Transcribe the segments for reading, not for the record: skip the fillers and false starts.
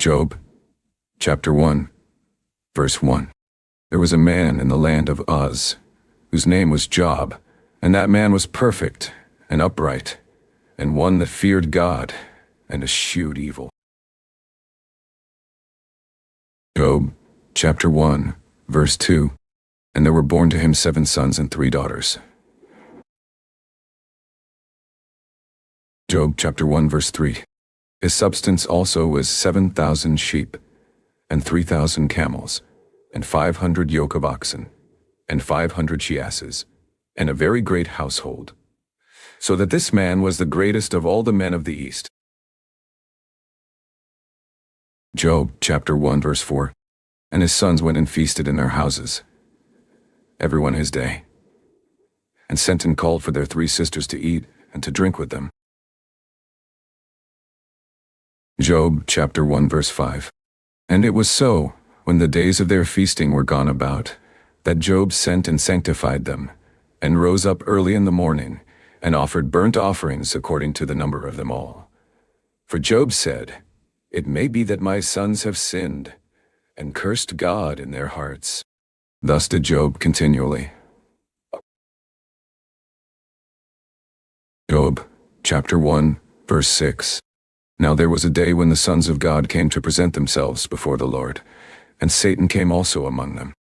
Job, chapter 1, verse 1. There was a man in the land of Uz, whose name was Job, and that man was perfect and upright, and one that feared God and eschewed evil. Job, chapter 1, verse 2. And there were born to him 7 sons and 3 daughters. Job, chapter 1, verse 3. His substance also was 7,000 sheep, and 3,000 camels, and 500 yoke of oxen, and 500 she-asses, and a very great household, so that this man was the greatest of all the men of the east. Job, chapter 1, verse 4. And his sons went and feasted in their houses, everyone his day, and sent and called for their 3 sisters to eat and to drink with them. Job, chapter 1, verse 5. And it was so, when the days of their feasting were gone about, that Job sent and sanctified them, and rose up early in the morning, and offered burnt offerings according to the number of them all. For Job said, It may be that my sons have sinned, and cursed God in their hearts. Thus did Job continually. Job, chapter 1, verse 6. Now there was a day when the sons of God came to present themselves before the Lord, and Satan came also among them.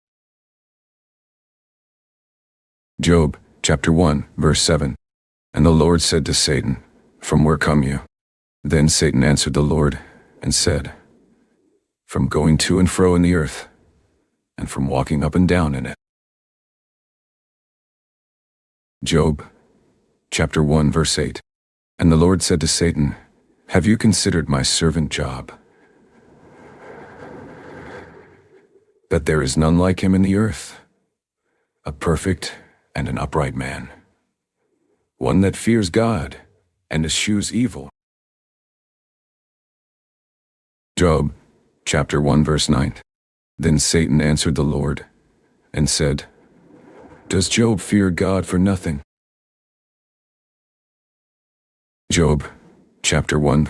Job, chapter 1, verse 7. And the Lord said to Satan, From where come you? Then Satan answered the Lord, and said, From going to and fro in the earth, and from walking up and down in it. Job, chapter 1, verse 8. And the Lord said to Satan, Have you considered my servant Job, that there is none like him in the earth, a perfect and an upright man, one that fears God and eschews evil? Job, chapter 1, verse 9. Then Satan answered the Lord, and said, Does Job fear God for nothing? Job, chapter 1,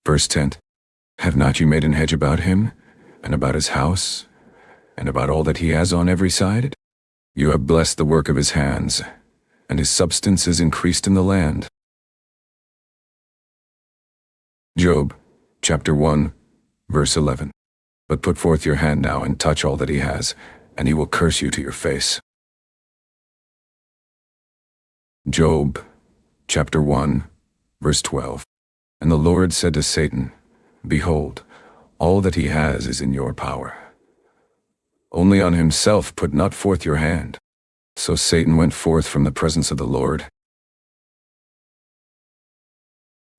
verse 10. Have not you made an hedge about him, and about his house, and about all that he has on every side? You have blessed the work of his hands, and his substance is increased in the land. Job, chapter 1, verse 11. But put forth your hand now and touch all that he has, and he will curse you to your face. Job, chapter 1, verse 12. And the Lord said to Satan, Behold, all that he has is in your power. Only on himself put not forth your hand. So Satan went forth from the presence of the Lord.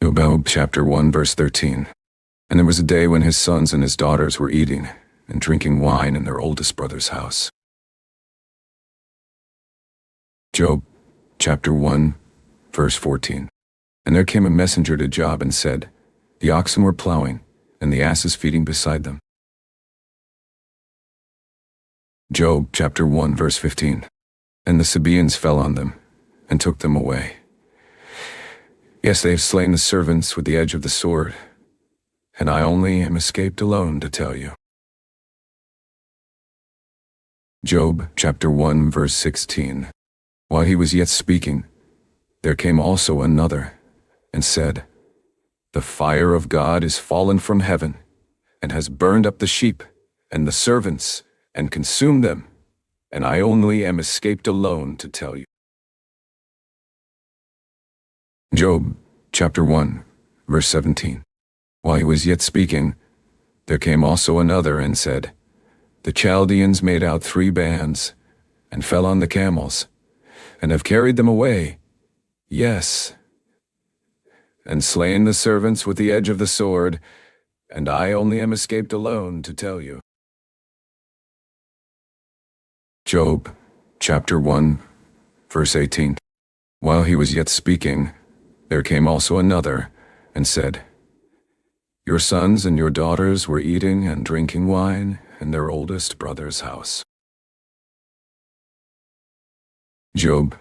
Job, chapter 1, verse 13. And there was a day when his sons and his daughters were eating and drinking wine in their oldest brother's house. Job, chapter 1, verse 14. And there came a messenger to Job and said, The oxen were plowing, and the asses feeding beside them. Job, chapter 1, verse 15. And the Sabaeans fell on them, and took them away. Yes, they have slain the servants with the edge of the sword, and I only am escaped alone to tell you. Job, chapter 1, verse 16. While he was yet speaking, there came also another, and said, The fire of God is fallen from heaven, and has burned up the sheep, and the servants, and consumed them, and I only am escaped alone to tell you. Job, chapter 1, verse 17. While he was yet speaking, there came also another and said, The Chaldeans made out 3 bands, and fell on the camels, and have carried them away, yes, and slain the servants with the edge of the sword, and I only am escaped alone to tell you. Job, chapter 1, verse 18. While he was yet speaking, there came also another, and said, Your sons and your daughters were eating and drinking wine in their oldest brother's house. Job,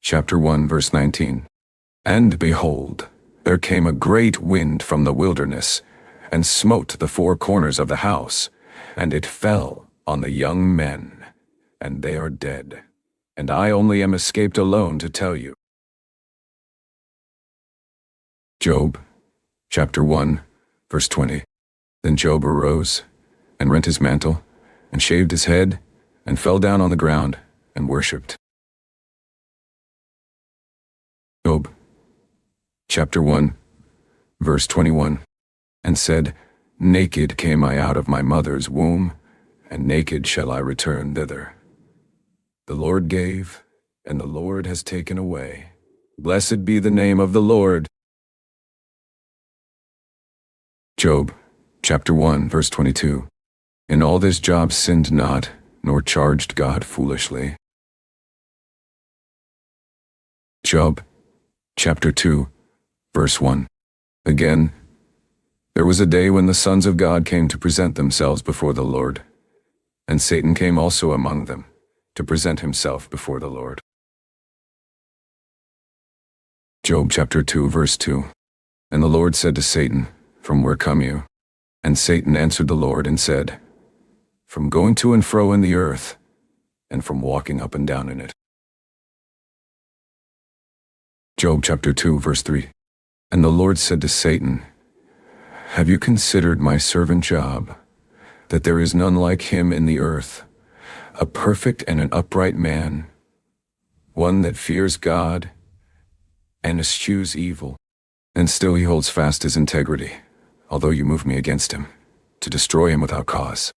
chapter 1, verse 19. And behold, there came a great wind from the wilderness, and smote the four corners of the house, and it fell on the young men, and they are dead. And I only am escaped alone to tell you. Job, chapter 1, verse 20. Then Job arose, and rent his mantle, and shaved his head, and fell down on the ground, and worshipped. Job, chapter 1, verse 21. And said, Naked came I out of my mother's womb, and naked shall I return thither. The Lord gave, and the Lord has taken away. Blessed be the name of the Lord. Job, chapter 1, verse 22. In all this Job sinned not, nor charged God foolishly. Job, chapter 2, verse 1. Again, there was a day when the sons of God came to present themselves before the Lord, and Satan came also among them, to present himself before the Lord. Job chapter 2, verse 2. And the Lord said to Satan, From where come you? And Satan answered the Lord and said, From going to and fro in the earth, and from walking up and down in it. Job chapter 2, verse 3. And the Lord said to Satan, Have you considered my servant Job, that there is none like him in the earth, a perfect and an upright man, one that fears God and eschews evil, and still he holds fast his integrity, although you move me against him, to destroy him without cause.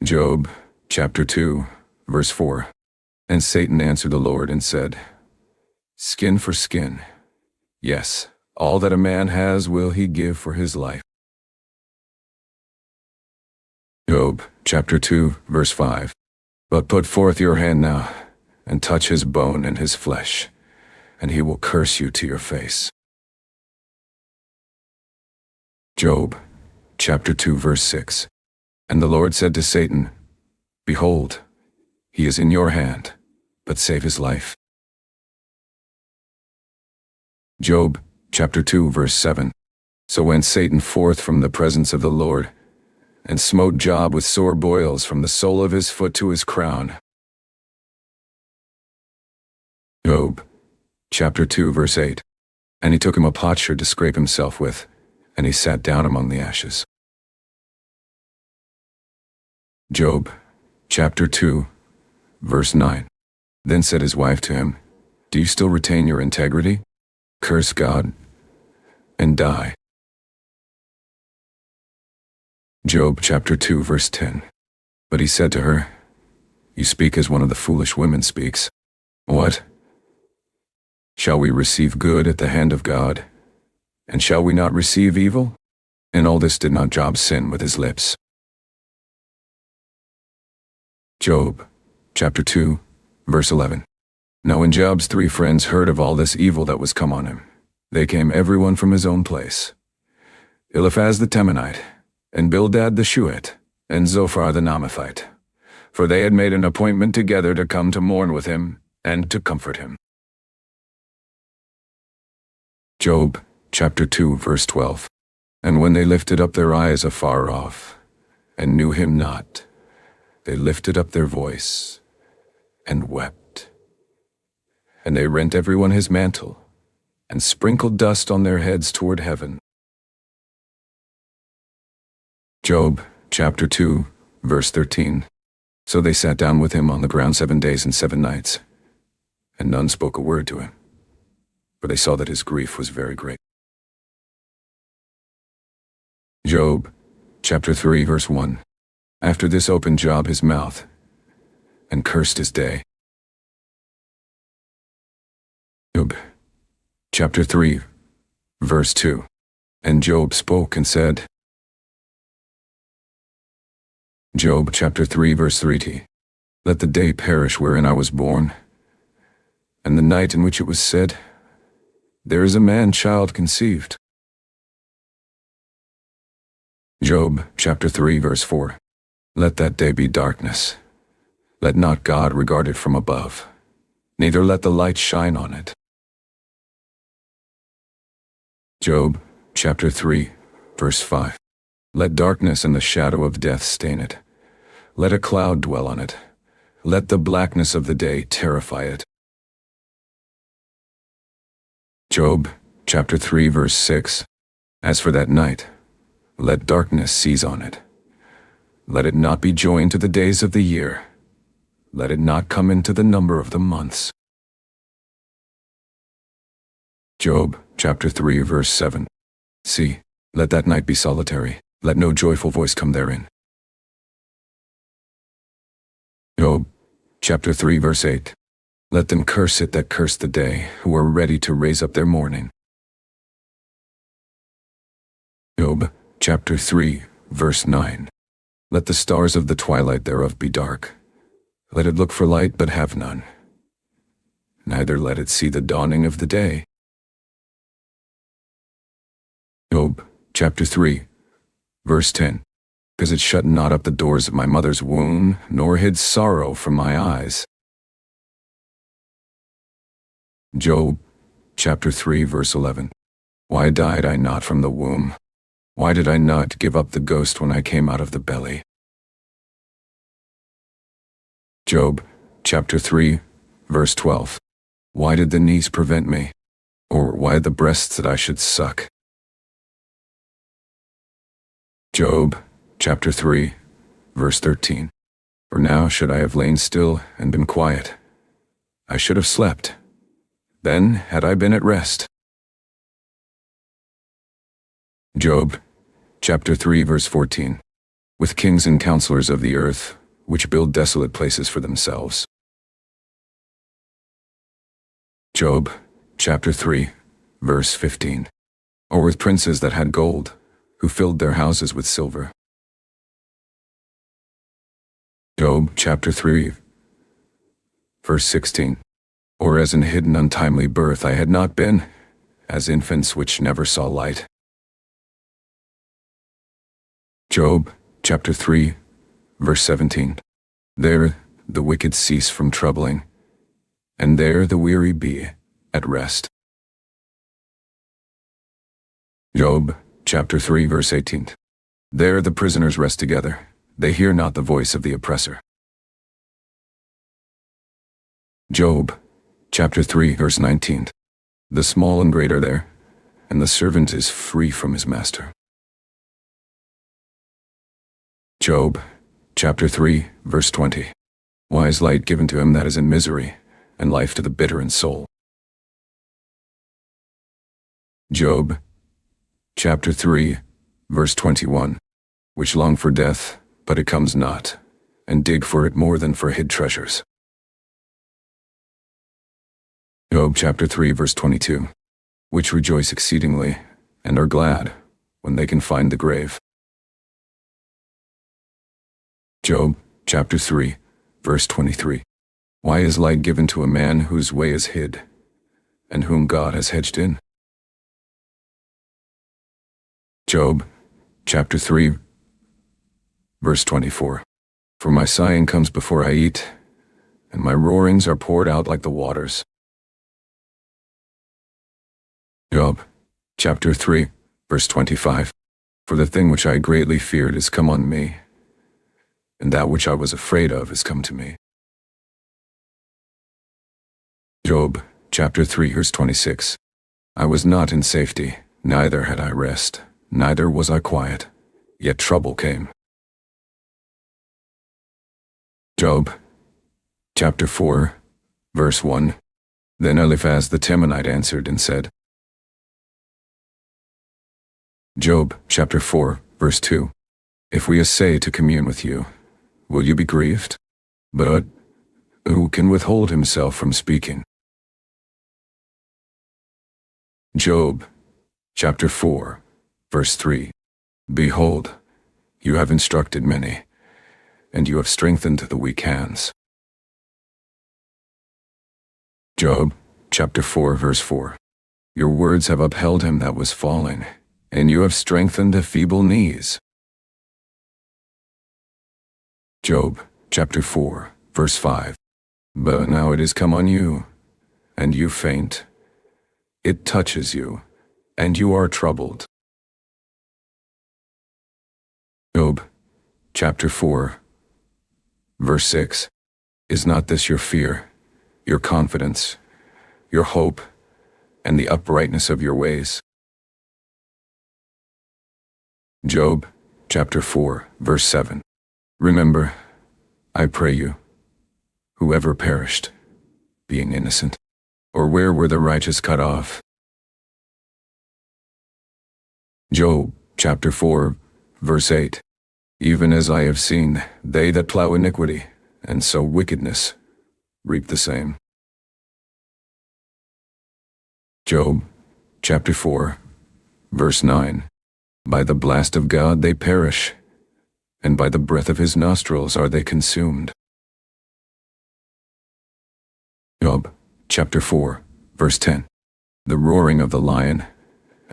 Job, chapter 2, verse 4. And Satan answered the Lord and said, Skin for skin, yes, all that a man has will he give for his life. Job, chapter 2, verse 5. But put forth your hand now, and touch his bone and his flesh, and he will curse you to your face. Job, chapter 2, verse 6. And the Lord said to Satan, Behold, he is in your hand, but save his life. Job, chapter 2, verse 7. So went Satan forth from the presence of the Lord, and smote Job with sore boils from the sole of his foot to his crown. Job, chapter 2, verse 8. And he took him a potsherd to scrape himself with, and he sat down among the ashes. Job, chapter 2, verse 9. Then said his wife to him, Do you still retain your integrity? Curse God, and die. Job chapter 2, verse 10. But he said to her, You speak as one of the foolish women speaks. What? Shall we receive good at the hand of God? And shall we not receive evil? In all this did not Job sin with his lips. Job chapter 2, verse 11. Now when Job's 3 friends heard of all this evil that was come on him, they came everyone from his own place. Eliphaz the Temanite, and Bildad the Shuhite, and Zophar the Naamathite, for they had made an appointment together to come to mourn with him, and to comfort him. Job chapter 2, verse 12. And when they lifted up their eyes afar off, and knew him not, they lifted up their voice, and wept. And they rent everyone his mantle, and sprinkled dust on their heads toward heaven. Job chapter 2, verse 13. So they sat down with him on the ground 7 days and 7 nights, and none spoke a word to him, for they saw that his grief was very great. Job chapter 3, verse 1. After this opened Job his mouth, and cursed his day. Job chapter 3, verse 2. And Job spoke and said, Job chapter 3, verse 3. Let the day perish wherein I was born, and the night in which it was said, There is a man-child conceived. Job chapter 3, verse 4. Let that day be darkness. Let not God regard it from above, neither let the light shine on it. Job chapter 3, verse 5. Let darkness and the shadow of death stain it. Let a cloud dwell on it. Let the blackness of the day terrify it. Job, chapter 3, verse 6. As for that night, let darkness seize on it. Let it not be joined to the days of the year. Let it not come into the number of the months. Job, chapter 3, verse 7. See, let that night be solitary. Let no joyful voice come therein. Job, chapter 3, verse 8. Let them curse it that curse the day, who are ready to raise up their mourning. Job, chapter 3, verse 9. Let the stars of the twilight thereof be dark. Let it look for light, but have none. Neither let it see the dawning of the day. Job, chapter 3, verse 10. Because it shut not up the doors of my mother's womb, nor hid sorrow from my eyes. Job, chapter 3, verse 11. Why died I not from the womb? Why did I not give up the ghost when I came out of the belly? Job, chapter 3, verse 12. Why did the knees prevent me? Or why the breasts that I should suck? Job, chapter 3, verse 13. For now should I have lain still and been quiet. I should have slept. Then had I been at rest. Job, chapter 3, verse 14. With kings and counselors of the earth, which build desolate places for themselves. Job, chapter 3, verse 15. Or with princes that had gold, who filled their houses with silver. Job, chapter 3, verse 16. Or as in hidden untimely birth I had not been, as infants which never saw light. Job, chapter 3, verse 17. There the wicked cease from troubling, and there the weary be at rest. Job, chapter 3, verse 18. There the prisoners rest together. They hear not the voice of the oppressor. Job, chapter 3, verse 19. The small and great are there, and the servant is free from his master. Job, chapter 3, verse 20. Why is light given to him that is in misery, and life to the bitter in soul? Job, chapter 3, verse 21. Which long for death, but it comes not, and dig for it more than for hid treasures. Job, chapter 3, verse 22. Which rejoice exceedingly, and are glad, when they can find the grave. Job, chapter 3, verse 23. Why is light given to a man whose way is hid, and whom God has hedged in? Job, chapter 3, verse 24. For my sighing comes before I eat, and my roarings are poured out like the waters. Job, chapter 3, verse 25. For the thing which I greatly feared is come on me, and that which I was afraid of is come to me. Job, chapter 3, verse 26. I was not in safety, neither had I rest, neither was I quiet, yet trouble came. Job, chapter 4, verse 1. Then Eliphaz the Temanite answered and said. Job, chapter 4, verse 2. If we essay to commune with you, will you be grieved? But who can withhold himself from speaking? Job, chapter 4, verse 3. Behold, you have instructed many, and you have strengthened the weak hands. Job, chapter 4, verse 4. Your words have upheld him that was falling, and you have strengthened the feeble knees. Job, chapter 4, verse 5. But now it is come on you, and you faint. It touches you, and you are troubled. Job, chapter 4, verse 6. Is not this your fear, your confidence, your hope, and the uprightness of your ways? Job, chapter 4, verse 7. Remember, I pray you, whoever perished, being innocent, or where were the righteous cut off? Job, chapter 4, verse 8. Even as I have seen, they that plow iniquity, and sow wickedness, reap the same. Job, chapter 4, verse 9. By the blast of God they perish, and by the breath of his nostrils are they consumed. Job, chapter 4, verse 10. The roaring of the lion,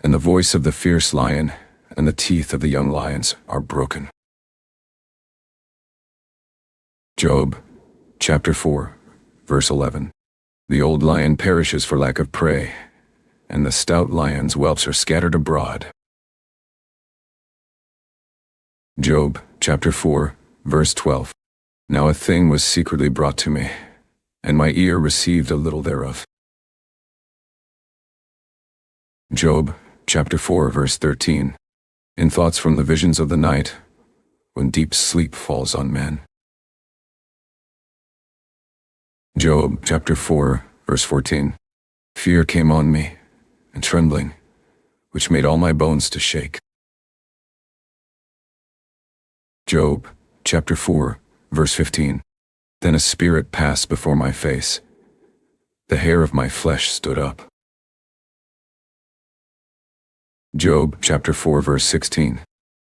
and the voice of the fierce lion, and the teeth of the young lions are broken. Job, chapter 4, verse 11. The old lion perishes for lack of prey, and the stout lion's whelps are scattered abroad. Job, chapter 4, verse 12. Now a thing was secretly brought to me, and my ear received a little thereof. Job, chapter 4, verse 13. In thoughts from the visions of the night, when deep sleep falls on men. Job, chapter 4, verse 14. Fear came on me, and trembling, which made all my bones to shake. Job, chapter 4, verse 15. Then a spirit passed before my face. The hair of my flesh stood up. Job, chapter 4, verse 16.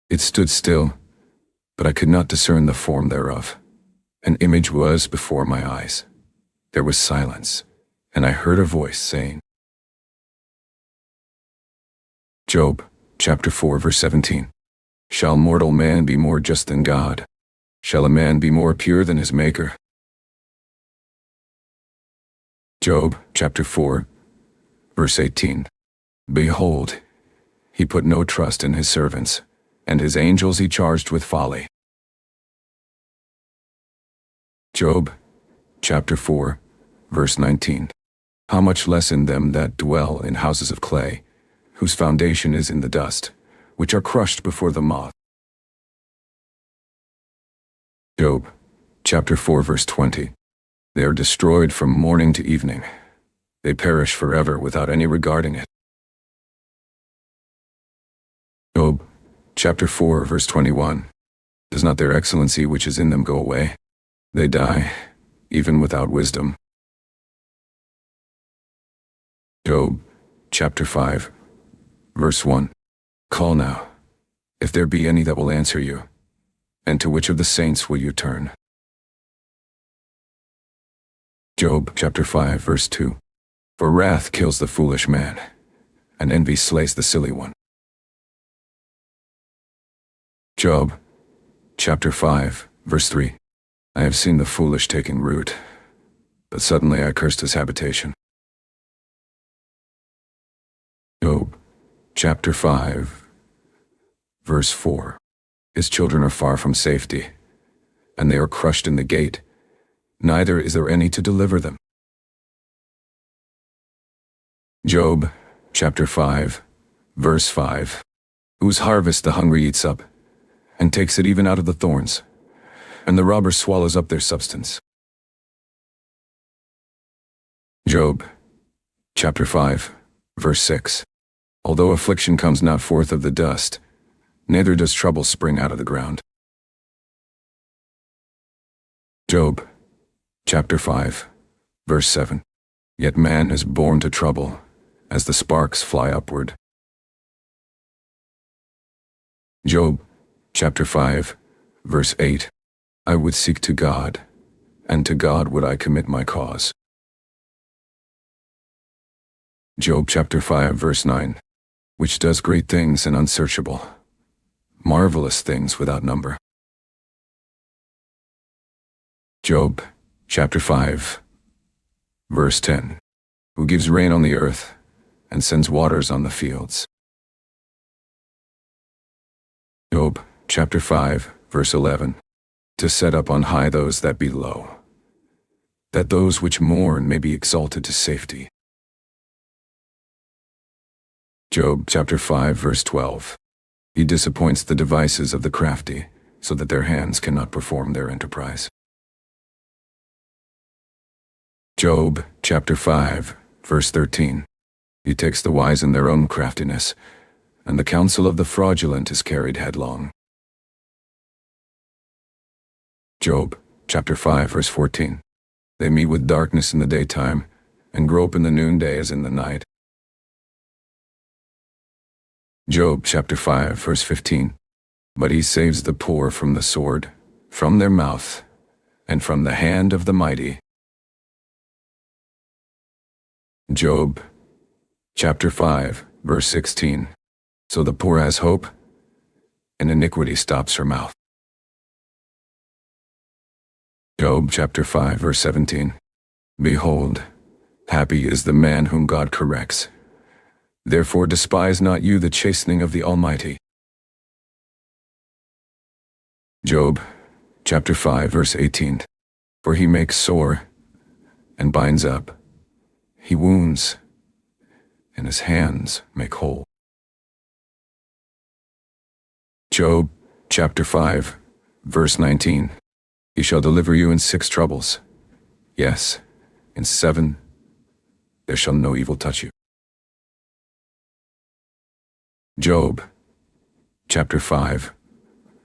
It stood still, but I could not discern the form thereof. An image was before my eyes. There was silence, and I heard a voice saying. Job, chapter 4, verse 17. Shall mortal man be more just than God? Shall a man be more pure than his Maker? Job, chapter 4, verse 18. Behold, he put no trust in his servants, and his angels he charged with folly. Job, chapter 4, verse 19. How much less in them that dwell in houses of clay, whose foundation is in the dust, which are crushed before the moth. Job, chapter 4, verse 20. They are destroyed from morning to evening. They perish forever without any regarding it. Job, chapter 4, verse 21. Does not their excellency which is in them go away? They die, even without wisdom. Job, chapter 5, verse 1. Call now, if there be any that will answer you, and to which of the saints will you turn? Job, chapter 5, verse 2. For wrath kills the foolish man, and envy slays the silly one. Job, chapter 5, verse 3. I have seen the foolish taking root, but suddenly I cursed his habitation. Job, chapter 5, verse 4. His children are far from safety, and they are crushed in the gate, neither is there any to deliver them. Job, chapter 5, verse 5. Whose harvest the hungry eats up, and takes it even out of the thorns, and the robber swallows up their substance. Job, chapter 5, verse 6. Although affliction comes not forth of the dust, neither does trouble spring out of the ground. Job, chapter 5, verse 7. Yet man is born to trouble, as the sparks fly upward. Job, chapter 5, verse 8. I would seek to God, and to God would I commit my cause. Job, chapter 5, verse 9. Which does great things and unsearchable, marvelous things without number. Job, chapter 5, verse 10. Who gives rain on the earth, and sends waters on the fields. Job, chapter 5, verse 11. To set up on high those that be low, that those which mourn may be exalted to safety. Job chapter 5, verse 12. He disappoints the devices of the crafty, so that their hands cannot perform their enterprise. Job chapter 5, verse 13. He takes the wise in their own craftiness, and the counsel of the fraudulent is carried headlong. Job chapter 5, verse 14. They meet with darkness in the daytime, and grope in the noonday as in the night. Job chapter 5, verse 15. But he saves the poor from the sword, from their mouth, and from the hand of the mighty. Job chapter 5, verse 16. So the poor has hope, and iniquity stops her mouth. Job chapter 5, verse 17. Behold, happy is the man whom God corrects. Therefore despise not you the chastening of the Almighty. Job chapter 5, verse 18. For he makes sore, and binds up. He wounds, and his hands make whole. Job chapter 5, verse 19. He shall deliver you in 6 troubles. Yes, in 7 there shall no evil touch you. Job chapter 5,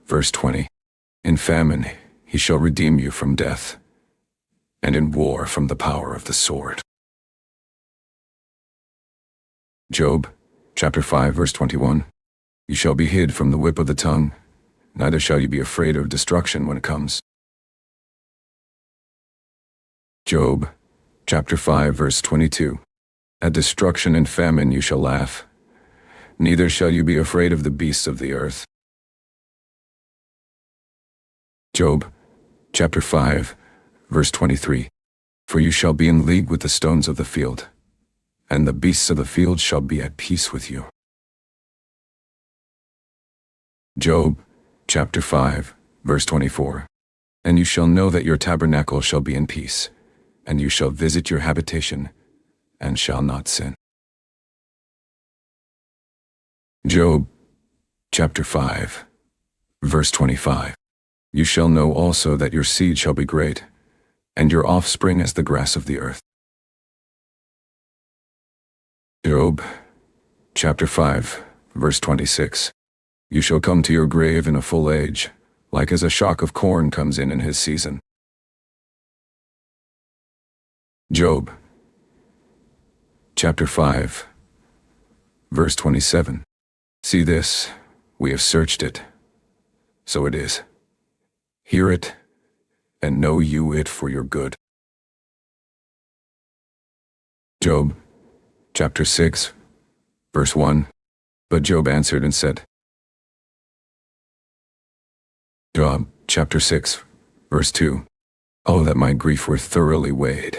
verse 20. In famine he shall redeem you from death, and in war from the power of the sword. Job chapter 5, verse 21. You shall be hid from the whip of the tongue, neither shall you be afraid of destruction when it comes. Job chapter 5, verse 22. At destruction and famine you shall laugh, neither shall you be afraid of the beasts of the earth. Job chapter 5, verse 23. For you shall be in league with the stones of the field, and the beasts of the field shall be at peace with you. Job chapter 5, verse 24. And you shall know that your tabernacle shall be in peace, and you shall visit your habitation, and shall not sin. Job chapter 5, verse 25. You shall know also that your seed shall be great, and your offspring as the grass of the earth. Job chapter 5, verse 26. You shall come to your grave in a full age, like as a shock of corn comes in his season. Job chapter 5, verse 27. See this, we have searched it, so it is. Hear it, and know you it for your good. Job chapter 6, verse 1. But Job answered and said. Job chapter 6, verse 2. Oh, that my grief were thoroughly weighed,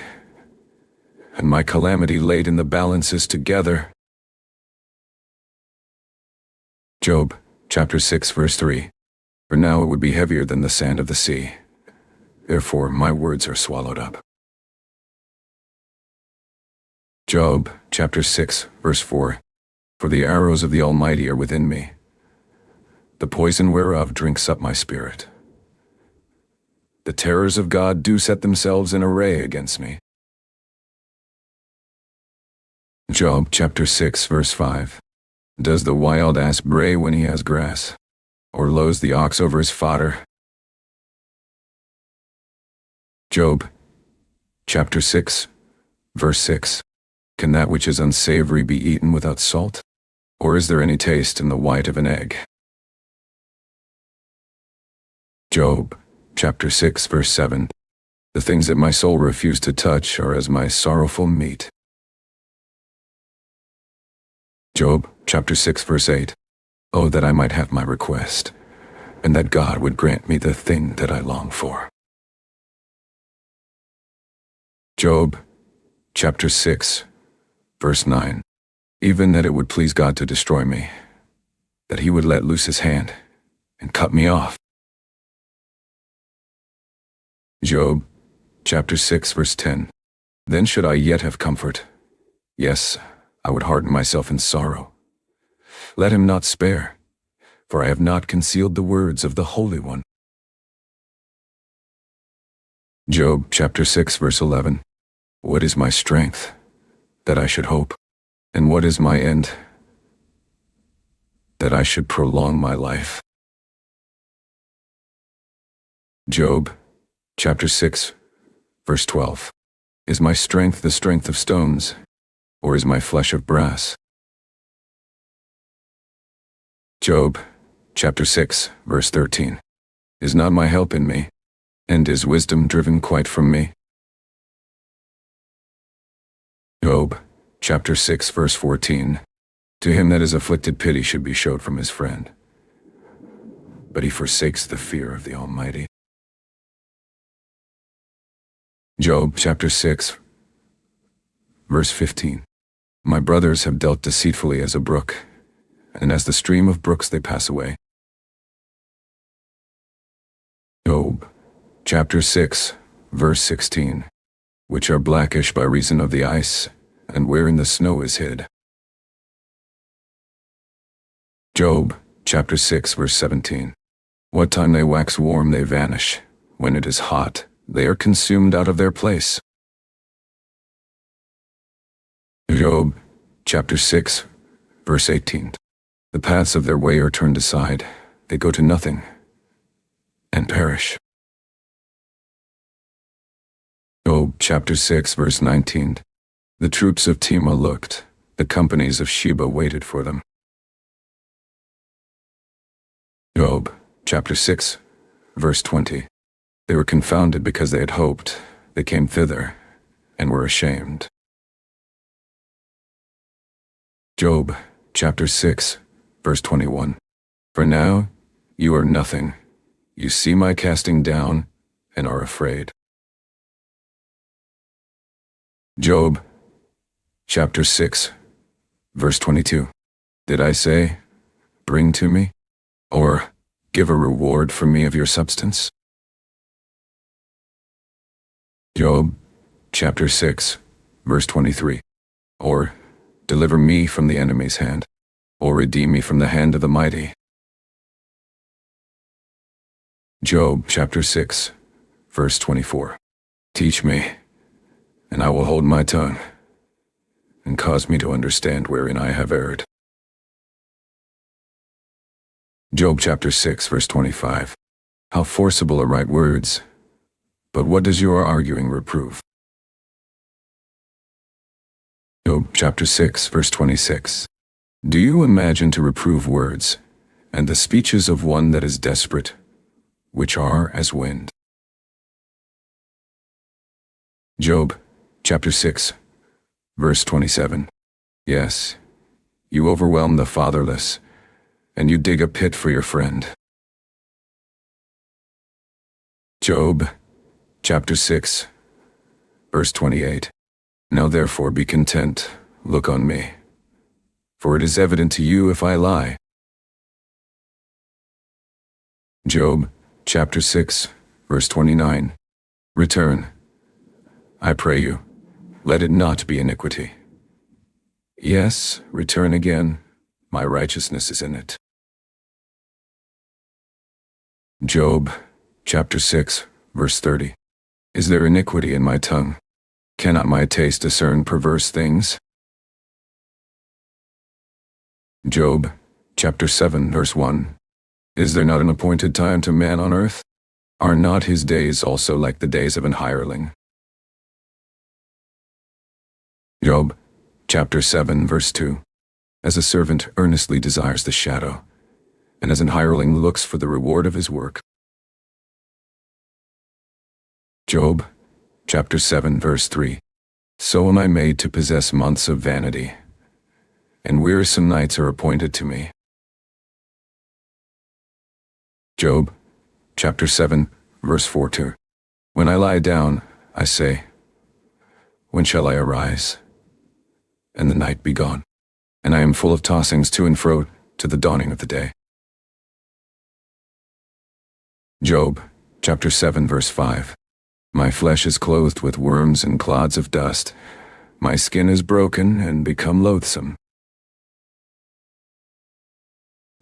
and my calamity laid in the balances together. Job chapter 6, verse 3. For now it would be heavier than the sand of the sea. Therefore my words are swallowed up. Job chapter 6, verse 4. For the arrows of the Almighty are within me. The poison whereof drinks up my spirit. The terrors of God do set themselves in array against me. Job chapter 6, verse 5. Does the wild ass bray when he has grass, or lows the ox over his fodder? Job chapter 6, verse 6. Can that which is unsavory be eaten without salt? Or is there any taste in the white of an egg? Job chapter 6, verse 7. The things that my soul refused to touch are as my sorrowful meat. Job chapter 6, verse 8. Oh, that I might have my request, and that God would grant me the thing that I long for. Job chapter 6, verse 9. Even that it would please God to destroy me, that he would let loose his hand, and cut me off. Job, chapter 6, verse 10. Then should I yet have comfort? Yes, I would harden myself in sorrow. Let him not spare, for I have not concealed the words of the Holy One. Job, chapter 6, verse 11. What is my strength, that I should hope? And what is my end, that I should prolong my life? Job, chapter 6, verse 12. Is my strength the strength of stones, or is my flesh of brass? Job, chapter 6, verse 13. Is not my help in me, and is wisdom driven quite from me? Job, chapter 6, verse 14. To him that is afflicted pity should be showed from his friend, but he forsakes the fear of the Almighty. Job, chapter 6, verse 15. My brothers have dealt deceitfully as a brook, and as the stream of brooks they pass away. Job, chapter 6, verse 16. Which are blackish by reason of the ice, and wherein the snow is hid. Job, chapter 6, verse 17. What time they wax warm they vanish, when it is hot, they are consumed out of their place. Job, chapter 6, verse 18. The paths of their way are turned aside, they go to nothing, and perish. Job, chapter 6, verse 19. The troops of Tema looked, the companies of Sheba waited for them. Job, chapter 6, verse 20. They were confounded because they had hoped, they came thither, and were ashamed. Job, chapter 6, verse 21. For now, you are nothing. You see my casting down, and are afraid. Job, chapter 6, verse 22. Did I say, bring to me, or give a reward for me of your substance? Job, chapter 6, verse 23. Or deliver me from the enemy's hand, or redeem me from the hand of the mighty. Job, chapter 6, verse 24. Teach me, and I will hold my tongue, and cause me to understand wherein I have erred. Job chapter 6, verse 25. How forcible are right words, but what does your arguing reprove? Job chapter 6, verse 26. Do you imagine to reprove words, and the speeches of one that is desperate, which are as wind? Job chapter 6, verse 27. Yes, you overwhelm the fatherless, and you dig a pit for your friend. Job chapter 6, verse 28. Now therefore be content, look on me, for it is evident to you if I lie. Job chapter 6, verse 29. Return, I pray you, let it not be iniquity. Yes, return again, my righteousness is in it. Job chapter 6, verse 30. Is there iniquity in my tongue? Cannot my taste discern perverse things? Job chapter 7, verse 1. Is there not an appointed time to man on earth? Are not his days also like the days of an hireling? Job chapter 7, verse 2. As a servant earnestly desires the shadow, and as an hireling looks for the reward of his work. Job chapter 7, verse 3. So am I made to possess months of vanity, and wearisome nights are appointed to me. Job chapter 7, verse 4-2. When I lie down, I say, when shall I arise, and the night be gone? And I am full of tossings to and fro to the dawning of the day. Job, chapter 7, verse 5. My flesh is clothed with worms and clods of dust. My skin is broken and become loathsome.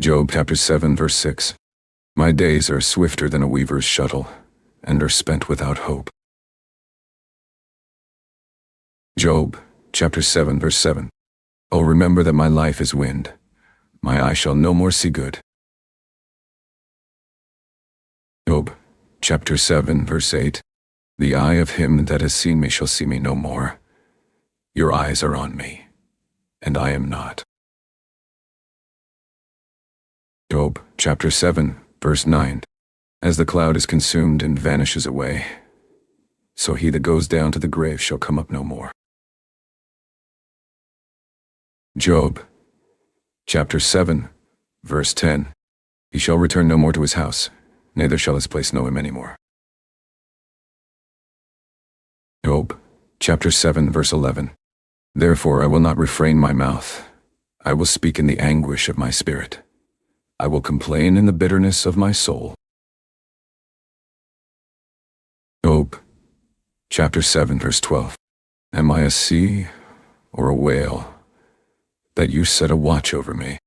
Job chapter 7, verse 6. My days are swifter than a weaver's shuttle, and are spent without hope. Job chapter 7, verse 7. Oh, remember that my life is wind. My eye shall no more see good. Job chapter 7, verse 8. The eye of him that has seen me shall see me no more. Your eyes are on me, and I am not. Job chapter 7, verse 9. As the cloud is consumed and vanishes away, so he that goes down to the grave shall come up no more. Job chapter 7, verse 10. He shall return no more to his house, neither shall his place know him any more. Job chapter 7, verse 11. Therefore I will not refrain my mouth. I will speak in the anguish of my spirit. I will complain in the bitterness of my soul. Job chapter 7, verse 12. Am I a sea or a whale, that you set a watch over me?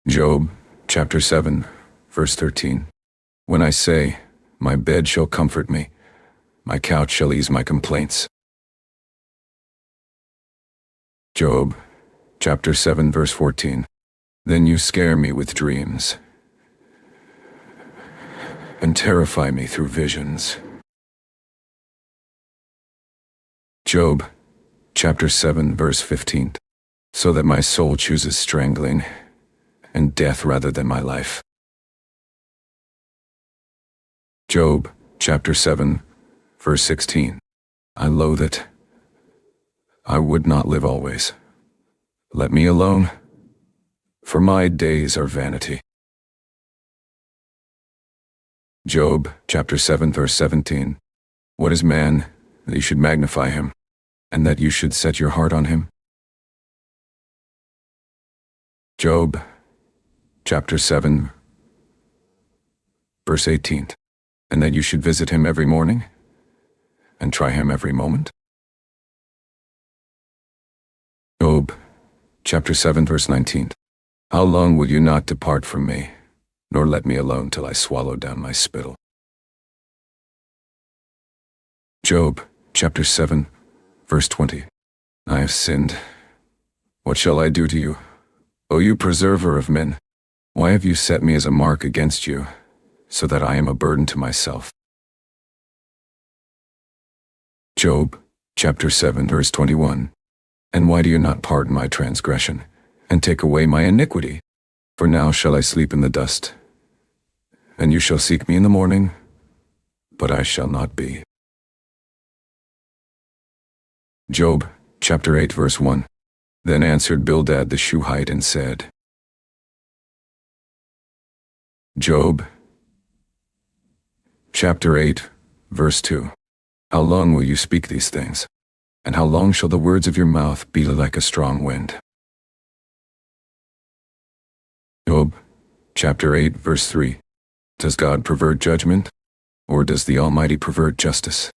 Job chapter 7, verse 13. When I say, my bed shall comfort me, my couch shall ease my complaints. Job chapter 7, verse 14. Then you scare me with dreams, and terrify me through visions. Job chapter 7, verse 15. So that my soul chooses strangling, and death rather than my life. Job chapter 7, verse 16. I loathe it. I would not live always. Let me alone, for my days are vanity. Job chapter 7, verse 17. What is man, that you should magnify him, and that you should set your heart on him? Job chapter 7, verse 18. And that you should visit him every morning, and try him every moment? Job chapter 7, verse 19. How long will you not depart from me, nor let me alone till I swallow down my spittle? Job chapter 7, verse 20. I have sinned. What shall I do to you, O you preserver of men? Why have you set me as a mark against you, so that I am a burden to myself? Job chapter 7, verse 21. And why do you not pardon my transgression, and take away my iniquity? For now shall I sleep in the dust, and you shall seek me in the morning, but I shall not be. Job chapter 8, verse 1. Then answered Bildad the Shuhite and said, Job chapter 8, verse 2. How long will you speak these things? And how long shall the words of your mouth be like a strong wind? Job chapter 8, verse 3. Does God pervert judgment, or does the Almighty pervert justice?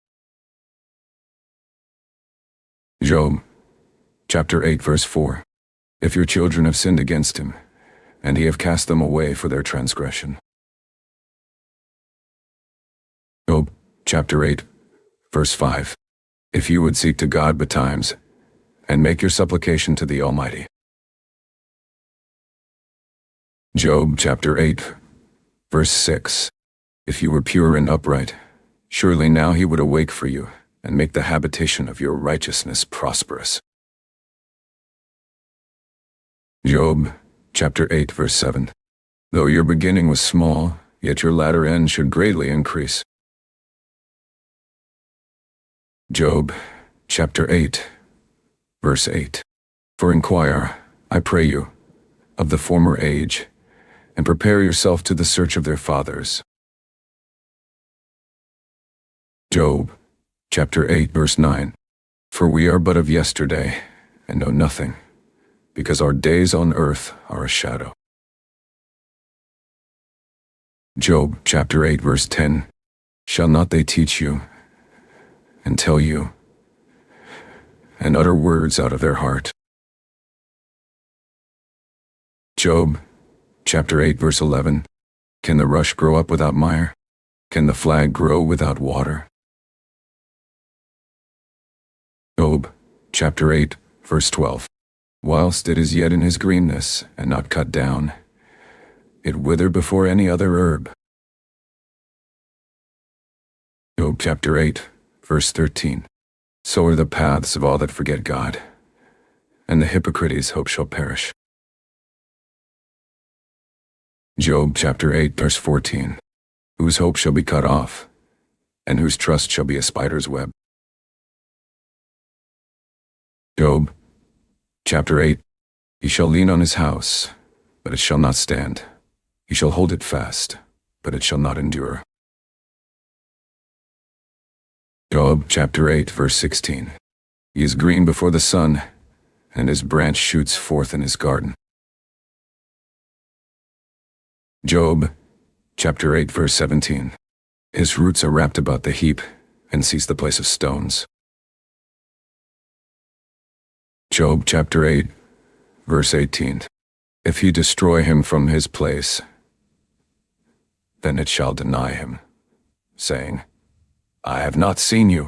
Job chapter 8, verse 4. If your children have sinned against him, and he have cast them away for their transgression. Job chapter 8, verse 5. If you would seek to God betimes, and make your supplication to the Almighty. Job chapter 8, verse 6. If you were pure and upright, surely now he would awake for you, and make the habitation of your righteousness prosperous. Job chapter 8, verse 7. Though your beginning was small, yet your latter end should greatly increase. Job chapter 8, verse 8. For inquire, I pray you, of the former age, and prepare yourself to the search of their fathers. Job chapter 8, verse 9. For we are but of yesterday, and know nothing, because our days on earth are a shadow. Job chapter 8 verse 10. Shall not they teach you, and tell you, and utter words out of their heart? Job chapter 8 verse 11. Can the rush grow up without mire? Can the flag grow without water? Job chapter 8 verse 12. Whilst it is yet in his greenness, and not cut down, it wither before any other herb. Job chapter 8 verse 13. So are the paths of all that forget God, and the hypocrite's hope shall perish. Job chapter 8 verse 14. Whose hope shall be cut off, and whose trust shall be a spider's web. Job chapter 8. He shall lean on his house, but it shall not stand. He shall hold it fast, but it shall not endure. Job chapter 8 verse 16. He is green before the sun, and his branch shoots forth in his garden. Job chapter 8 verse 17. His roots are wrapped about the heap, and seeks the place of stones. Job chapter 8 verse 18. If he destroy him from his place, then it shall deny him, saying, I have not seen you.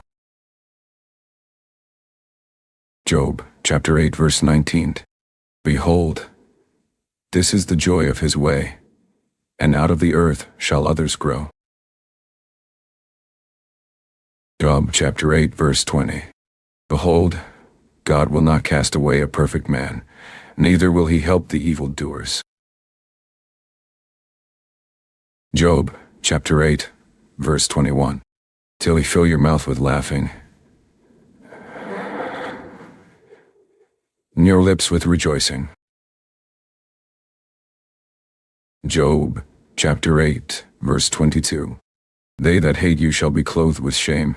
Job chapter 8 verse 19. Behold, this is the joy of his way, and out of the earth shall others grow. Job chapter 8 verse 20. Behold, God will not cast away a perfect man, neither will he help the evildoers. Job chapter 8 verse 21. Till he fill your mouth with laughing, and your lips with rejoicing. Job chapter 8 verse 22. They that hate you shall be clothed with shame,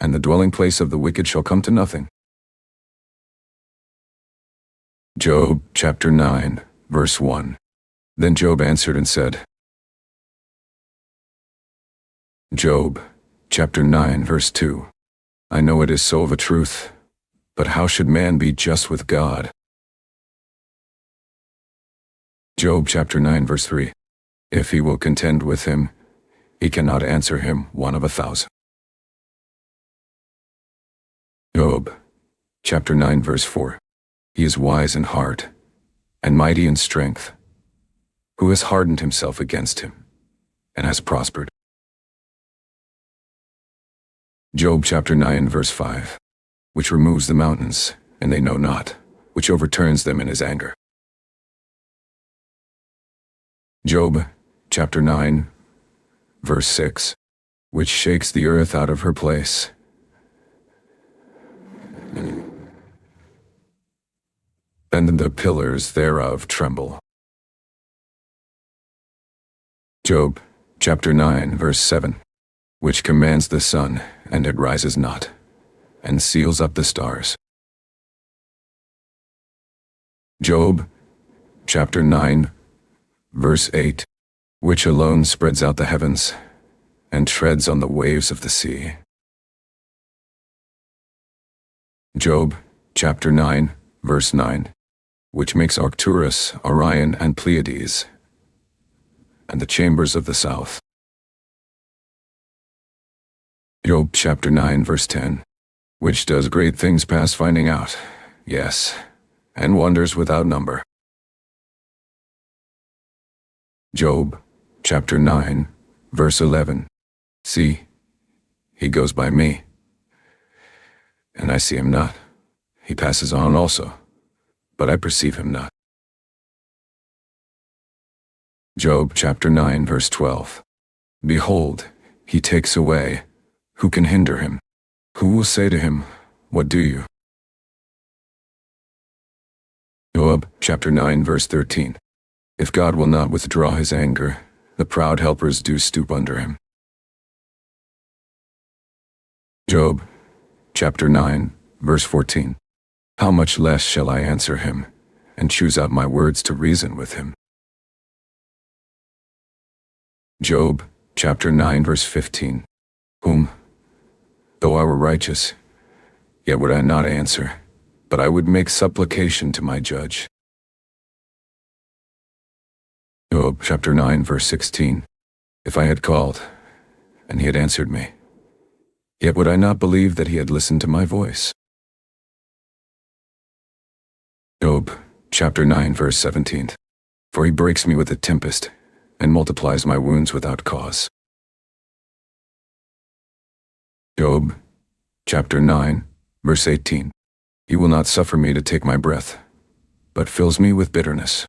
and the dwelling place of the wicked shall come to nothing. Job chapter 9 verse 1. Then Job answered and said. Job chapter 9 verse 2. I know it is so of a truth, but how should man be just with God? Job chapter 9 verse 3. If he will contend with him, he cannot answer him 1 of 1,000. Job chapter 9 verse 4. He is wise in heart, and mighty in strength, who has hardened himself against him, and has prospered. Job chapter 9 verse 5. Which removes the mountains, and they know not, which overturns them in his anger. Job chapter 9 verse 6. Which shakes the earth out of her place, and the pillars thereof tremble. Job chapter 9 verse 7. Which commands the sun, and it rises not, and seals up the stars. Job chapter 9 verse 8. Which alone spreads out the heavens, and treads on the waves of the sea. Job chapter 9 verse 9. Which makes Arcturus, Orion, and Pleiades, and the chambers of the south. Job chapter 9 verse 10. Which does great things past finding out, yes, and wonders without number. Job chapter 9 verse 11. See, he goes by me, and I see him not. He passes on also, but I perceive him not. Job chapter 9 verse 12. Behold, he takes away. Who can hinder him? Who will say to him, what do you? Job chapter 9 verse 13. If God will not withdraw his anger, the proud helpers do stoop under him. Job chapter 9 verse 14. How much less shall I answer him, and choose out my words to reason with him? Job, chapter 9, verse 15. Whom, though I were righteous, yet would I not answer, but I would make supplication to my judge. Job, chapter 9, verse 16. If I had called, and he had answered me, yet would I not believe that he had listened to my voice. Job, chapter 9, verse 17. For he breaks me with a tempest, and multiplies my wounds without cause. Job, chapter 9, verse 18. He will not suffer me to take my breath, but fills me with bitterness.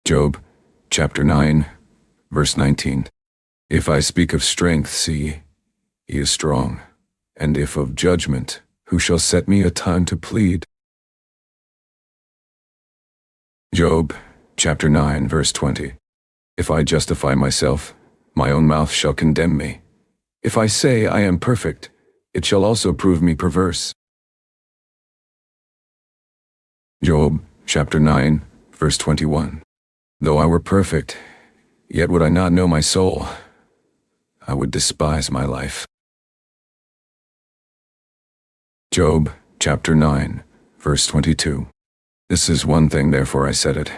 Job, chapter 9, verse 19. If I speak of strength, see, he is strong, and if of judgment, who shall set me a time to plead? Job, chapter 9, verse 20. If I justify myself, my own mouth shall condemn me. If I say I am perfect, it shall also prove me perverse. Job, chapter 9, verse 21. Though I were perfect, yet would I not know my soul. I would despise my life. Job, chapter 9, verse 22. This is one thing, therefore I said it.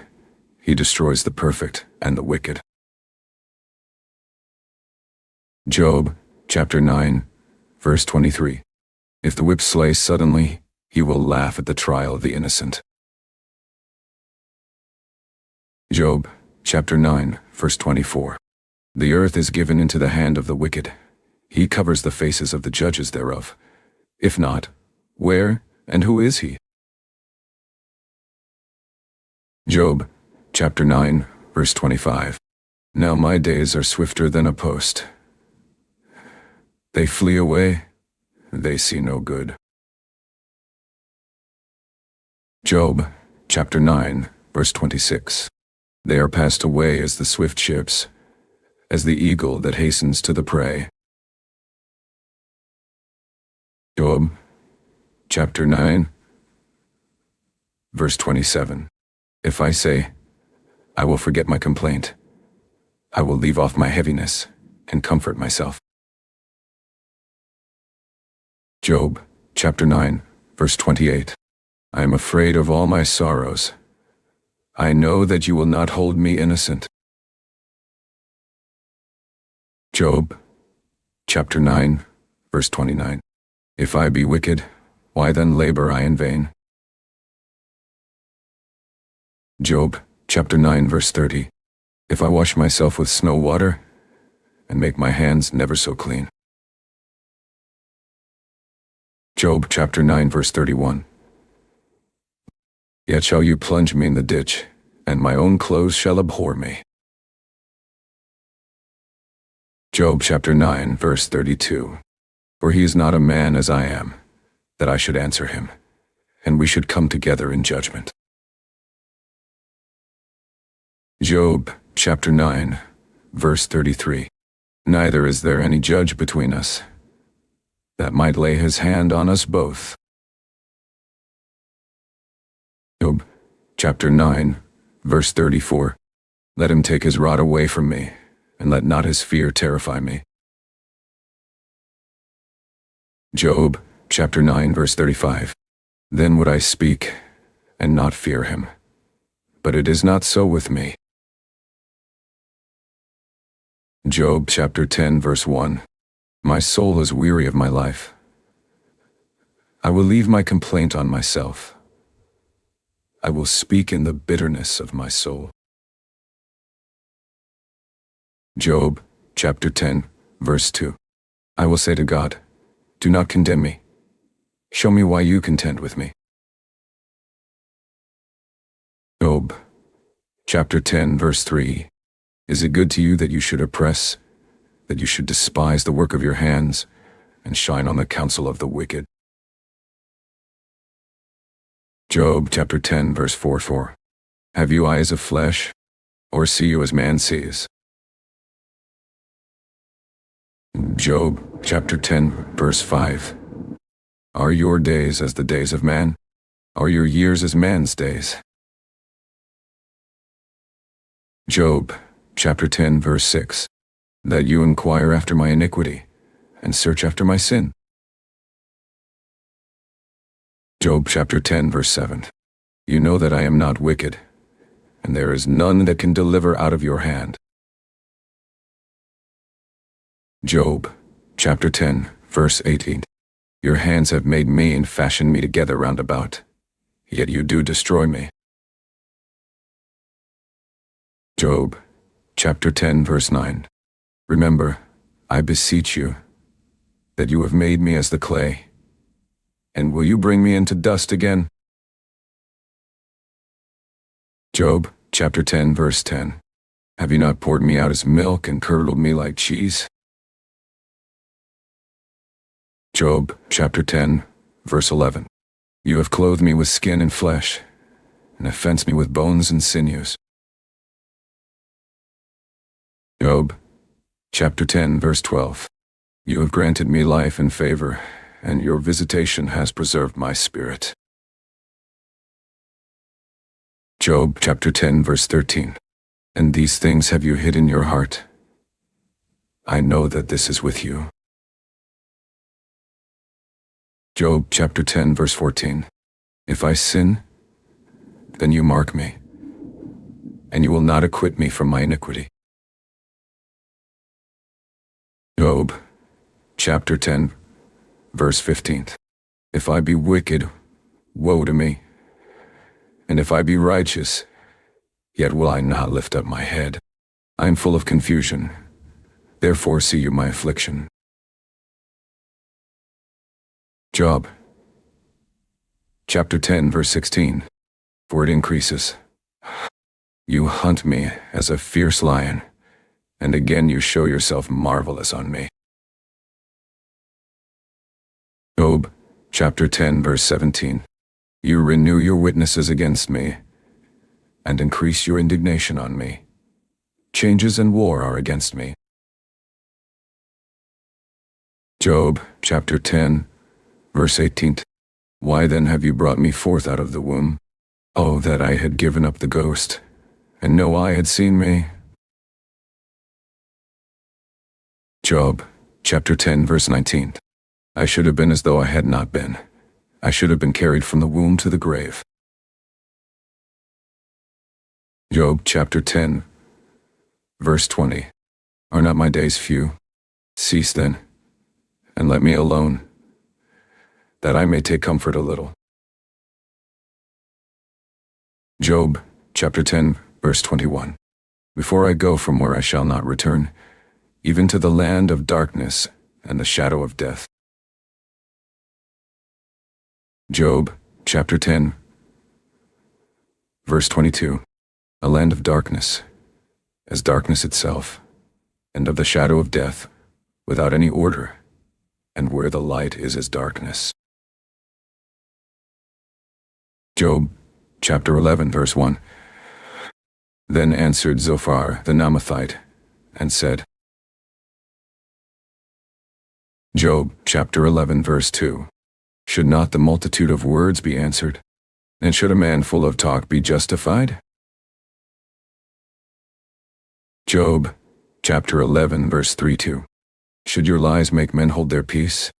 He destroys the perfect and the wicked. Job, chapter 9, verse 23. If the whip slay suddenly, he will laugh at the trial of the innocent. Job, chapter 9, verse 24. The earth is given into the hand of the wicked. He covers the faces of the judges thereof. If not, where and who is he? Job, chapter 9, verse 25. Now my days are swifter than a post. They flee away, they see no good. Job, chapter 9, verse 26. They are passed away as the swift ships, as the eagle that hastens to the prey. Job, chapter 9, verse 27. If I say, I will forget my complaint, I will leave off my heaviness and comfort myself. Job, chapter 9, verse 28. I am afraid of all my sorrows. I know that you will not hold me innocent. Job, chapter 9, verse 29. If I be wicked, why then labor I in vain? Job, chapter 9, verse 30. If I wash myself with snow water, and make my hands never so clean. Job, chapter 9, verse 31. Yet shall you plunge me in the ditch, and my own clothes shall abhor me. Job, chapter 9, verse 32. For he is not a man as I am, that I should answer him, and we should come together in judgment. Job, chapter 9, verse 33. Neither is there any judge between us, that might lay his hand on us both. Job, chapter 9, verse 34. Let him take his rod away from me, and let not his fear terrify me. Job, chapter 9, verse 35. Then would I speak, and not fear him. But it is not so with me. Job, chapter 10, verse 1. My soul is weary of my life. I will leave my complaint on myself. I will speak in the bitterness of my soul. Job, chapter 10, verse 2. I will say to God, do not condemn me. Show me why you contend with me. Job, chapter 10, verse 3. Is it good to you that you should oppress, that you should despise the work of your hands, and shine on the counsel of the wicked? Job, chapter 10, verse 4. Have you eyes of flesh, or see you as man sees? Job, chapter 10, verse 5. Are your days as the days of man? Are your years as man's days? Job, chapter 10, verse 6. That you inquire after my iniquity, and search after my sin. Job chapter 10, verse 7. You know that I am not wicked, and there is none that can deliver out of your hand. Job chapter 10, verse 18. Your hands have made me and fashioned me together round about, yet you do destroy me. Job chapter 10, verse 9. Remember, I beseech you, that you have made me as the clay, and will you bring me into dust again? Job chapter 10, verse 10. Have you not poured me out as milk and curdled me like cheese? Job chapter 10, verse 11. You have clothed me with skin and flesh, and have fenced me with bones and sinews. Job chapter 10, verse 12. You have granted me life and favor, and your visitation has preserved my spirit. Job chapter 10, verse 13. And these things have you hid in your heart. I know that this is with you. Job chapter 10, verse 14. If I sin, then you mark me, and you will not acquit me from my iniquity. Job chapter 10, verse 15. If I be wicked, woe to me, and if I be righteous, yet will I not lift up my head. I am full of confusion, therefore see you my affliction. Job chapter 10, verse 16. For it increases. You hunt me as a fierce lion, and again you show yourself marvelous on me. Job chapter 10, verse 17. You renew your witnesses against me, and increase your indignation on me. Changes and war are against me. Job chapter 10, verse 18. Why then have you brought me forth out of the womb? Oh, that I had given up the ghost, and no eye had seen me. Job chapter 10, verse 19. I should have been as though I had not been. I should have been carried from the womb to the grave. Job chapter 10, verse 20. Are not my days few? Cease then, and let me alone, that I may take comfort a little. Job chapter 10, verse 21. Before I go from where I shall not return, even to the land of darkness and the shadow of death. Job chapter 10, verse 22. A land of darkness, as darkness itself, and of the shadow of death, without any order, and where the light is as darkness. Job chapter 11, verse 1. Then answered Zophar the Naamathite, and said. Job chapter 11, verse 2. Should not the multitude of words be answered? And should a man full of talk be justified? Job chapter 11, verse 3-2. Should your lies make men hold their peace?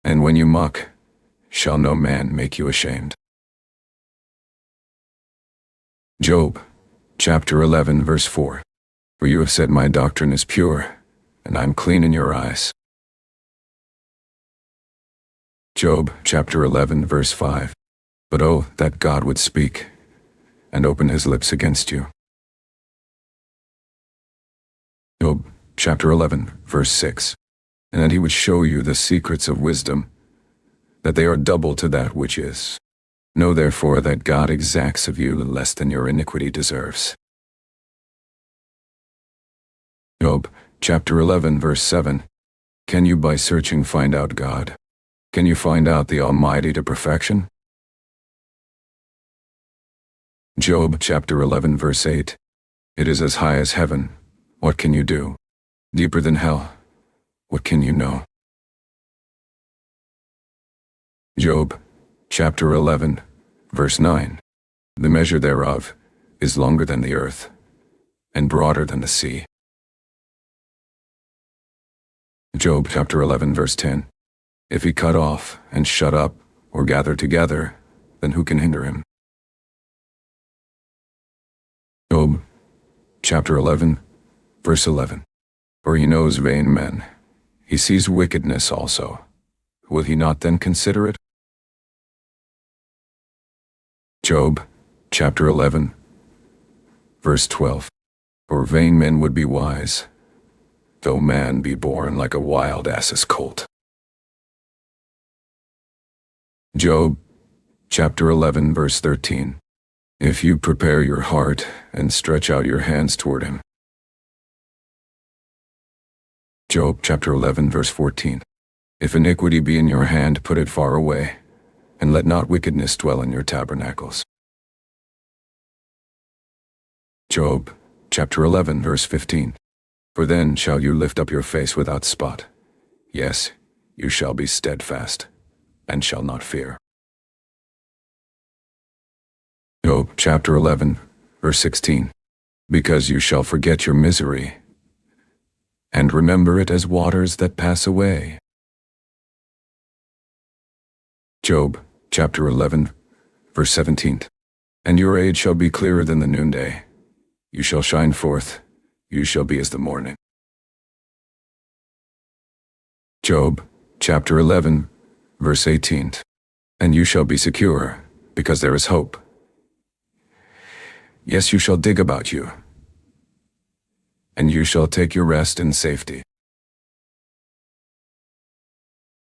And when you mock, shall no man make you ashamed? Job chapter 11, verse 4. For you have said my doctrine is pure, and I am clean in your eyes. Job chapter 11, verse 5. But oh, that God would speak, and open his lips against you. Job chapter 11, verse 6. And that he would show you the secrets of wisdom, that they are double to that which is. Know therefore that God exacts of you less than your iniquity deserves. Job chapter 11, verse 7. Can you by searching find out God? Can you find out the Almighty to perfection? Job chapter 11, verse 8. It is as high as heaven. What can you do? Deeper than hell. What can you know? Job chapter 11, verse 9. The measure thereof is longer than the earth, and broader than the sea. Job chapter 11 verse 10. If he cut off and shut up or gather together, then who can hinder him? Job chapter 11 verse 11. For he knows vain men. He sees wickedness also. Will he not then consider it? Job chapter 11 verse 12. For vain men would be wise, though man be born like a wild ass's colt. Job chapter 11 verse 13. If you prepare your heart and stretch out your hands toward him. Job chapter 11 verse 14. If iniquity be in your hand, put it far away, and let not wickedness dwell in your tabernacles. Job chapter 11 verse 15. For then shall you lift up your face without spot. Yes, you shall be steadfast, and shall not fear. Job chapter 11 verse 16. Because you shall forget your misery, and remember it as waters that pass away. Job chapter 11 verse 17. And your age shall be clearer than the noonday. You shall shine forth, you shall be as the morning. Job chapter 11 verse 18. And you shall be secure, because there is hope. Yes, you shall dig about you, and you shall take your rest in safety.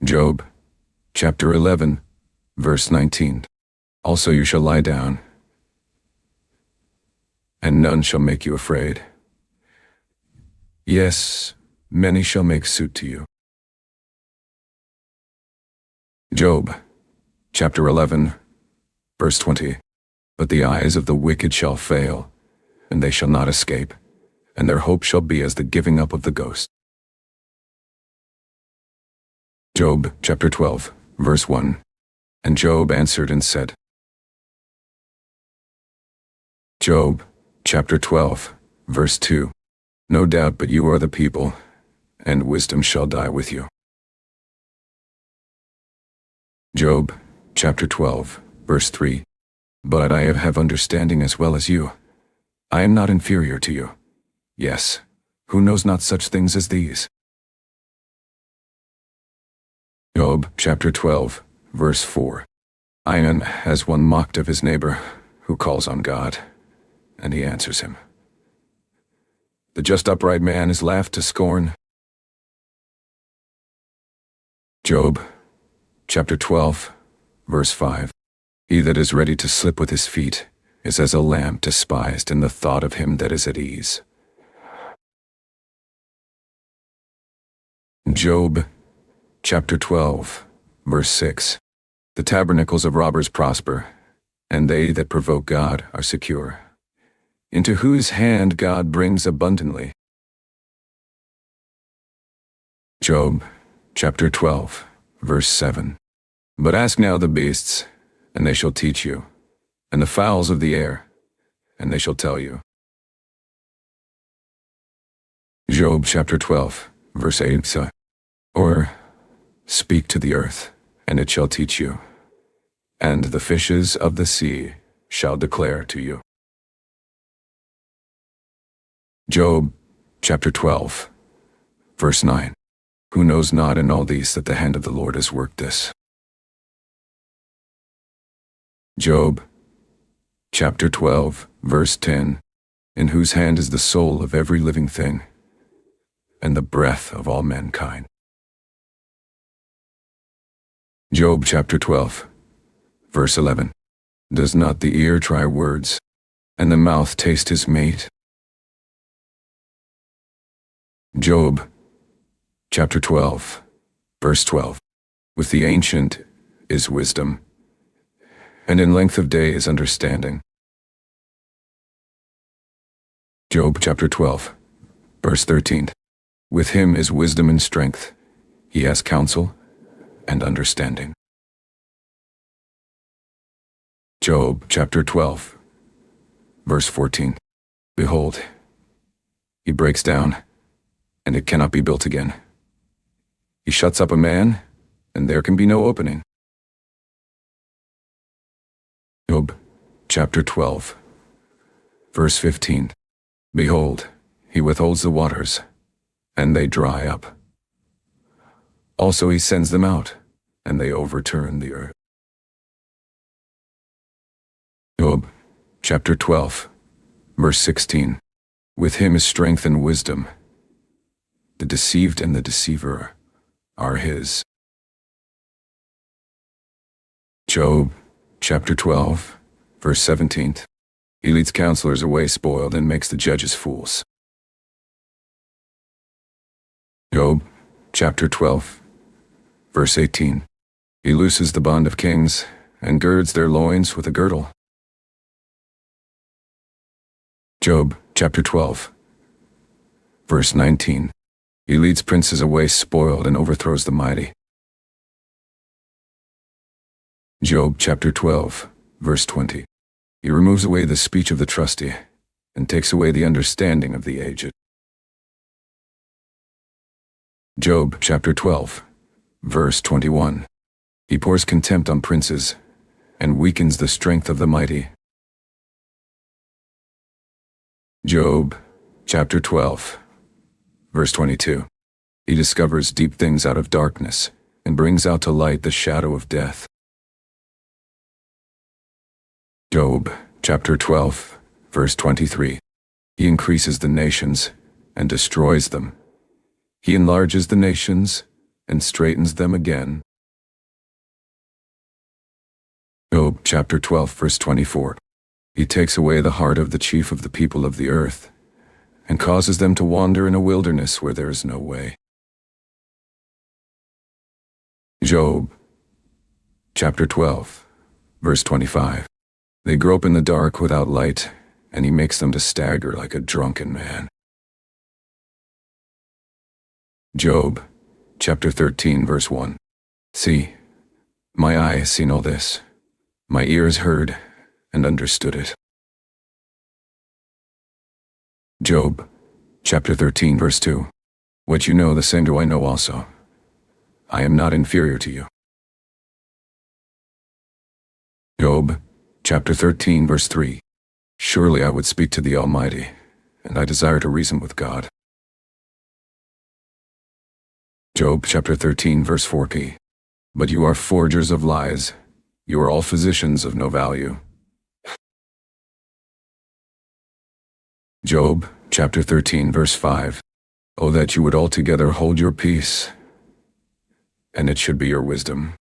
Job chapter 11 verse 19. Also you shall lie down, and none shall make you afraid. Yes, many shall make suit to you. Job chapter 11 verse 20. But the eyes of the wicked shall fail, and they shall not escape, and their hope shall be as the giving up of the ghost. Job chapter 12 verse 1. And Job answered and said. Job chapter 12 verse 2. No doubt but you are the people, and wisdom shall die with you. Job chapter 12 verse 3. But I have understanding as well as you. I am not inferior to you. Yes, who knows not such things as these? Job chapter 12 verse 4. I am as one mocked of his neighbor, who calls on God, and he answers him. The just upright man is laughed to scorn. Job chapter 12 verse 5. He that is ready to slip with his feet is as a lamb despised in the thought of him that is at ease. Job chapter 12 verse 6. The tabernacles of robbers prosper, and they that provoke God are secure, into whose hand God brings abundantly. Job chapter 12 verse 7. But ask now the beasts, and they shall teach you, and the fowls of the air, and they shall tell you. Job chapter 12 verse 8. Or, speak to the earth, and it shall teach you, and the fishes of the sea shall declare to you. Job chapter 12 verse 9. Who knows not in all these that the hand of the Lord has worked this? Job chapter 12 verse 10. In whose hand is the soul of every living thing, and the breath of all mankind. Job chapter 12 verse 11. Does not the ear try words, and the mouth taste his mate? Job chapter 12 verse 12. With the ancient is wisdom, and in length of day is understanding. Job chapter 12 verse 13. With him is wisdom and strength, he has counsel and understanding. Job chapter 12 verse 14. Behold, He breaks down, and it cannot be built again. He shuts up a man, and there can be no opening. Job, chapter 12, verse 15. Behold, he withholds the waters, and they dry up. Also he sends them out, and they overturn the earth. Job, chapter 12, verse 16. With him is strength and wisdom. The deceived and the deceiver are his. Job, chapter 12, verse 17. He leads counselors away spoiled and makes the judges fools. Job, chapter 12, verse 18. He looses the bond of kings and girds their loins with a girdle. Job, chapter 12, verse 19. He leads princes away spoiled and overthrows the mighty. Job, chapter 12, verse 20. He removes away the speech of the trusty and takes away the understanding of the aged. Job, chapter 12, verse 21. He pours contempt on princes and weakens the strength of the mighty. Job, chapter 12, verse 22. He discovers deep things out of darkness and brings out to light the shadow of death. Job, chapter 12, verse 23. He increases the nations and destroys them. He enlarges the nations and straightens them again. Job, chapter 12, verse 24. He takes away the heart of the chief of the people of the earth and causes them to wander in a wilderness where there is no way. Job, chapter 12, verse 25. They grope in the dark without light, and he makes them to stagger like a drunken man. Job, chapter 13, verse 1. See, my eye has seen all this, my ears heard and understood it. Job, chapter 13, verse 2. What you know, the same do I know also. I am not inferior to you. Job, chapter 13, verse 3. Surely I would speak to the Almighty, and I desire to reason with God. Job, chapter 13, verse 4p. But you are forgers of lies. You are all physicians of no value. Job, chapter 13, verse 5. Oh, that you would altogether hold your peace, and it should be your wisdom.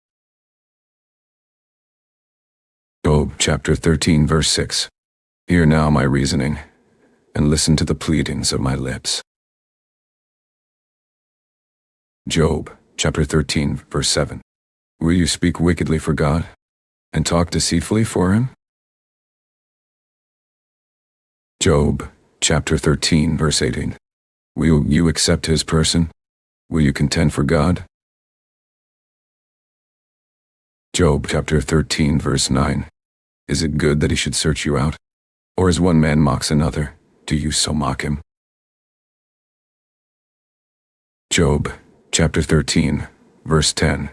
Job, chapter 13, verse 6. Hear now my reasoning, and listen to the pleadings of my lips. Job, chapter 13, verse 7. Will you speak wickedly for God, and talk deceitfully for him? Job, chapter 13, verse 18. Will you accept his person? Will you contend for God? Job, chapter 13, verse 9. Is it good that he should search you out? Or as one man mocks another, do you so mock him? Job, chapter 13, verse 10.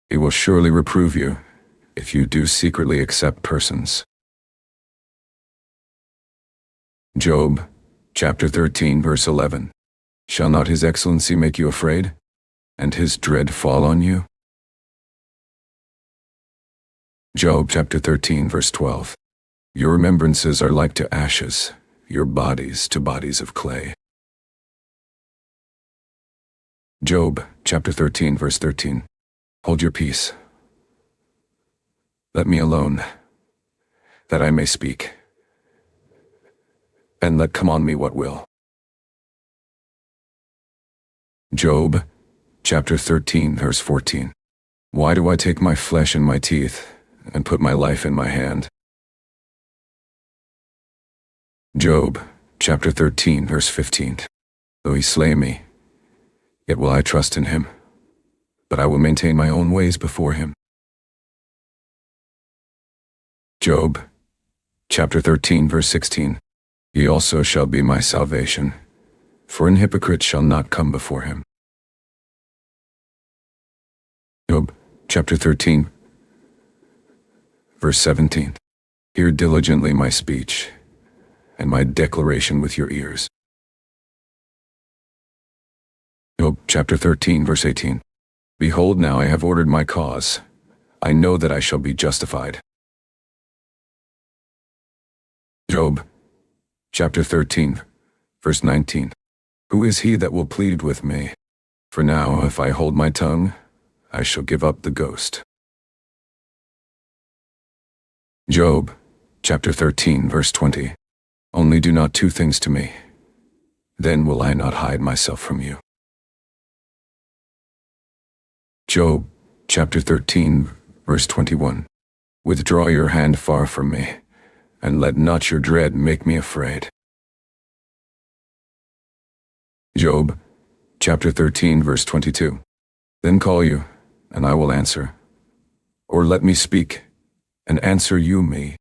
He will surely reprove you if you do secretly accept persons. Job, chapter 13, verse 11. Shall not his excellency make you afraid, and his dread fall on you? Job, chapter 13, verse 12. Your remembrances are like to ashes, your bodies to bodies of clay. Job, chapter 13, verse 13. Hold your peace. Let me alone, that I may speak, and let come on me what will. Job, chapter 13, verse 14. Why do I take my flesh in my teeth, and put my life in my hand? Job, chapter 13, verse 15. Though he slay me, yet will I trust in him, but I will maintain my own ways before him. Job, chapter 13, verse 16. He also shall be my salvation, for an hypocrite shall not come before him. Job, chapter 13, verse 17. Hear diligently my speech, and my declaration with your ears. Job, chapter 13, verse 18. Behold, now I have ordered my cause. I know that I shall be justified. Job, chapter 13, verse 19. Who is he that will plead with me? For now, if I hold my tongue, I shall give up the ghost. Job, chapter 13, verse 20. Only do not two things to me, then will I not hide myself from you. Job, chapter 13, verse 21. Withdraw your hand far from me, and let not your dread make me afraid. Job, chapter 13, verse 22. Then call you, and I will answer. Or let me speak, and answer you me.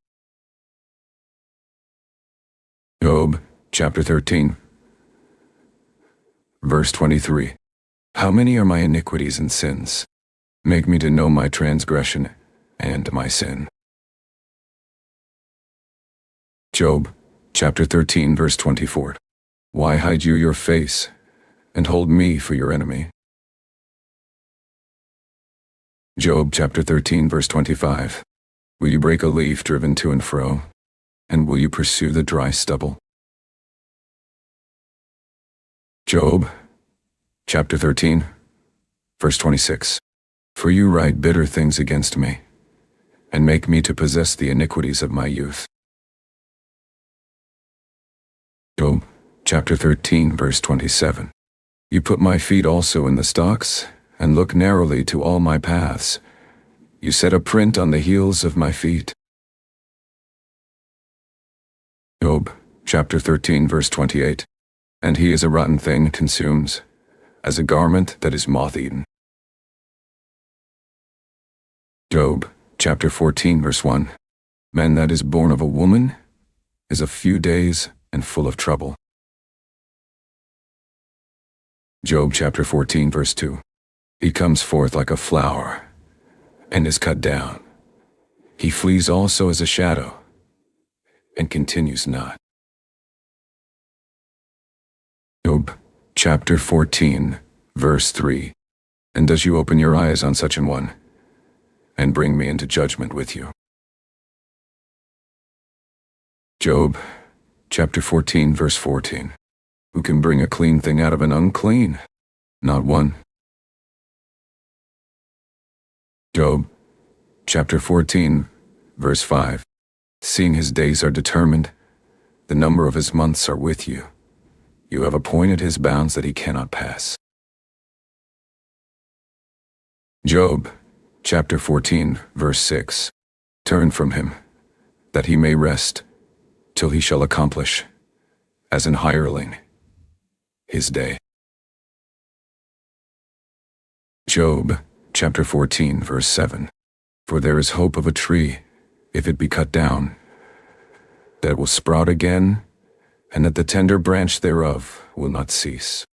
Job, chapter 13, verse 23. How many are my iniquities and sins? Make me to know my transgression and my sin. Job, chapter 13, verse 24. Why hide you your face, and hold me for your enemy? Job, chapter 13, verse 25. Will you break a leaf driven to and fro, and will you pursue the dry stubble? Job, chapter 13, verse 26. For you write bitter things against me, and make me to possess the iniquities of my youth. Job, chapter 13, verse 27. You put my feet also in the stocks, and look narrowly to all my paths. You set a print on the heels of my feet. Job, chapter 13, verse 28. And he is a rotten thing consumes, as a garment that is moth-eaten. Job, chapter 14, verse 1. Man that is born of a woman is of few days and full of trouble. Job, chapter 14, verse 2. He comes forth like a flower, and is cut down. He flees also as a shadow, and continues not. Job, chapter 14, verse 3. And does you open your eyes on such an one, and bring me into judgment with you? Job, chapter 14, verse 14. Who can bring a clean thing out of an unclean? Not one. Job, chapter 14, verse 5. Seeing his days are determined, the number of his months are with you. You have appointed his bounds that he cannot pass. Job, chapter 14, verse 6. Turn from him, that he may rest, till he shall accomplish, as an hireling, his day. Job, chapter 14, verse 7. For there is hope of a tree, if it be cut down, that it will sprout again, and that the tender branch thereof will not cease.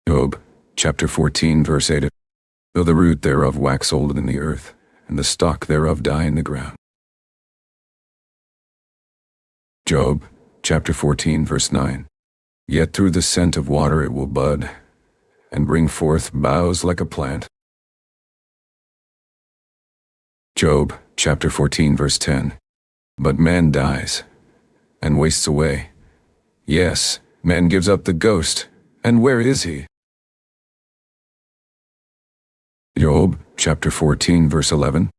Job, chapter 14, verse 8. Though the root thereof wax old in the earth, and the stalk thereof die in the ground. Job, chapter 14, verse 9. Yet through the scent of water it will bud, and bring forth boughs like a plant. Job, chapter 14, verse 10. But man dies, and wastes away. Yes, man gives up the ghost, and where is he? Job, chapter 14, verse 11.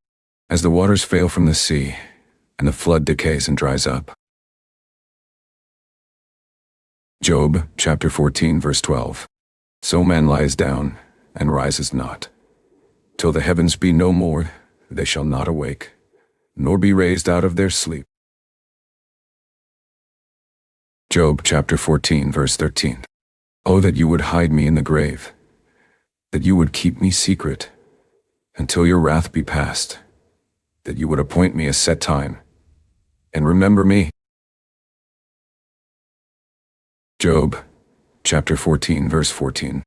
As the waters fail from the sea, and the flood decays and dries up. Job, chapter 14, verse 12. So man lies down, and rises not. Till the heavens be no more, they shall not awake, nor be raised out of their sleep. Job, chapter 14, verse 13. Oh, that you would hide me in the grave, that you would keep me secret, until your wrath be past, that you would appoint me a set time, and remember me. Job, chapter 14, verse 14.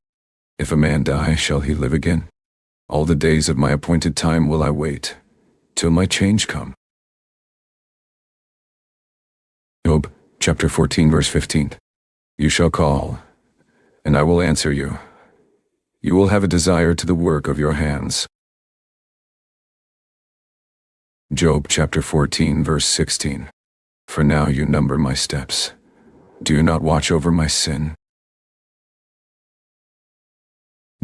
If a man die, shall he live again? All the days of my appointed time will I wait, till my change come. Job, chapter 14, verse 15. You shall call, and I will answer you. You will have a desire to the work of your hands. Job, chapter 14, verse 16. For now you number my steps. Do you not watch over my sin?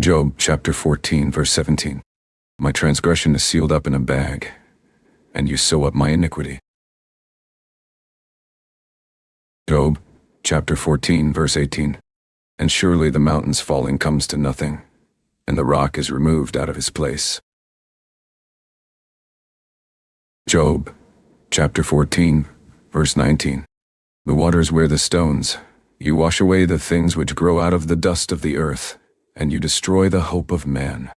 Job, chapter 14, verse 17. My transgression is sealed up in a bag, and you sew up my iniquity. Job, chapter 14, verse 18. And surely the mountain's falling comes to nothing, and the rock is removed out of his place. Job, chapter 14, verse 19. The waters wear the stones. You wash away the things which grow out of the dust of the earth, and you destroy the hope of man.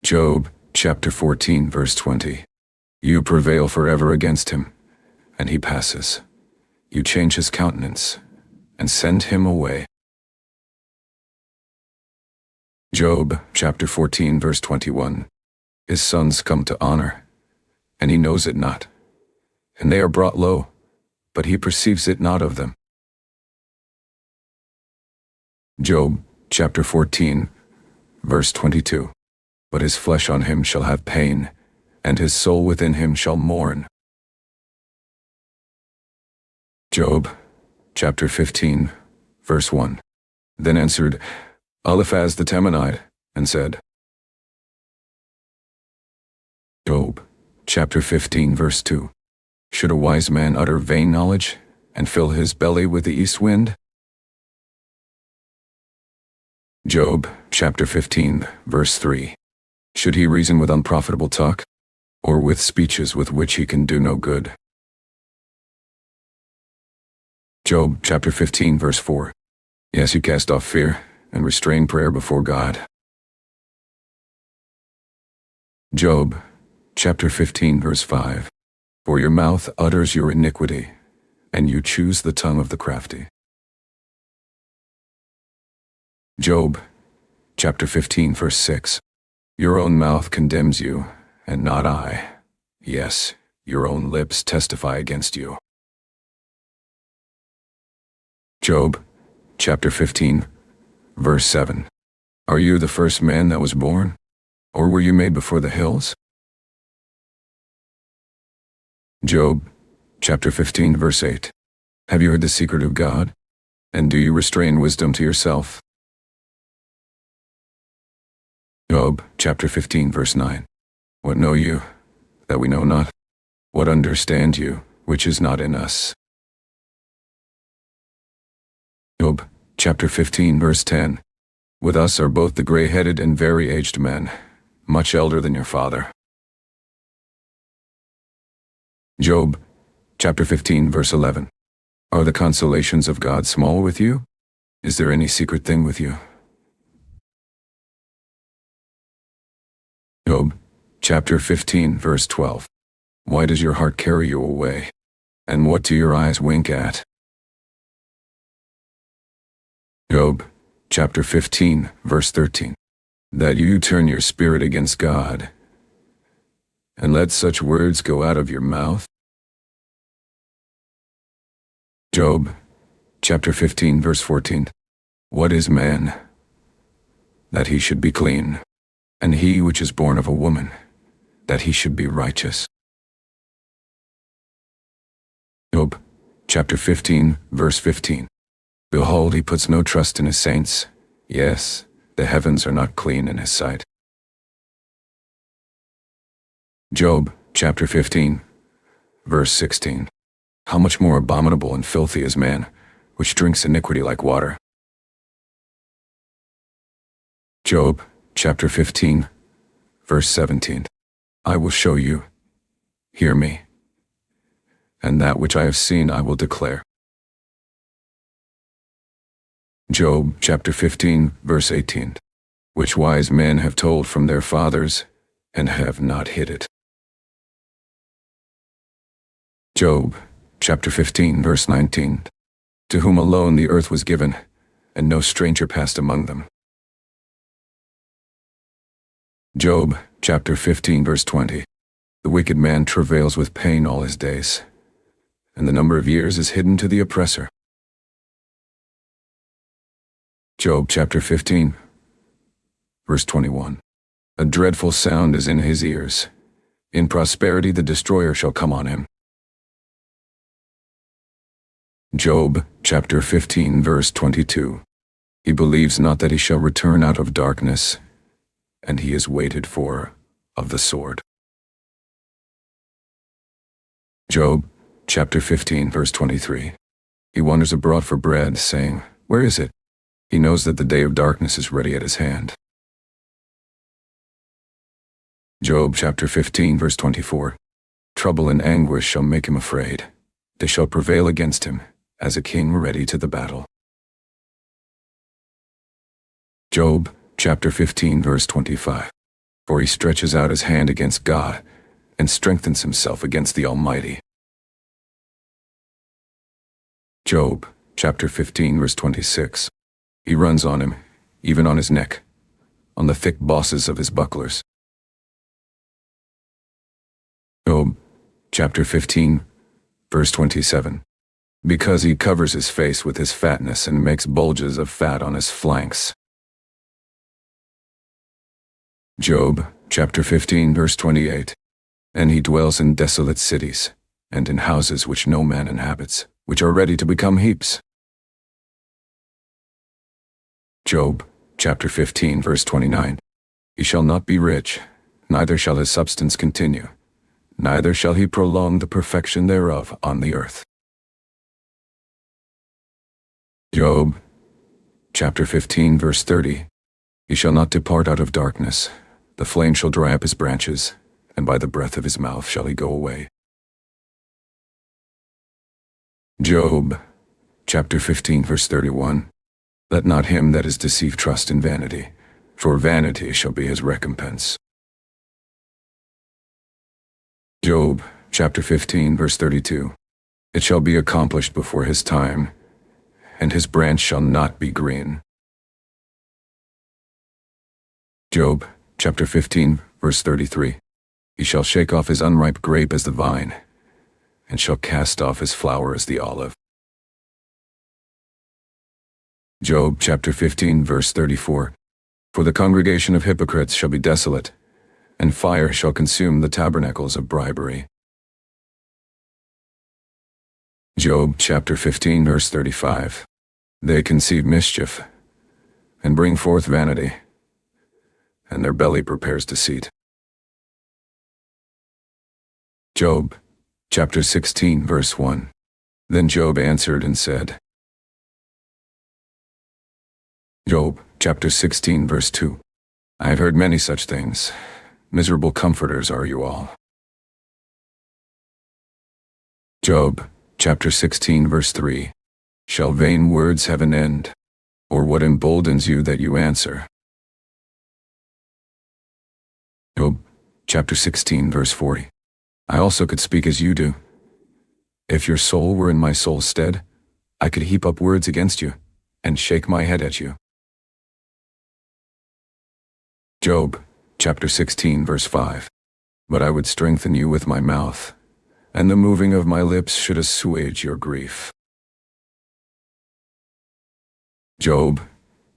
Job, chapter 14, verse 20. You prevail forever against him, and he passes. You change his countenance, and send him away. Job, chapter 14, verse 21. His sons come to honor, and he knows it not. And they are brought low, but he perceives it not of them. Job, chapter 14, verse 22. But his flesh on him shall have pain, and his soul within him shall mourn. Job, chapter 15, verse 1. Then answered Eliphaz the Temanite, and said, Job, chapter 15, verse 2. Should a wise man utter vain knowledge, and fill his belly with the east wind? Job, chapter 15, verse 3. Should he reason with unprofitable talk, or with speeches with which he can do no good? Job, chapter 15, verse 4. Yes, you cast off fear, and restrain prayer before God. Job, chapter 15, verse 5. For your mouth utters your iniquity, and you choose the tongue of the crafty. Job, chapter 15, verse 6. Your own mouth condemns you, and not I. Yes, your own lips testify against you. Job, chapter 15, verse 7. Are you the first man that was born, or were you made before the hills? Job, chapter 15, verse 8. Have you heard the secret of God? And do you restrain wisdom to yourself? Job, chapter 15, verse 9. What know you, that we know not? What understand you, which is not in us? Job, chapter 15, verse 10. With us are both the gray-headed and very aged men, much elder than your father. Job, chapter 15, verse 11. Are the consolations of God small with you? Is there any secret thing with you? Job, chapter 15, verse 12. Why does your heart carry you away? And what do your eyes wink at? Job, chapter 15, verse 13. That you turn your spirit against God, and let such words go out of your mouth? Job, chapter 15, verse 14. What is man, that he should be clean, and he which is born of a woman, that he should be righteous? Job, chapter 15, verse 15. Behold, he puts no trust in his saints. Yes, the heavens are not clean in his sight. Job, chapter 15, verse 16. How much more abominable and filthy is man, which drinks iniquity like water? Job, chapter 15, verse 17. I will show you, hear me, and that which I have seen I will declare. Job, chapter 15, verse 18. Which wise men have told from their fathers, and have not hid it. Job, chapter 15, verse 19. To whom alone the earth was given, and no stranger passed among them. Job, chapter 15, verse 20. The wicked man travails with pain all his days, and the number of years is hidden to the oppressor. Job, chapter 15, verse 21. A dreadful sound is in his ears. In prosperity the destroyer shall come on him. Job, chapter 15, verse 22. He believes not that he shall return out of darkness, and he is waited for of the sword. Job, chapter 15, verse 23. He wanders abroad for bread, saying, Where is it? He knows that the day of darkness is ready at his hand. Job, chapter 15, verse 24. Trouble and anguish shall make him afraid. They shall prevail against him, as a king ready to the battle. Job, chapter 15, verse 25. For he stretches out his hand against God, and strengthens himself against the Almighty. Job, chapter 15, verse 26. He runs on him, even on his neck, on the thick bosses of his bucklers. Job, chapter 15, verse 27. Because he covers his face with his fatness and makes bulges of fat on his flanks. Job, chapter 15, verse 28. And he dwells in desolate cities, and in houses which no man inhabits, which are ready to become heaps. Job, chapter 15, verse 29. He shall not be rich, neither shall his substance continue, neither shall he prolong the perfection thereof on the earth. Job, chapter 15, verse 30. He shall not depart out of darkness, the flame shall dry up his branches, and by the breath of his mouth shall he go away. Job, chapter 15, verse 31. Let not him that is deceived trust in vanity, for vanity shall be his recompense. Job, chapter 15, verse 32. It shall be accomplished before his time, and his branch shall not be green. Job, chapter 15, verse 33. He shall shake off his unripe grape as the vine, and shall cast off his flower as the olive. Job, chapter 15, verse 34. For the congregation of hypocrites shall be desolate, and fire shall consume the tabernacles of bribery. Job, chapter 15, verse 35. They conceive mischief, and bring forth vanity, and their belly prepares deceit. Job, chapter 16, verse 1. Then Job answered and said. Job, chapter 16, verse 2. I have heard many such things. Miserable comforters are you all. Job, chapter 16, verse 3. Shall vain words have an end, or what emboldens you that you answer? Job, chapter 16, verse 40. I also could speak as you do. If your soul were in my soul's stead, I could heap up words against you, and shake my head at you. Job, chapter 16, verse 5. But I would strengthen you with my mouth, and the moving of my lips should assuage your grief. Job,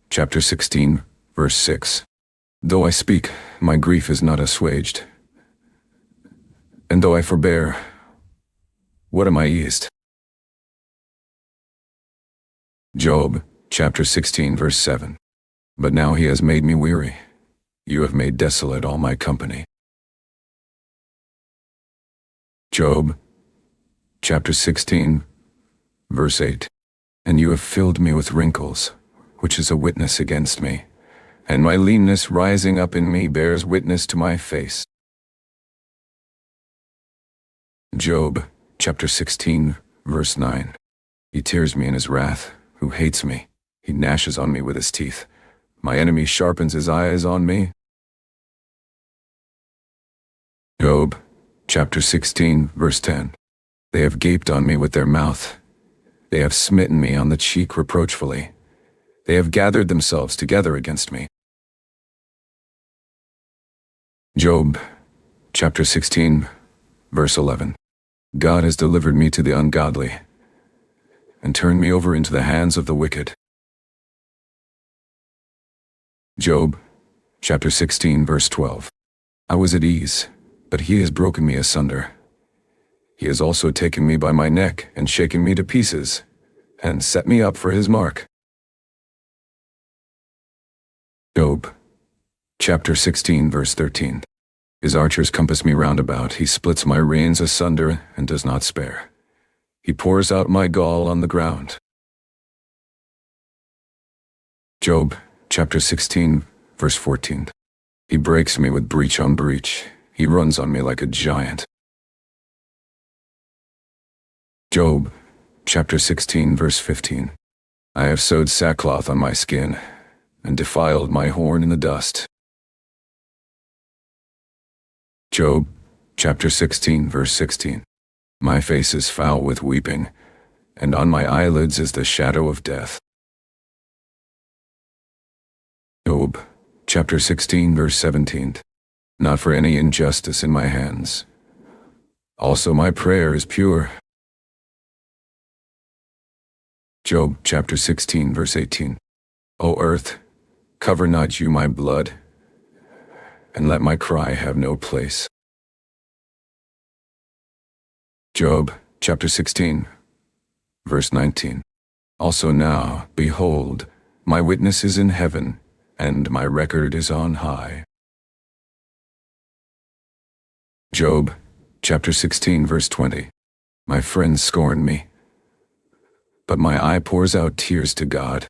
chapter 16, verse 6. Though I speak, my grief is not assuaged, and though I forbear, what am I eased? Job, chapter 16, verse 7. But now he has made me weary. You have made desolate all my company. Job, chapter 16, verse 8. And you have filled me with wrinkles, which is a witness against me, and my leanness rising up in me bears witness to my face. Job, chapter 16, verse 9. He tears me in his wrath, who hates me. He gnashes on me with his teeth. My enemy sharpens his eyes on me. Job, chapter 16, verse 10. They have gaped on me with their mouth. They have smitten me on the cheek reproachfully. They have gathered themselves together against me. Job, chapter 16, verse 11. God has delivered me to the ungodly, and turned me over into the hands of the wicked. Job, chapter 16, verse 12. I was at ease, but he has broken me asunder. He has also taken me by my neck and shaken me to pieces, and set me up for his mark. Job, chapter 16, verse 13. His archers compass me round about. He splits my reins asunder and does not spare. He pours out my gall on the ground. Job, chapter 16, verse 14. He breaks me with breach on breach. He runs on me like a giant. Job, chapter 16, verse 15. I have sewed sackcloth on my skin, and defiled my horn in the dust. Job, chapter 16, verse 16. My face is foul with weeping, and on my eyelids is the shadow of death. Job, chapter 16, verse 17. Not for any injustice in my hands. Also my prayer is pure. Job, chapter 16, verse 18. O earth, cover not you my blood, and let my cry have no place. Job, chapter 16, verse 19. Also now, behold, my witness is in heaven, and my record is on high. Job, chapter 16, verse 20. My friends scorn me, but my eye pours out tears to God.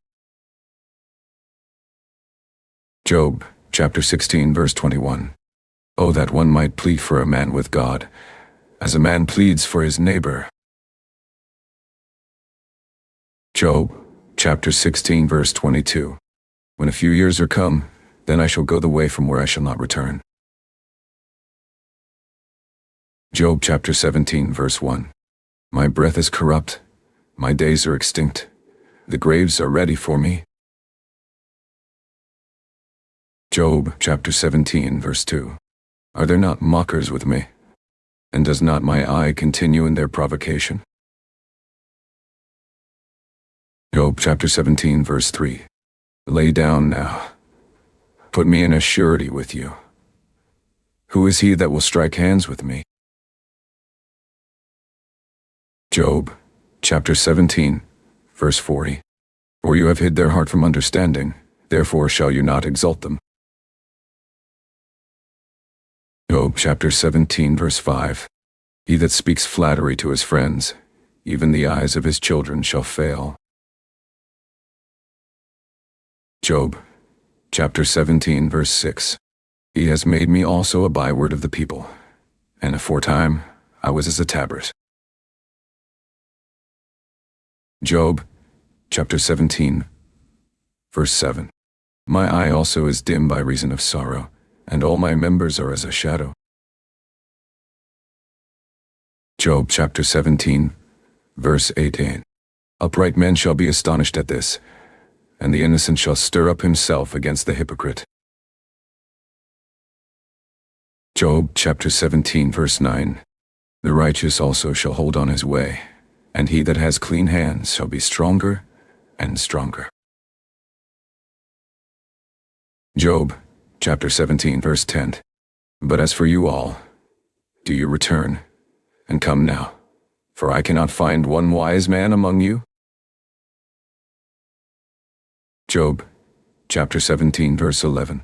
Job, chapter 16, verse 21. Oh, that one might plead for a man with God, as a man pleads for his neighbor. Job, chapter 16, verse 22. When a few years are come, then I shall go the way from where I shall not return. Job, chapter 17, verse 1. My breath is corrupt, my days are extinct, the graves are ready for me. Job, chapter 17, verse 2. Are there not mockers with me? And does not my eye continue in their provocation? Job, chapter 17, verse 3. Lay down now. Put me in a surety with you. Who is he that will strike hands with me? Job, chapter 17, verse 40. For you have hid their heart from understanding, therefore shall you not exalt them. Job, chapter 17, verse 5. He that speaks flattery to his friends, even the eyes of his children shall fail. Job, chapter 17, verse 6. He has made me also a byword of the people, and aforetime I was as a tabret. Job, chapter 17, verse 7. My eye also is dim by reason of sorrow, and all my members are as a shadow. Job, chapter 17, verse 18. Upright men shall be astonished at this, and the innocent shall stir up himself against the hypocrite. Job, chapter 17, verse 9. The righteous also shall hold on his way, and he that has clean hands shall be stronger and stronger. Job, chapter 17, verse 10. But as for you all, do you return, and come now, for I cannot find one wise man among you? Job, chapter 17, verse 11.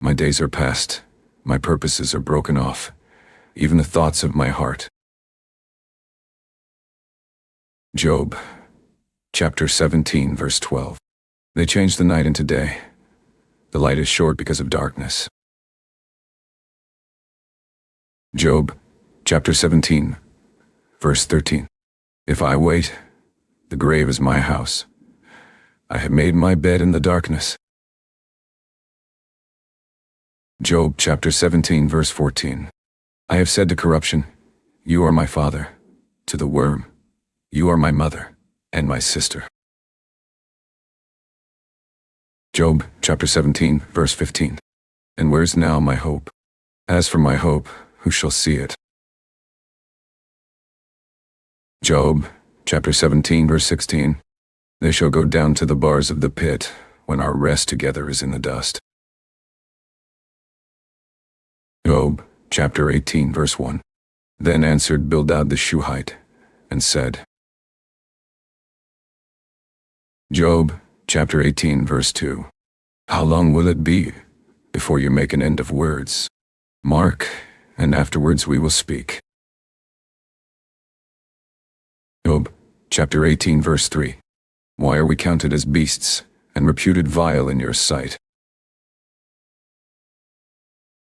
My days are past, my purposes are broken off, even the thoughts of my heart. Job, chapter 17, verse 12. They change the night into day. The light is short because of darkness. Job, chapter 17, verse 13. If I wait, the grave is my house. I have made my bed in the darkness. Job, chapter 17, verse 14. I have said to corruption, you are my father. to the worm, "You are my mother and my sister." Job chapter 17, verse 15. And where's now my hope? As for my hope, who shall see it? Job chapter 17, verse 16. They shall go down to the bars of the pit when our rest together is in the dust. Job chapter 18, verse 1. Then answered Bildad the Shuhite and said. Job chapter 18, verse 2. How long will it be before you make an end of words? Mark, and afterwards we will speak. Job chapter 18, verse 3. Why are we counted as beasts and reputed vile in your sight?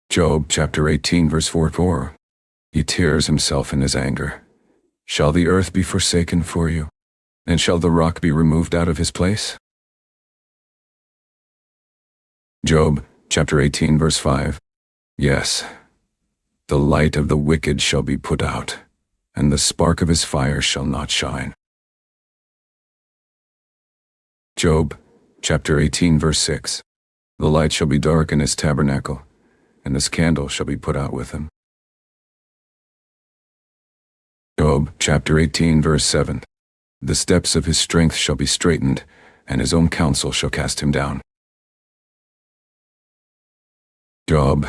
Job chapter 18, verse 4. He tears himself in his anger. Shall the earth be forsaken for you? And shall the rock be removed out of his place? Job chapter 18, verse 5. Yes, the light of the wicked shall be put out, and the spark of his fire shall not shine. Job chapter 18, verse 6. The light shall be dark in his tabernacle, and his candle shall be put out with him. Job chapter 18, verse 7. The steps of his strength shall be straightened, and his own counsel shall cast him down. Job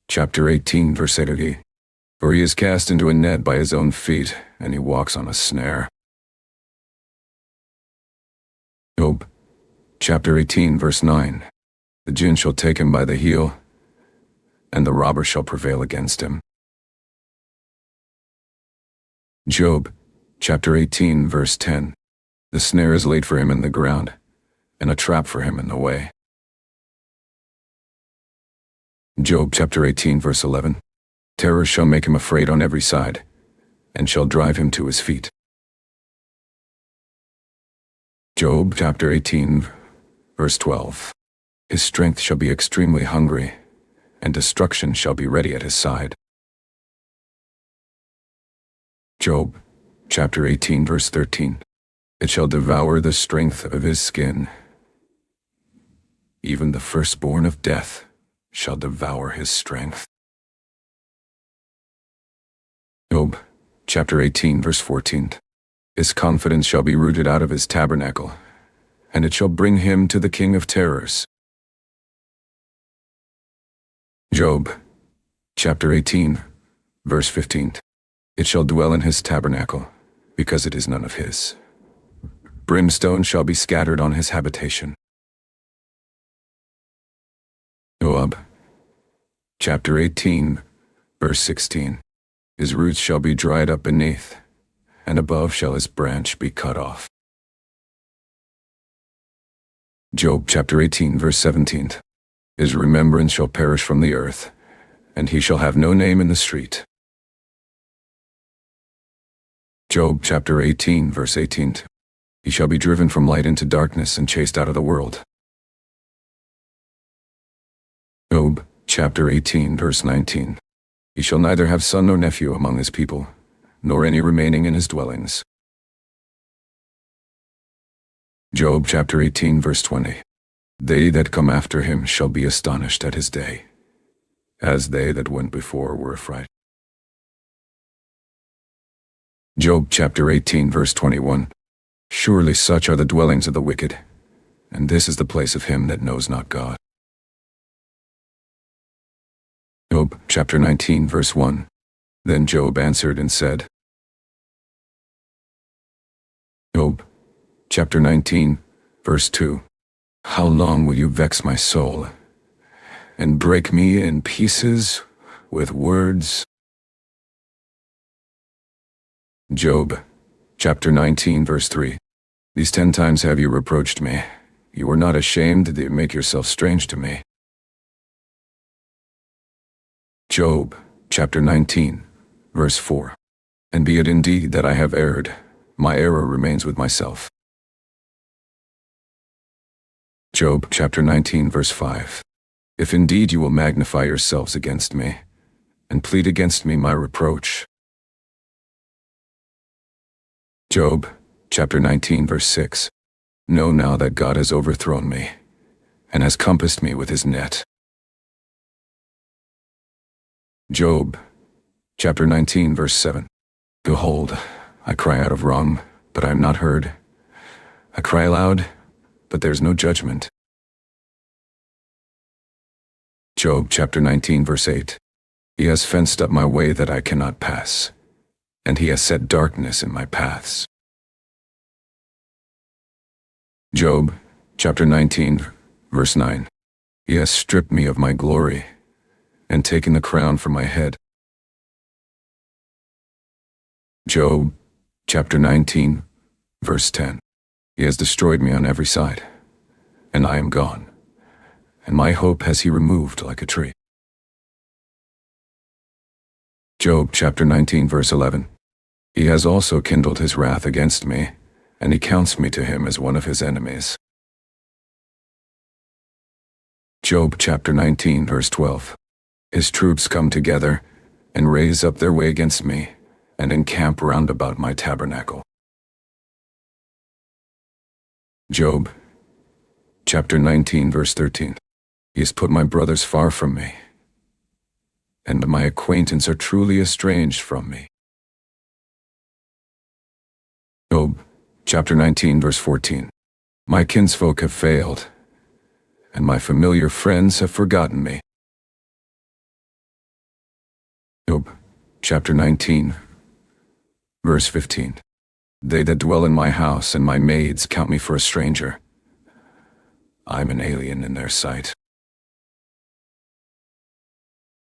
chapter 18, verse 8. For he is cast into a net by his own feet, and he walks on a snare. Job chapter 18, verse 9. The jinn shall take him by the heel, and the robber shall prevail against him. Job chapter 18, verse 10. The snare is laid for him in the ground, and a trap for him in the way. Job chapter 18, verse 11. Terror shall make him afraid on every side, and shall drive him to his feet. Job chapter 18, verse 12. His strength shall be extremely hungry, and destruction shall be ready at his side. Job chapter 18, verse 13. It shall devour the strength of his skin. Even the firstborn of death shall devour his strength. Job chapter 18, verse 14. His confidence shall be rooted out of his tabernacle, and it shall bring him to the king of terrors. Job chapter 18, verse 15. It shall dwell in his tabernacle, because it is none of his. Brimstone shall be scattered on his habitation. Job chapter 18, verse 16. His roots shall be dried up beneath, and above shall his branch be cut off. Job chapter 18, verse 17. His remembrance shall perish from the earth, and he shall have no name in the street. Job chapter 18, verse 18. He shall be driven from light into darkness and chased out of the world. Job chapter 18, verse 19. He shall neither have son nor nephew among his people, nor any remaining in his dwellings. Job chapter 18, verse 20. They that come after him shall be astonished at his day, as they that went before were affrighted. Job chapter 18, verse 21. Surely such are the dwellings of the wicked, and this is the place of him that knows not God. Job chapter 19, verse 1. Then Job answered and said. Job chapter 19, verse 2. How long will you vex my soul, and break me in pieces with words? Job chapter 19, verse 3. These 10 times have you reproached me. You are not ashamed that you make yourself strange to me. Job chapter 19, verse 4. And be it indeed that I have erred, my error remains with myself. Job chapter 19, verse 5. If indeed you will magnify yourselves against me, and plead against me my reproach, Job, chapter 19, verse 6. Know now that God has overthrown me, and has compassed me with his net. Job, chapter 19, verse 7. Behold, I cry out of wrong, but I am not heard. I cry aloud, but there is no judgment. Job, chapter 19, verse 8. He has fenced up my way that I cannot pass, and he has set darkness in my paths. Job, chapter 19, verse 9. He has stripped me of my glory, and taken the crown from my head. Job, chapter 19, verse 10. He has destroyed me on every side, and I am gone, and my hope has he removed like a tree. Job, chapter 19, verse 11. He has also kindled his wrath against me, and he counts me to him as one of his enemies. Job, chapter 19, verse 12. His troops come together, and raise up their way against me, and encamp round about my tabernacle. Job, chapter 19, verse 13. He has put my brothers far from me, and my acquaintance are truly estranged from me. Job, chapter 19, verse 14. My kinsfolk have failed, and my familiar friends have forgotten me. Job, chapter 19, verse 15. They that dwell in my house and my maids count me for a stranger. I am an alien in their sight.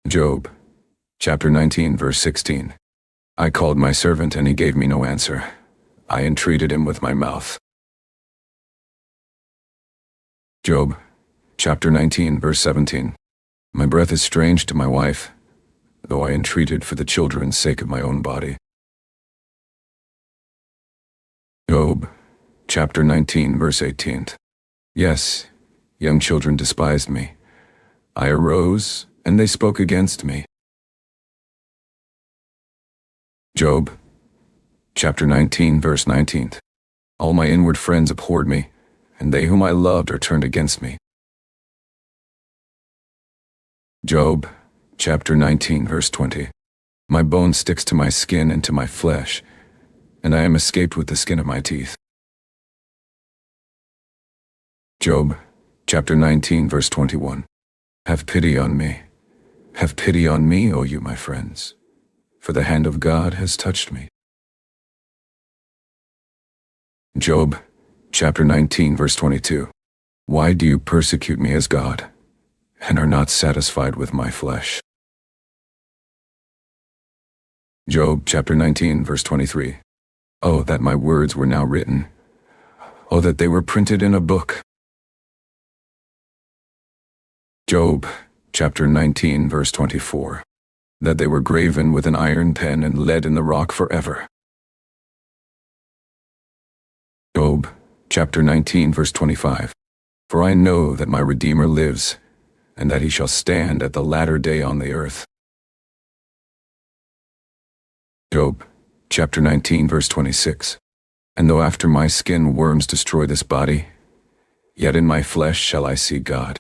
Job, chapter 19, verse 16. I called my servant and he gave me no answer. I entreated him with my mouth. Job, chapter 19, verse 17. My breath is strange to my wife, though I entreated for the children's sake of my own body. Job, chapter 19, verse 18. Yes, young children despised me. I arose, and they spoke against me. Job, chapter 19, verse 19. All my inward friends abhorred me, and they whom I loved are turned against me. Job, chapter 19, verse 20. My bone sticks to my skin and to my flesh, and I am escaped with the skin of my teeth. Job, chapter 19, verse 21. Have pity on me. Have pity on me, O you my friends, for the hand of God has touched me. Job, chapter 19, verse 22. Why do you persecute me as God, and are not satisfied with my flesh? Job, chapter 19, verse 23. Oh, that my words were now written. Oh, that they were printed in a book. Job, chapter 19, verse 24. That they were graven with an iron pen and lead in the rock forever. Job, chapter 19, verse 25. For I know that my Redeemer lives, and that he shall stand at the latter day on the earth. Job, chapter 19, verse 26. And though after my skin worms destroy this body, yet in my flesh shall I see God.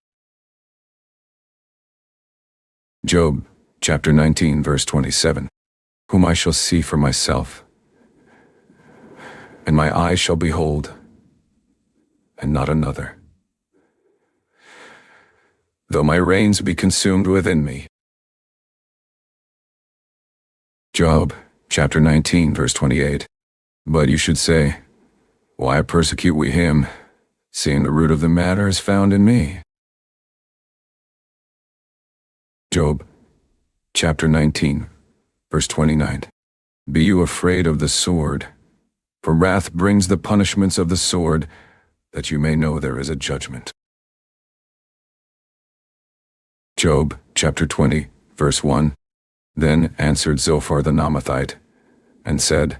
Job, chapter 19, verse 27. Whom I shall see for myself, and my eye shall behold, and not another. Though my reins be consumed within me. Job, chapter 19, verse 28. But you should say, why persecute we him, seeing the root of the matter is found in me? Job, chapter 19, verse 29. Be you afraid of the sword, for wrath brings the punishments of the sword, that you may know there is a judgment. Job, chapter 20, verse 1. Then answered Zophar the Naamathite, and said,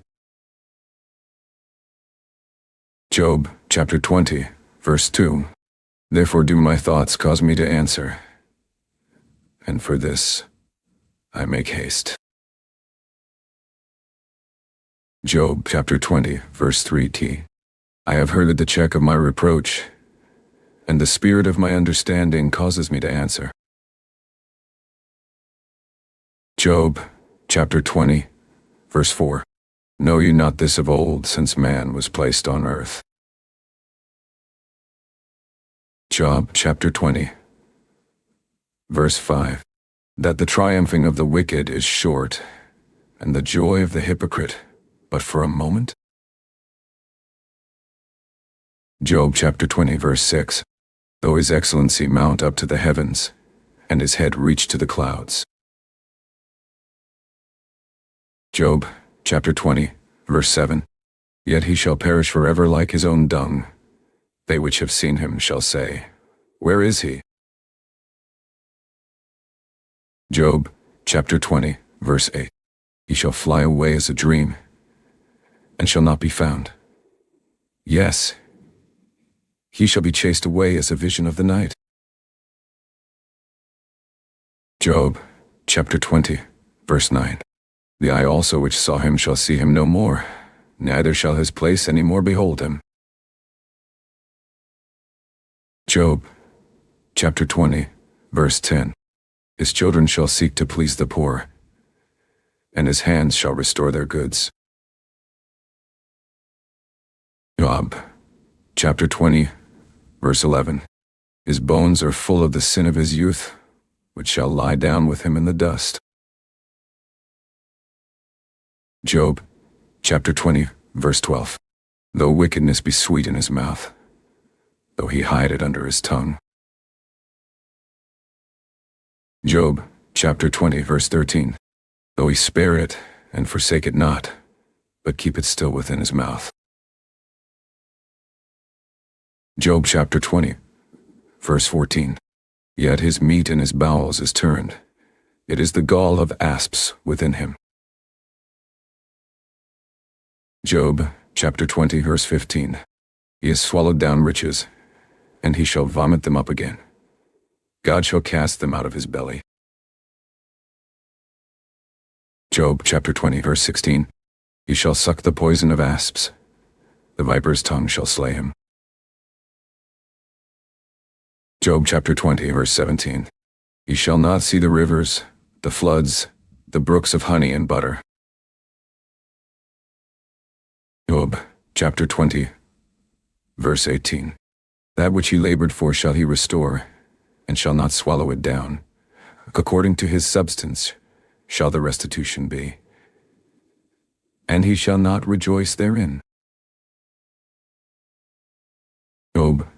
Job, chapter 20, verse 2. Therefore do my thoughts cause me to answer, and for this I make haste. Job chapter 20, verse 3t. I have heard the check of my reproach, and the spirit of my understanding causes me to answer. Job chapter 20, verse 4. Know ye not this of old, since man was placed on earth? Job chapter 20, verse 5. That the triumphing of the wicked is short, and the joy of the hypocrite but for a moment? Job chapter 20, verse 6. Though his excellency mount up to the heavens, and his head reach to the clouds. Job chapter 20, verse 7. Yet he shall perish forever like his own dung. They which have seen him shall say, Where is he? Job chapter 20, verse 8. He shall fly away as a dream, and shall not be found. Yes, he shall be chased away as a vision of the night. Job chapter 20, verse 9. The eye also which saw him shall see him no more, neither shall his place any more behold him. Job chapter 20, verse 10. His children shall seek to please the poor, and his hands shall restore their goods. Job chapter 20, verse 11. His bones are full of the sin of his youth, which shall lie down with him in the dust. Job chapter 20, verse 12. Though wickedness be sweet in his mouth, though he hide it under his tongue. Job chapter 20, verse 13. Though he spare it and forsake it not, but keep it still within his mouth. Job chapter 20, verse 14. Yet his meat in his bowels is turned. It is the gall of asps within him. Job chapter 20, verse 15. He has swallowed down riches, and he shall vomit them up again. God shall cast them out of his belly. Job chapter 20, verse 16. He shall suck the poison of asps. The viper's tongue shall slay him. Job chapter 20, verse 17. He shall not see the rivers, the floods, the brooks of honey and butter. Job chapter 20, verse 18. That which he labored for shall he restore, and shall not swallow it down. According to his substance shall the restitution be, and he shall not rejoice therein. Job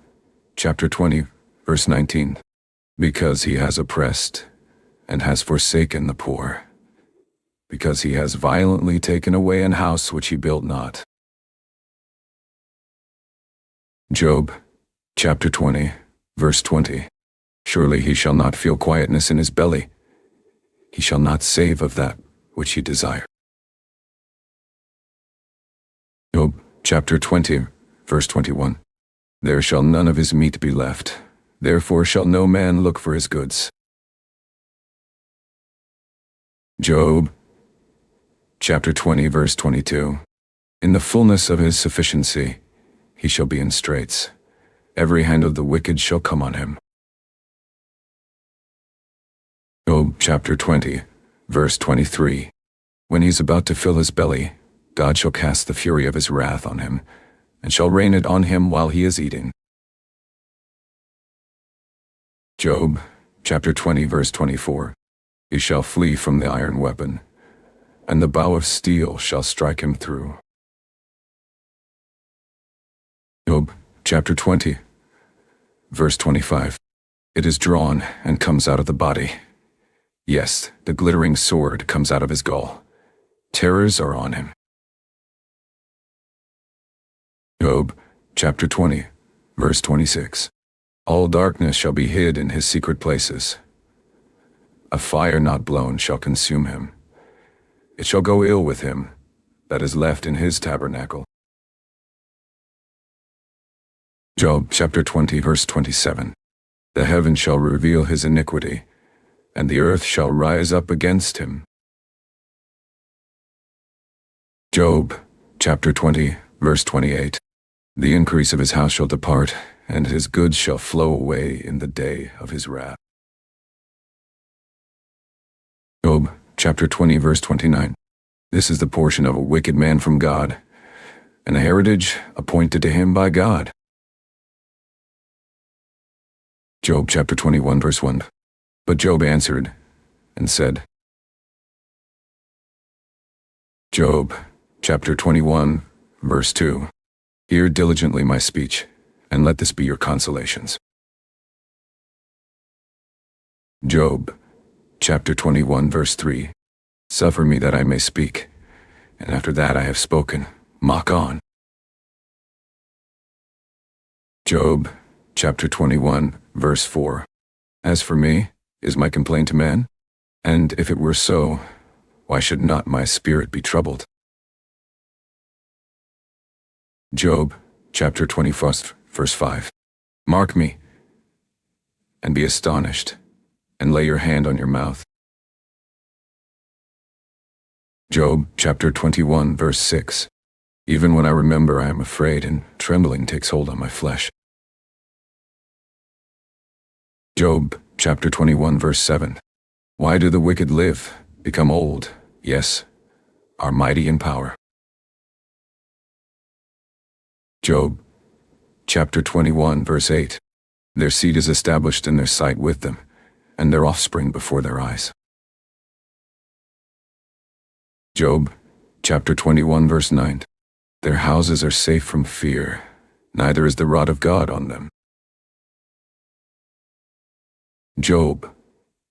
chapter 20, verse 19. Because he has oppressed and has forsaken the poor, because he has violently taken away an house which he built not. Job chapter 20, verse 20. Surely he shall not feel quietness in his belly. He shall not save of that which he desire. Job chapter 20, verse 21. There shall none of his meat be left. Therefore shall no man look for his goods. Job chapter 20, verse 22. In the fullness of his sufficiency he shall be in straits. Every hand of the wicked shall come on him. Job chapter 20, verse 23. When he is about to fill his belly, God shall cast the fury of his wrath on him, and shall rain it on him while he is eating. Job chapter 20, verse 24. He shall flee from the iron weapon, and the bow of steel shall strike him through. Job chapter 20, verse 25. It is drawn and comes out of the body. Yes, the glittering sword comes out of his gall. Terrors are on him. Job chapter 20, verse 26. All darkness shall be hid in his secret places. A fire not blown shall consume him. It shall go ill with him that is left in his tabernacle. Job chapter 20, verse 27. The heaven shall reveal his iniquity, and the earth shall rise up against him. Job chapter 20, verse 28. The increase of his house shall depart, and his goods shall flow away in the day of his wrath. Job, chapter 20, verse 29. This is the portion of a wicked man from God, and a heritage appointed to him by God. Job, chapter 21, verse 1. But Job answered and said. Job, chapter 21, verse 2. Hear diligently my speech, and let this be your consolations. Job, chapter 21, verse 3. Suffer me that I may speak, and after that I have spoken, mock on. Job, chapter 21, verse 4. As for me, is my complaint to men? And if it were so, why should not my spirit be troubled? Job, chapter 21, verse 5. Mark me, and be astonished, and lay your hand on your mouth. Job, chapter 21, verse 6. Even when I remember, I am afraid, and trembling takes hold on my flesh. Job, chapter 21, verse 7. Why do the wicked live, become old, yes, are mighty in power? Job, chapter 21, verse 8. Their seed is established in their sight with them, and their offspring before their eyes. Job, chapter 21, verse 9. Their houses are safe from fear, neither is the rod of God on them. Job,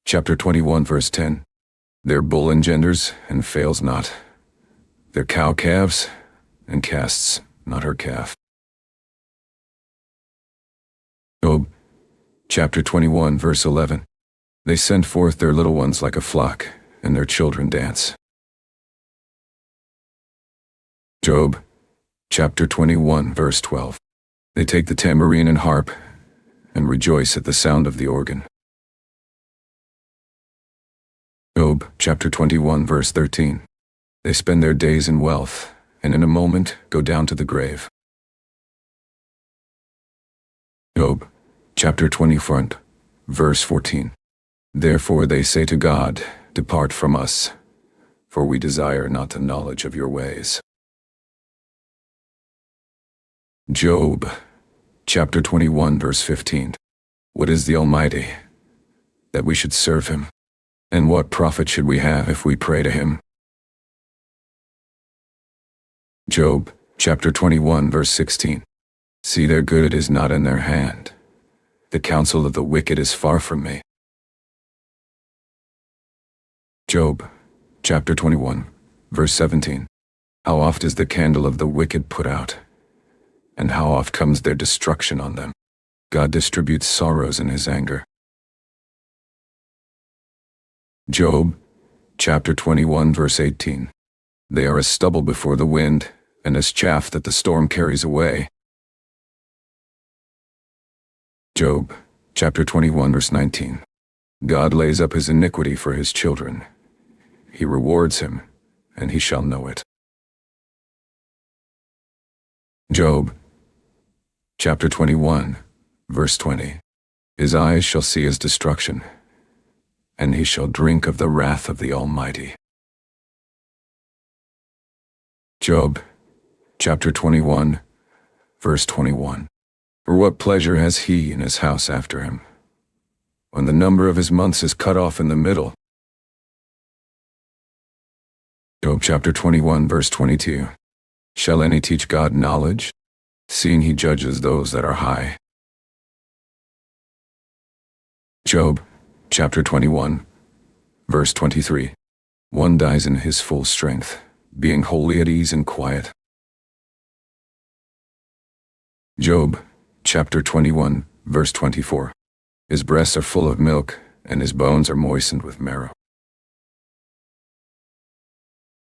chapter 21, verse 10. Their bull engenders and fails not. Their cow calves and casts not her calf. Job, chapter 21, verse 11. They send forth their little ones like a flock, and their children dance. Job, chapter 21, verse 12. They take the tambourine and harp, and rejoice at the sound of the organ. Job, chapter 21, verse 13. They spend their days in wealth, and in a moment go down to the grave. Job, chapter 24, verse 14. Therefore they say to God, depart from us, for we desire not the knowledge of your ways. Job, chapter 21, verse 15. What is the Almighty, that we should serve him? And what profit should we have if we pray to him? Job, chapter 21, verse 16. See, their good is not in their hand. The counsel of the wicked is far from me. Job, chapter 21, verse 17. How oft is the candle of the wicked put out, and how oft comes their destruction on them? God distributes sorrows in his anger. Job, chapter 21, verse 18. They are as stubble before the wind, and as chaff that the storm carries away. Job, chapter 21, verse 19. God lays up his iniquity for his children. He rewards him, and he shall know it. Job, chapter 21, verse 20. His eyes shall see his destruction, and he shall drink of the wrath of the Almighty. Job, chapter 21, verse 21. For what pleasure has he in his house after him, when the number of his months is cut off in the middle? Job, chapter 21, verse 22. Shall any teach God knowledge, seeing he judges those that are high? Job, chapter 21, verse 23. One dies in his full strength, being wholly at ease and quiet. Job, chapter 21, verse 24. His breasts are full of milk, and his bones are moistened with marrow.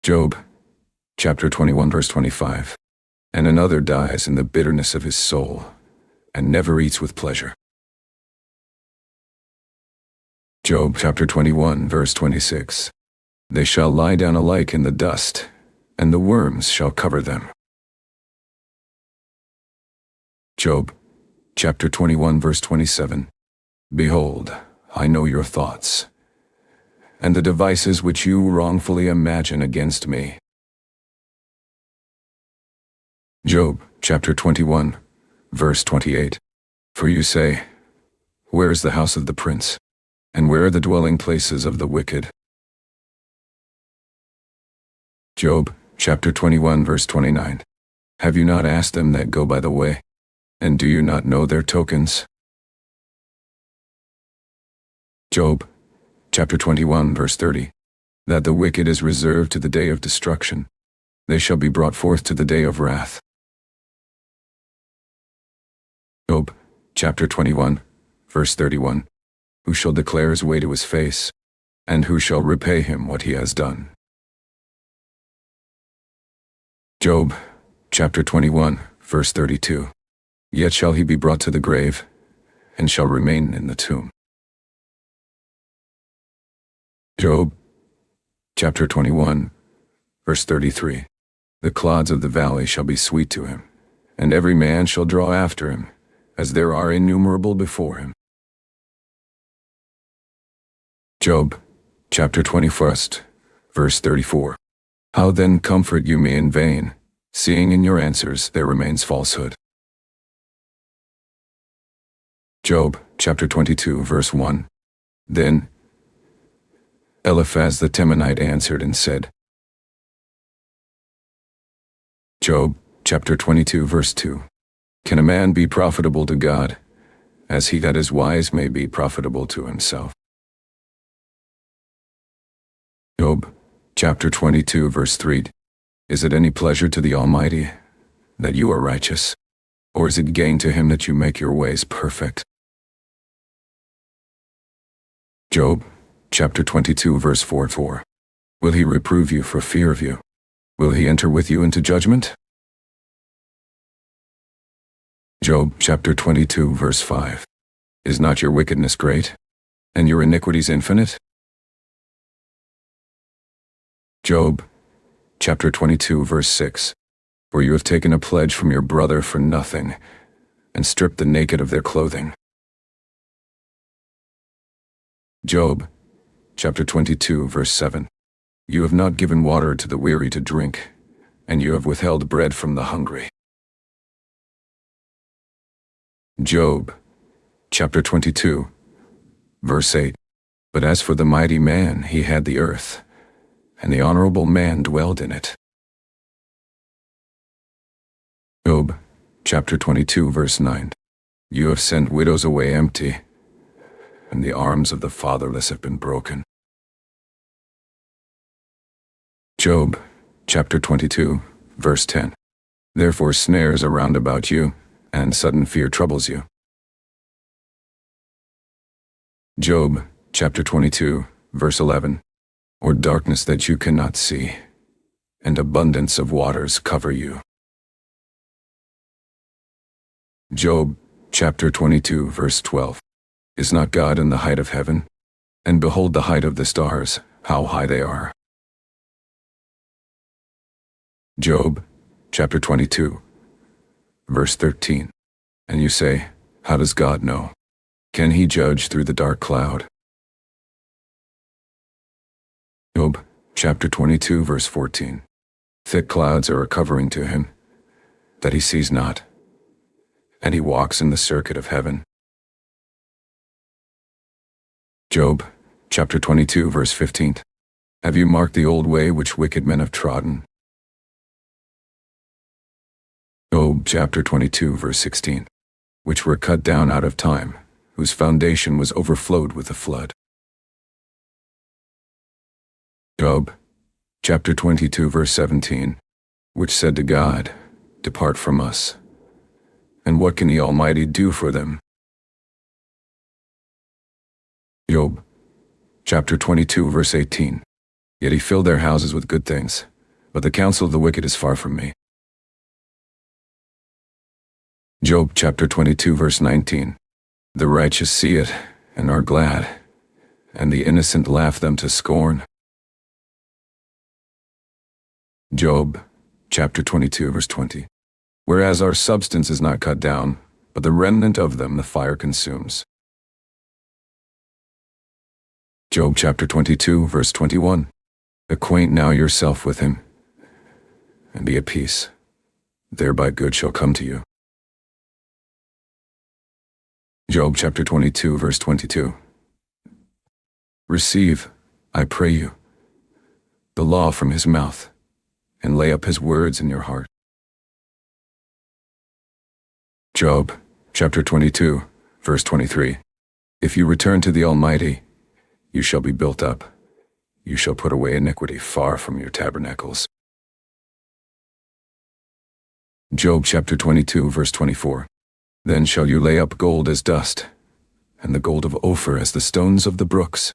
Job, chapter 21, verse 25. And another dies in the bitterness of his soul, and never eats with pleasure. Job, chapter 21, verse 26. They shall lie down alike in the dust, and the worms shall cover them. Job, chapter 21, verse 27. Behold, I know your thoughts, and the devices which you wrongfully imagine against me. Job, chapter 21, verse 28. For you say, where is the house of the prince? And where are the dwelling places of the wicked? Job, chapter 21, verse 29. Have you not asked them that go by the way? And do you not know their tokens? Job, chapter 21, verse 30. That the wicked is reserved to the day of destruction. They shall be brought forth to the day of wrath. Job, chapter 21, verse 31. Who shall declare his way to his face? And who shall repay him what he has done? Job, chapter 21, verse 32. Yet shall he be brought to the grave, and shall remain in the tomb. Job, chapter 21, verse 33. The clods of the valley shall be sweet to him, and every man shall draw after him, as there are innumerable before him. Job, chapter 21, verse 34. How then comfort you me in vain, seeing in your answers there remains falsehood? Job, chapter 22, verse 1. Then Eliphaz the Temanite answered and said. Job, chapter 22, verse 2. Can a man be profitable to God, as he that is wise may be profitable to himself? Job, chapter 22, verse 3. Is it any pleasure to the Almighty that you are righteous, or is it gain to him that you make your ways perfect? Job, chapter 22, verse 4. Will he reprove you for fear of you? Will he enter with you into judgment? Job, chapter 22, verse 5. Is not your wickedness great, and your iniquities infinite? Job, chapter 22, verse 6. For you have taken a pledge from your brother for nothing, and stripped the naked of their clothing. Job, chapter 22, verse 7. You have not given water to the weary to drink, and you have withheld bread from the hungry. Job, chapter 22, verse 8. But as for the mighty man, he had the earth, and the honorable man dwelled in it. Job, chapter 22, verse 9. You have sent widows away empty, and the arms of the fatherless have been broken. Job, chapter 22, verse 10. Therefore snares are round about you, and sudden fear troubles you. Job, chapter 22, verse 11. Or darkness that you cannot see, and abundance of waters cover you. Job, chapter 22, verse 12. Is not God in the height of heaven? And behold the height of the stars, how high they are. Job, chapter 22, verse 13. And you say, how does God know? Can he judge through the dark cloud? Job, chapter 22, verse 14. Thick clouds are a covering to him, that he sees not, and he walks in the circuit of heaven. Job, chapter 22, verse 15. Have you marked the old way which wicked men have trodden? Job, chapter 22, verse 16. Which were cut down out of time, whose foundation was overflowed with the flood. Job, chapter 22, verse 17, which said to God, depart from us. And what can the Almighty do for them? Job, chapter 22, verse 18. Yet he filled their houses with good things, but the counsel of the wicked is far from me. Job, chapter 22, verse 19. The righteous see it, and are glad, and the innocent laugh them to scorn. Job, chapter 22, verse 20. Whereas our substance is not cut down, but the remnant of them the fire consumes. Job chapter 22, verse 21. Acquaint now yourself with him, and be at peace. Thereby good shall come to you. Job chapter 22, verse 22. Receive, I pray you, the law from his mouth, and lay up his words in your heart. Job chapter 22, verse 23. If you return to the Almighty, you shall be built up. You shall put away iniquity far from your tabernacles. Job chapter 22, verse 24. Then shall you lay up gold as dust, and the gold of Ophir as the stones of the brooks.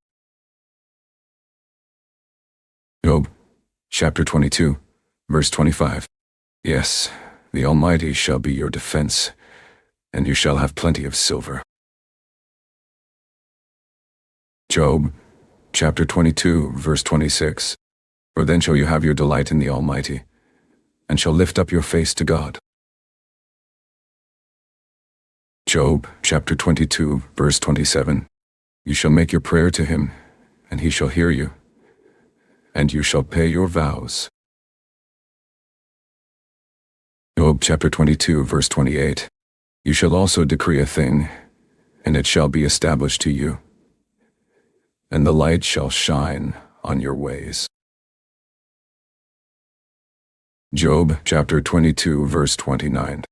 Job chapter 22, verse 25. Yes, the Almighty shall be your defense, and you shall have plenty of silver. Job chapter 22, verse 26. For then shall you have your delight in the Almighty, and shall lift up your face to God. Job chapter 22, verse 27. You shall make your prayer to him, and he shall hear you, and you shall pay your vows. Job chapter 22, verse 28. You shall also decree a thing, and it shall be established to you, and the light shall shine on your ways. Job chapter 22, verse 29.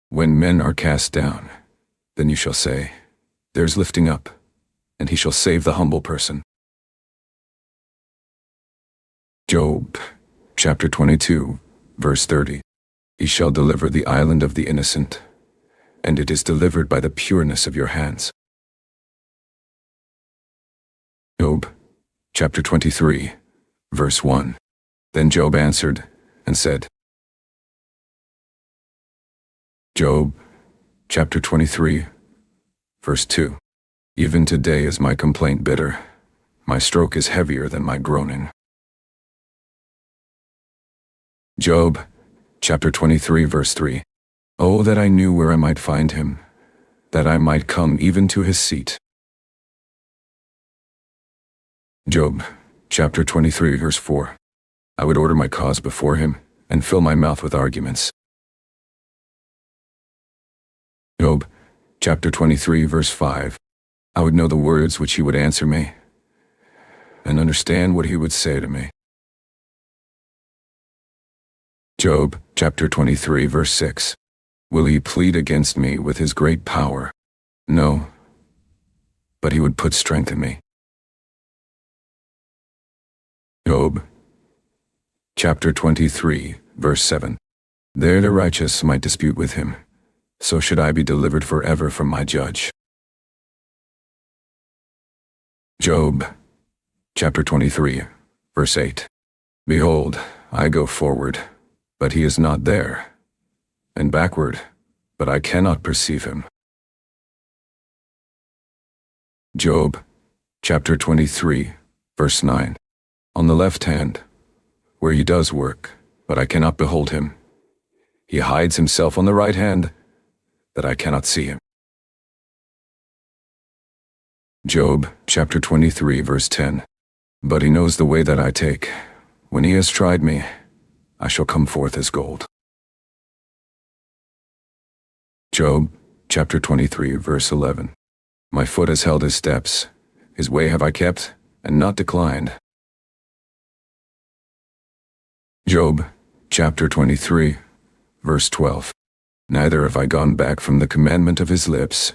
When men are cast down, then you shall say, there's lifting up, and he shall save the humble person. Job chapter 22, verse 30. He shall deliver the island of the innocent, and it is delivered by the pureness of your hands. Job chapter 23, verse 1. Then Job answered and said. Job chapter 23, verse 2. Even today is my complaint bitter. My stroke is heavier than my groaning. Job chapter 23, verse 3. Oh, that I knew where I might find him, that I might come even to his seat. Job chapter 23, verse 4. I would order my cause before him, and fill my mouth with arguments. Job chapter 23, verse 5. I would know the words which he would answer me, and understand what he would say to me. Job chapter 23, verse 6. Will he plead against me with his great power? No, but he would put strength in me. Job chapter 23, verse 7. There the righteous might dispute with him, so should I be delivered forever from my judge. Job chapter 23, verse 8. Behold, I go forward, but he is not there, and backward, but I cannot perceive him. Job chapter 23, verse 9. On the left hand, where he does work, but I cannot behold him. He hides himself on the right hand, that I cannot see him. Job chapter 23, verse 10. But he knows the way that I take. When he has tried me, I shall come forth as gold. Job chapter 23, verse 11. My foot has held his steps. His way have I kept, and not declined. Job chapter 23, verse 12. Neither have I gone back from the commandment of his lips.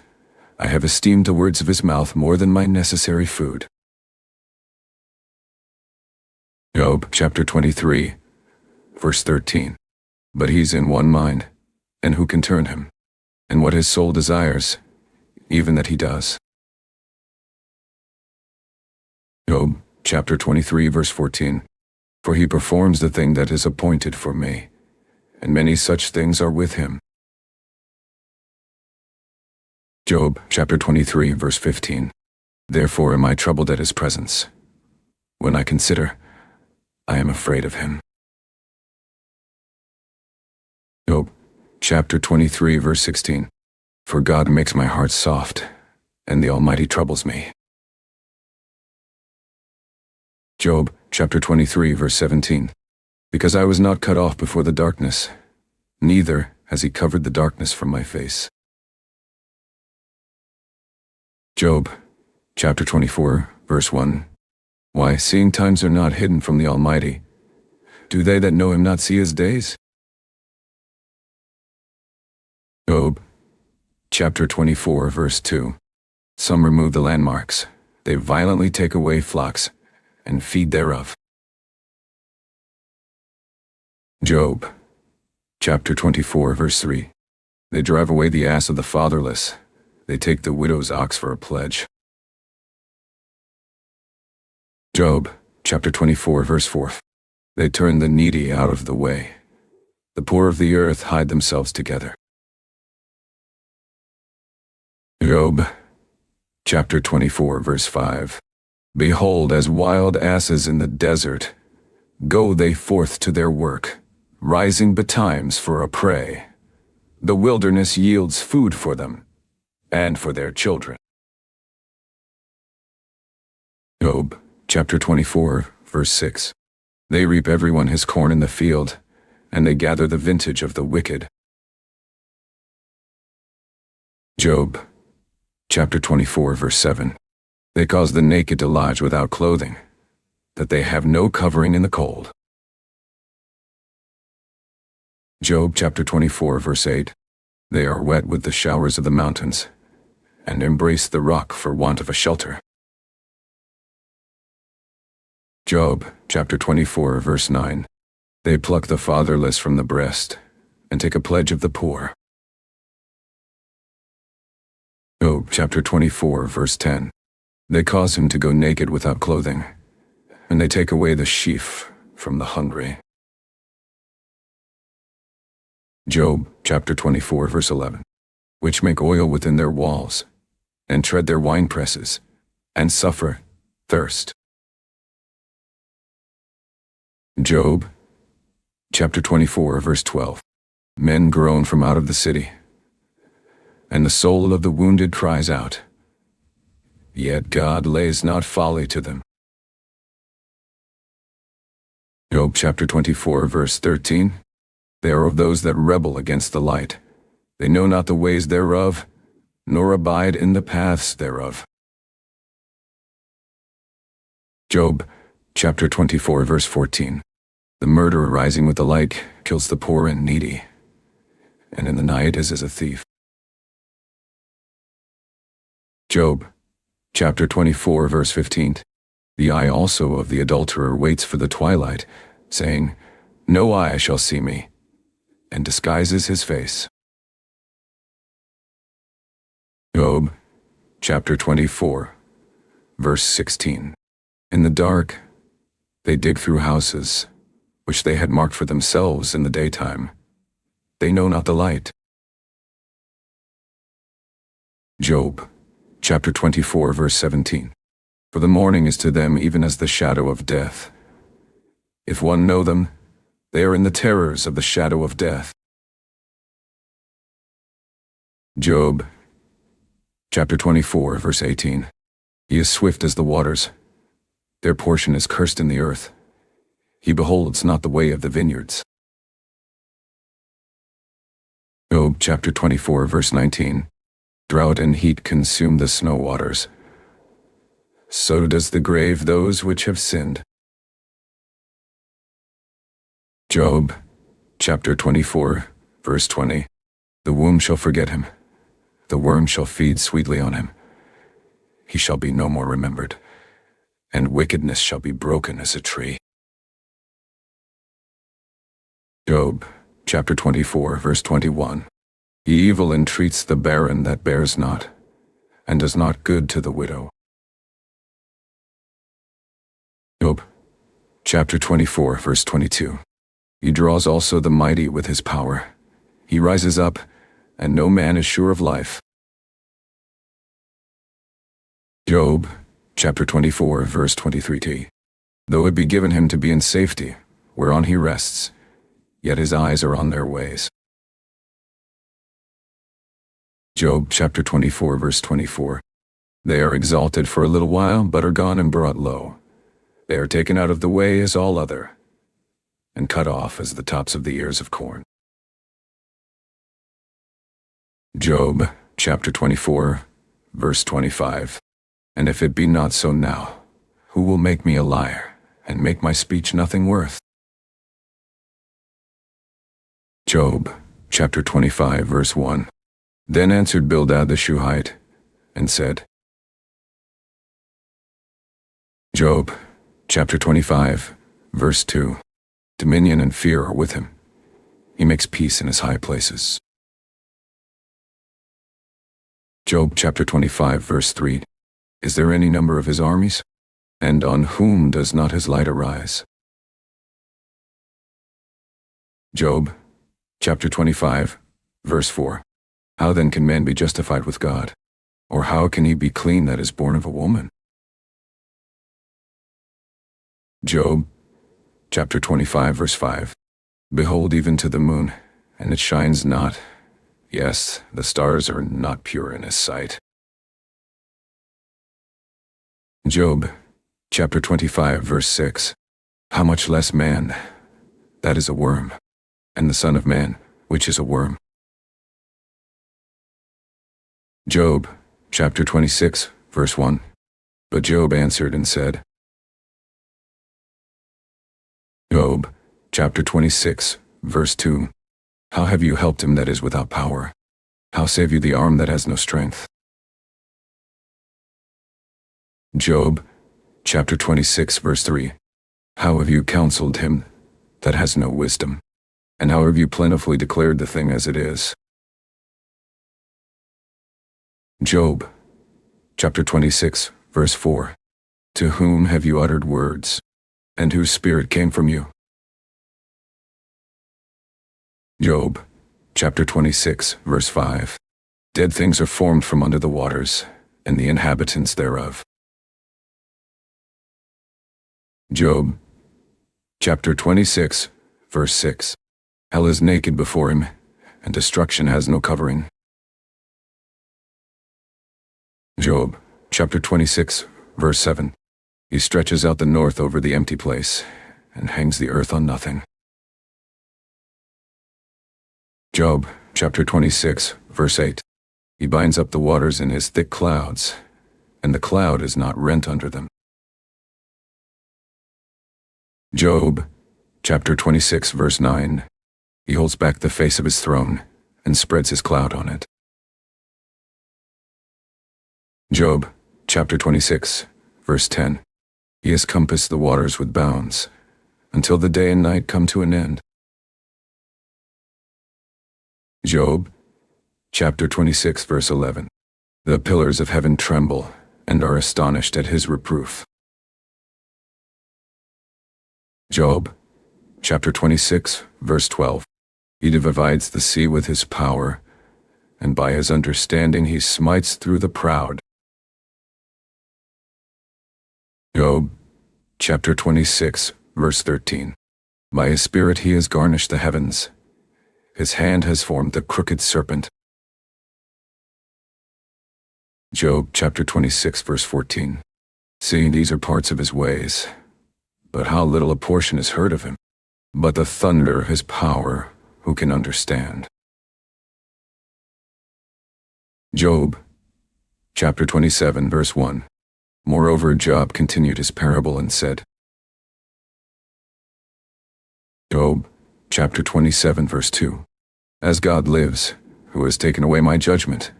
I have esteemed the words of his mouth more than my necessary food. Job chapter 23, verse 13. But he's in one mind, and who can turn him? And what his soul desires, even that he does. Job chapter 23, verse 14. For he performs the thing that is appointed for me, and many such things are with him. Job chapter 23, verse 15. Therefore am I troubled at his presence. When I consider, I am afraid of him. chapter 23, verse 16. For God makes my heart soft, and the Almighty troubles me. Job, chapter 23, verse 17. Because I was not cut off before the darkness, neither has he covered the darkness from my face. Job, chapter 24, verse 1. Why, seeing times are not hidden from the Almighty, do they that know him not see his days? Job, chapter 24, verse 2. Some remove the landmarks, they violently take away flocks, and feed thereof. Job, chapter 24, verse 3. They drive away the ass of the fatherless, they take the widow's ox for a pledge. Job, chapter 24, verse 4. They turn the needy out of the way, the poor of the earth hide themselves together. Job, chapter 24, verse 5. Behold, as wild asses in the desert, go they forth to their work, rising betimes for a prey. The wilderness yields food for them, and for their children. Job, chapter 24, verse 6. They reap everyone his corn in the field, and they gather the vintage of the wicked. Job, chapter 24, verse 7. They cause the naked to lodge without clothing, that they have no covering in the cold. Job, chapter 24, verse 8. They are wet with the showers of the mountains, and embrace the rock for want of a shelter. Job, chapter 24, verse 9. They pluck the fatherless from the breast, and take a pledge of the poor. Job, chapter 24, verse 10. They cause him to go naked without clothing, and they take away the sheaf from the hungry. Job, chapter 24, verse 11. Which make oil within their walls, and tread their winepresses, and suffer thirst. Job, chapter 24, verse 12. Men groan from out of the city, and the soul of the wounded cries out. Yet God lays not folly to them. Job, chapter 24, verse 13. They are of those that rebel against the light. They know not the ways thereof, nor abide in the paths thereof. Job, chapter 24, verse 14. The murderer rising with the light kills the poor and needy, and in the night is as a thief. Job, chapter 24, verse 15. The eye also of the adulterer waits for the twilight, saying, No eye shall see me, and disguises his face. Job, chapter 24, verse 16. In the dark, they dig through houses, which they had marked for themselves in the daytime. They know not the light. Job, chapter 24, verse 17. For the morning is to them even as the shadow of death. If one know them, they are in the terrors of the shadow of death. Job, chapter 24, verse 18. He is swift as the waters. Their portion is cursed in the earth. He beholds not the way of the vineyards. Job, chapter 24, verse 19. Drought and heat consume the snow waters. So does the grave those which have sinned. Job, chapter 24, verse 20. The womb shall forget him. The worm shall feed sweetly on him. He shall be no more remembered, and wickedness shall be broken as a tree. Job, chapter 24, verse 21. Evil entreats the barren that bears not, and does not good to the widow. Job, chapter 24, verse 22. He draws also the mighty with his power. He rises up, and no man is sure of life. Job, chapter 24, verse 23. Though it be given him to be in safety, whereon he rests, yet his eyes are on their ways. Job chapter 24 verse 24. They are exalted for a little while, but are gone and brought low. They are taken out of the way as all other, and cut off as the tops of the ears of corn. Job chapter 24 verse 25. And if it be not so now, who will make me a liar, and make my speech nothing worth? Job chapter 25 verse 1. Then answered Bildad the Shuhite, and said, Job chapter 25 verse 2. Dominion and fear are with him. He makes peace in his high places. Job chapter 25 verse 3. Is there any number of his armies? And on whom does not his light arise? Job chapter 25 verse 4. How then can man be justified with God? Or how can he be clean that is born of a woman? Job chapter 25 verse 5. Behold, even to the moon, and it shines not. Yes, the stars are not pure in his sight. Job chapter 25 verse 6. How much less man, that is a worm, and the Son of Man, which is a worm. Job chapter 26 verse 1. But Job answered and said, Job chapter 26 verse 2. How have you helped him that is without power? How save you the arm that has no strength? Job chapter 26 verse 3. How have you counseled him that has no wisdom? And how have you plentifully declared the thing as it is? Job chapter 26 verse 4. To whom have you uttered words, and whose spirit came from you? Job chapter 26 verse 5. Dead things are formed from under the waters, and the inhabitants thereof. Job chapter 26 verse 6. Hell is naked before him, and destruction has no covering. Job chapter 26 verse 7. He stretches out the north over the empty place, and hangs the earth on nothing. Job chapter 26 verse 8. He binds up the waters in his thick clouds, and the cloud is not rent under them. Job chapter 26 verse 9. He holds back the face of his throne, and spreads his cloud on it. Job chapter 26 verse 10. He has compassed the waters with bounds, until the day and night come to an end. Job chapter 26 verse 11. The pillars of heaven tremble, and are astonished at his reproof. Job chapter 26 verse 12. He divides the sea with his power, and by his understanding he smites through the proud. Job chapter 26 verse 13. By his spirit he has garnished the heavens. His hand has formed the crooked serpent. Job chapter 26 verse 14. See, these are parts of his ways, but how little a portion is heard of him. But the thunder of his power, who can understand? Job chapter 27 verse 1. Moreover, Job continued his parable and said, Job chapter 27 verse 2. As God lives, who has taken away my judgment,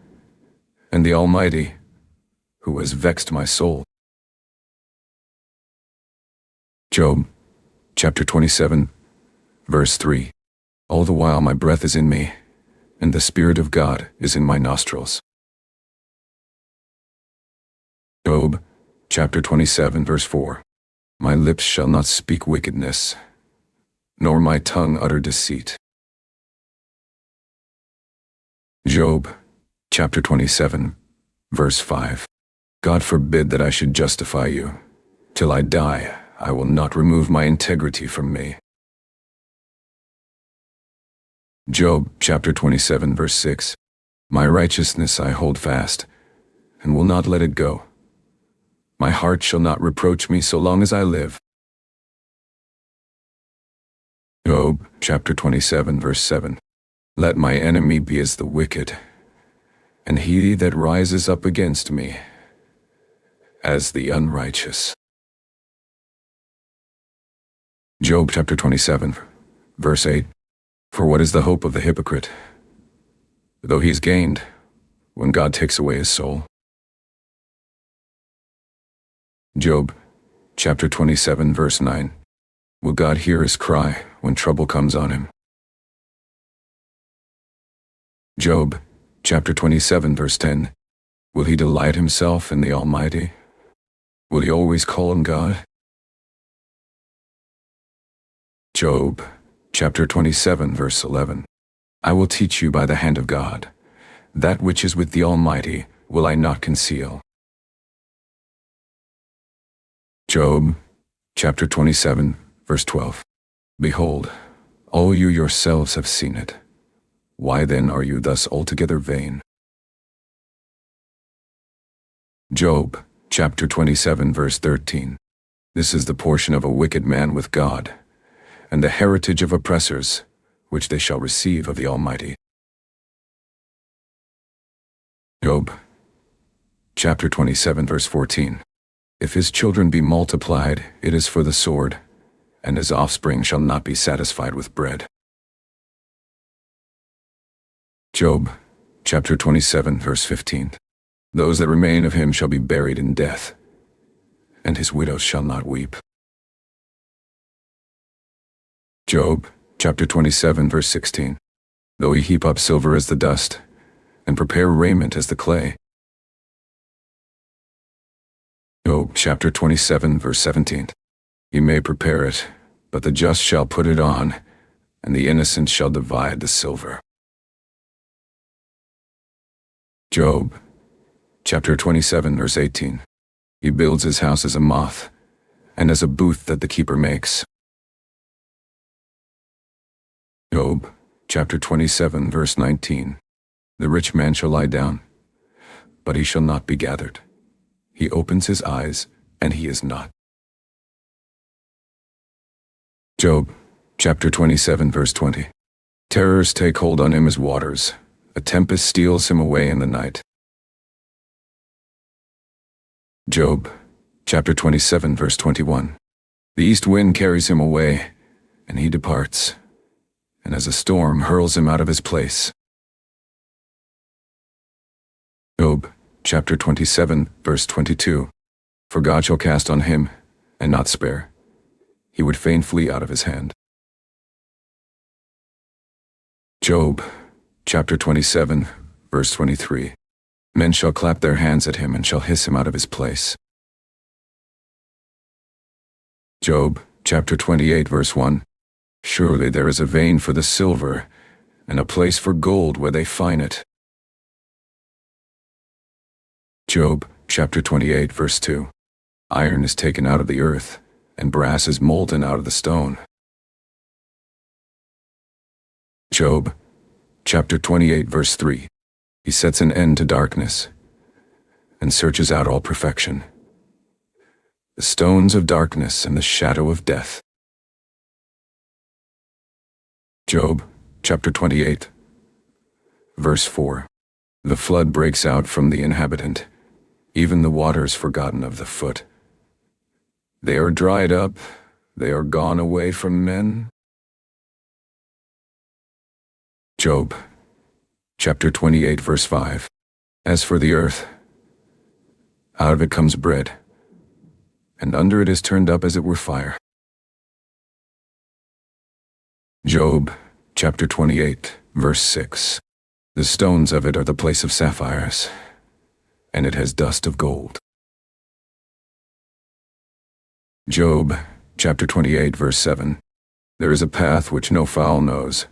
and the Almighty, who has vexed my soul. Job chapter 27 verse 3. All the while my breath is in me, and the Spirit of God is in my nostrils. Job chapter 27 verse 4. My lips shall not speak wickedness, nor my tongue utter deceit. Job chapter 27 verse 5. God forbid that I should justify you. Till I die, I will not remove my integrity from me. Job chapter 27 verse 6. My righteousness I hold fast, and will not let it go. My heart shall not reproach me so long as I live. Job chapter 27 verse 7. Let my enemy be as the wicked, and he that rises up against me as the unrighteous. Job chapter 27 verse 8. For what is the hope of the hypocrite, though he's gained, when God takes away his soul? Job chapter 27 verse 9. Will God hear his cry when trouble comes on him? Job chapter 27 verse 10. Will he delight himself in the Almighty? Will he always call on God? Job chapter 27 verse 11. I will teach you by the hand of God. That which is with the Almighty will I not conceal. Job chapter 27 verse 12. Behold, all you yourselves have seen it. Why then are you thus altogether vain? Job chapter 27 verse 13. This is the portion of a wicked man with God, and the heritage of oppressors, which they shall receive of the Almighty. Job chapter 27 verse 14. If his children be multiplied, it is for the sword, and his offspring shall not be satisfied with bread. Job chapter 27 verse 15. Those that remain of him shall be buried in death, and his widows shall not weep. Job chapter 27 verse 16. Though he heap up silver as the dust, and prepare raiment as the clay. Job chapter 27 verse 17. He may prepare it, but the just shall put it on, and the innocent shall divide the silver. Job chapter 27 verse 18. He builds his house as a moth, and as a booth that the keeper makes. Job chapter 27 verse 19. The rich man shall lie down, but he shall not be gathered. He opens his eyes, and he is not. Job chapter 27 verse 20. Terrors take hold on him as waters. A tempest steals him away in the night. Job chapter 27 verse 21. The east wind carries him away, and he departs, and as a storm hurls him out of his place. Job chapter 27 verse 22. For God shall cast on him, and not spare. He would fain flee out of his hand. Job chapter 27 verse 23. Men shall clap their hands at him and shall hiss him out of his place. Job chapter 28 verse 1. Surely there is a vein for the silver, and a place for gold where they fine it. Job chapter 28 verse 2. Iron is taken out of the earth, and brass is molten out of the stone. Job chapter 28 verse 3. He sets an end to darkness, and searches out all perfection, the stones of darkness and the shadow of death. Job chapter 28 verse 4. The flood breaks out from the inhabitant, even the waters forgotten of the foot. They are dried up, they are gone away from men. Job chapter 28 verse 5. As for the earth, out of it comes bread, and under it is turned up as it were fire. Job chapter 28 verse 6. The stones of it are the place of sapphires, and it has dust of gold. Job chapter 28 verse 7. There is a path which no fowl knows,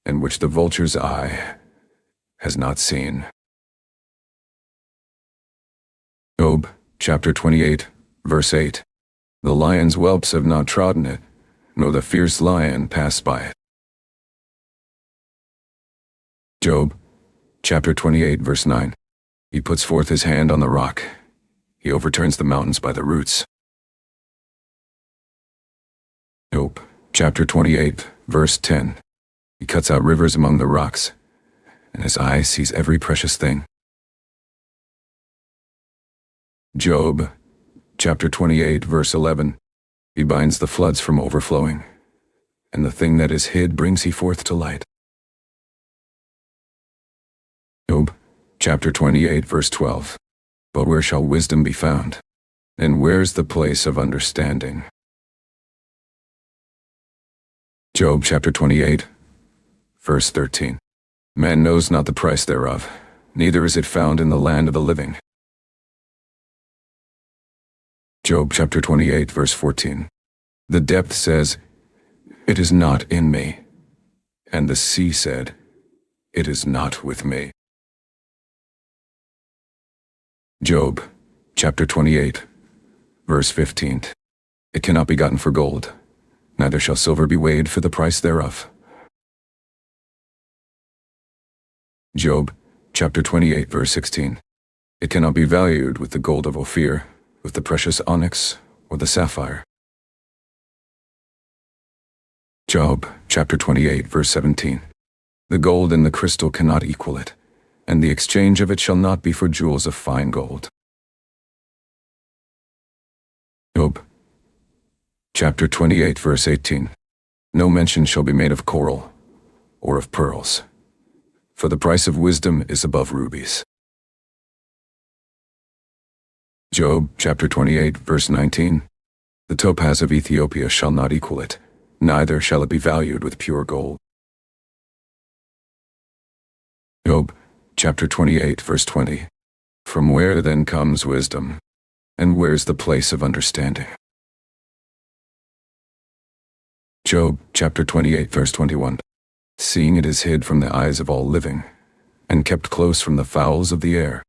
and which the vulture's eye has not seen. Job chapter 28 verse 8. The lion's whelps have not trodden it, nor the fierce lion passed by it. Job chapter 28, verse 9. He puts forth his hand on the rock. He overturns the mountains by the roots. Job, chapter 28, verse 10. He cuts out rivers among the rocks, and his eye sees every precious thing. Job, chapter 28, verse 11. He binds the floods from overflowing, and the thing that is hid brings he forth to light. Job, chapter 28, verse 12. But where shall wisdom be found? And where's the place of understanding? Job, chapter 28, verse 13. Man knows not the price thereof, neither is it found in the land of the living. Job, chapter 28, verse 14. The depth says, it is not in me. And the sea said, it is not with me. Job, chapter 28, verse 15. It cannot be gotten for gold, neither shall silver be weighed for the price thereof. Job, chapter 28, verse 16. It cannot be valued with the gold of Ophir, with the precious onyx, or the sapphire. Job, chapter 28, verse 17. The gold and the crystal cannot equal it, and the exchange of it shall not be for jewels of fine gold. Job, chapter 28, verse 18. No mention shall be made of coral, or of pearls, for the price of wisdom is above rubies. Job, chapter 28, verse 19. The topaz of Ethiopia shall not equal it, neither shall it be valued with pure gold. Job, chapter 28, verse 20. From where then comes wisdom, and where's the place of understanding? Job, chapter 28, verse 21. Seeing it is hid from the eyes of all living, and kept close from the fowls of the air.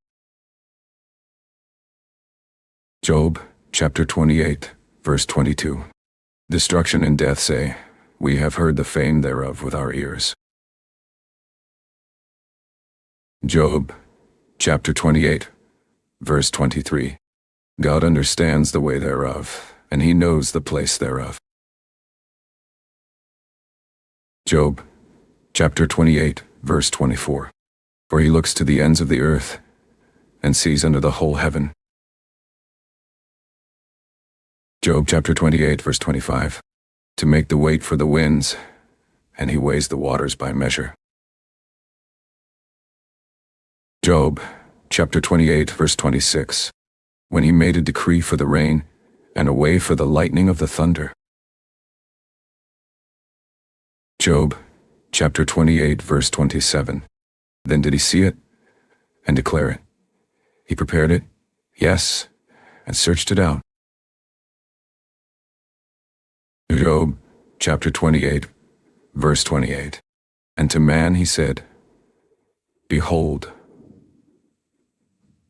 Job, chapter 28, verse 22. Destruction and death say, we have heard the fame thereof with our ears. Job, chapter 28, verse 23. God understands the way thereof, and he knows the place thereof. Job, chapter 28, verse 24. For he looks to the ends of the earth, and sees under the whole heaven. Job, chapter 28, verse 25. To make the weight for the winds, and he weighs the waters by measure. Job, chapter 28, verse 26. When he made a decree for the rain, and a way for the lightning of the thunder. Job, chapter 28, verse 27. Then did he see it, and declare it. He prepared it, yes, and searched it out. Job, chapter 28, verse 28. And to man he said, behold,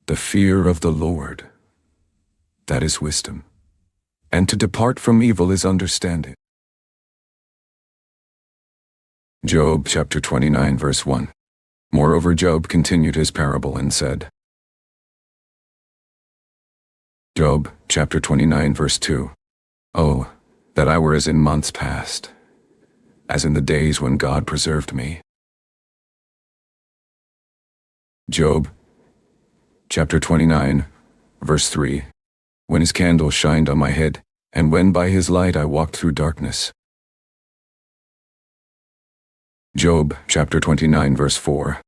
the fear of the Lord, that is wisdom, and to depart from evil is understanding. Job, chapter 29, verse 1. Moreover, Job continued his parable and said. Job, chapter 29, verse 2. Oh, that I were as in months past, as in the days when God preserved me. Job, chapter 29, verse 3. When his candle shined on my head, and when by his light I walked through darkness. Job, chapter 29, verse 4.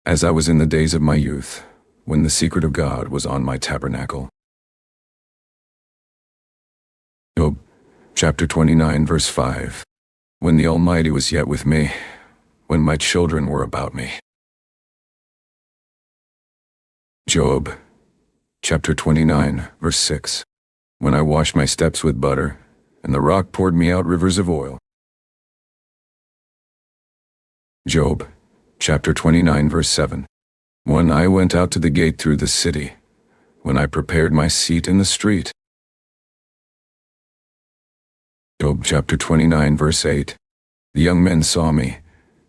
As I was in the days of my youth, when the secret of God was on my tabernacle. Job, chapter 29, verse 5. When the Almighty was yet with me, when my children were about me. Job, chapter 29, verse 6. When I washed my steps with butter, and the rock poured me out rivers of oil. Job, chapter 29, verse 7. When I went out to the gate through the city, when I prepared my seat in the street. Job, chapter 29, verse 8. The young men saw me,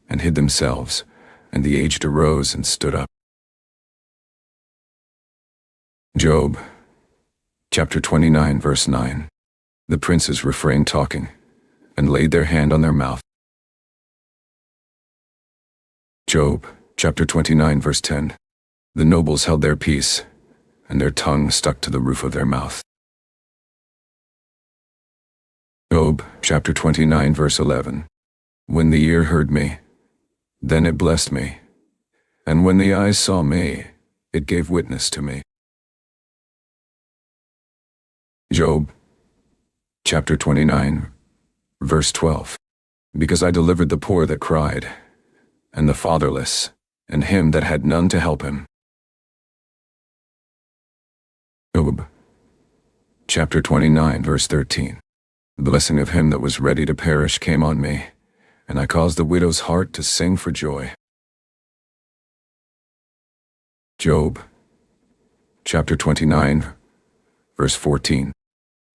and hid themselves, And the aged arose and stood up. Job, chapter 29, verse 9. The princes refrained talking, and laid their hand on their mouth. Job, chapter 29, verse 10. The nobles held their peace, and their tongue stuck to the roof of their mouth. Job, chapter 29, verse 11. When the ear heard me, then it blessed me, and when the eyes saw me, it gave witness to me. Job, chapter 29, verse 12. Because I delivered the poor that cried, and the fatherless, and him that had none to help him. Job, chapter 29, verse 13. The blessing of him that was ready to perish came on me, and I caused the widow's heart to sing for joy. Job, chapter 29, verse 14.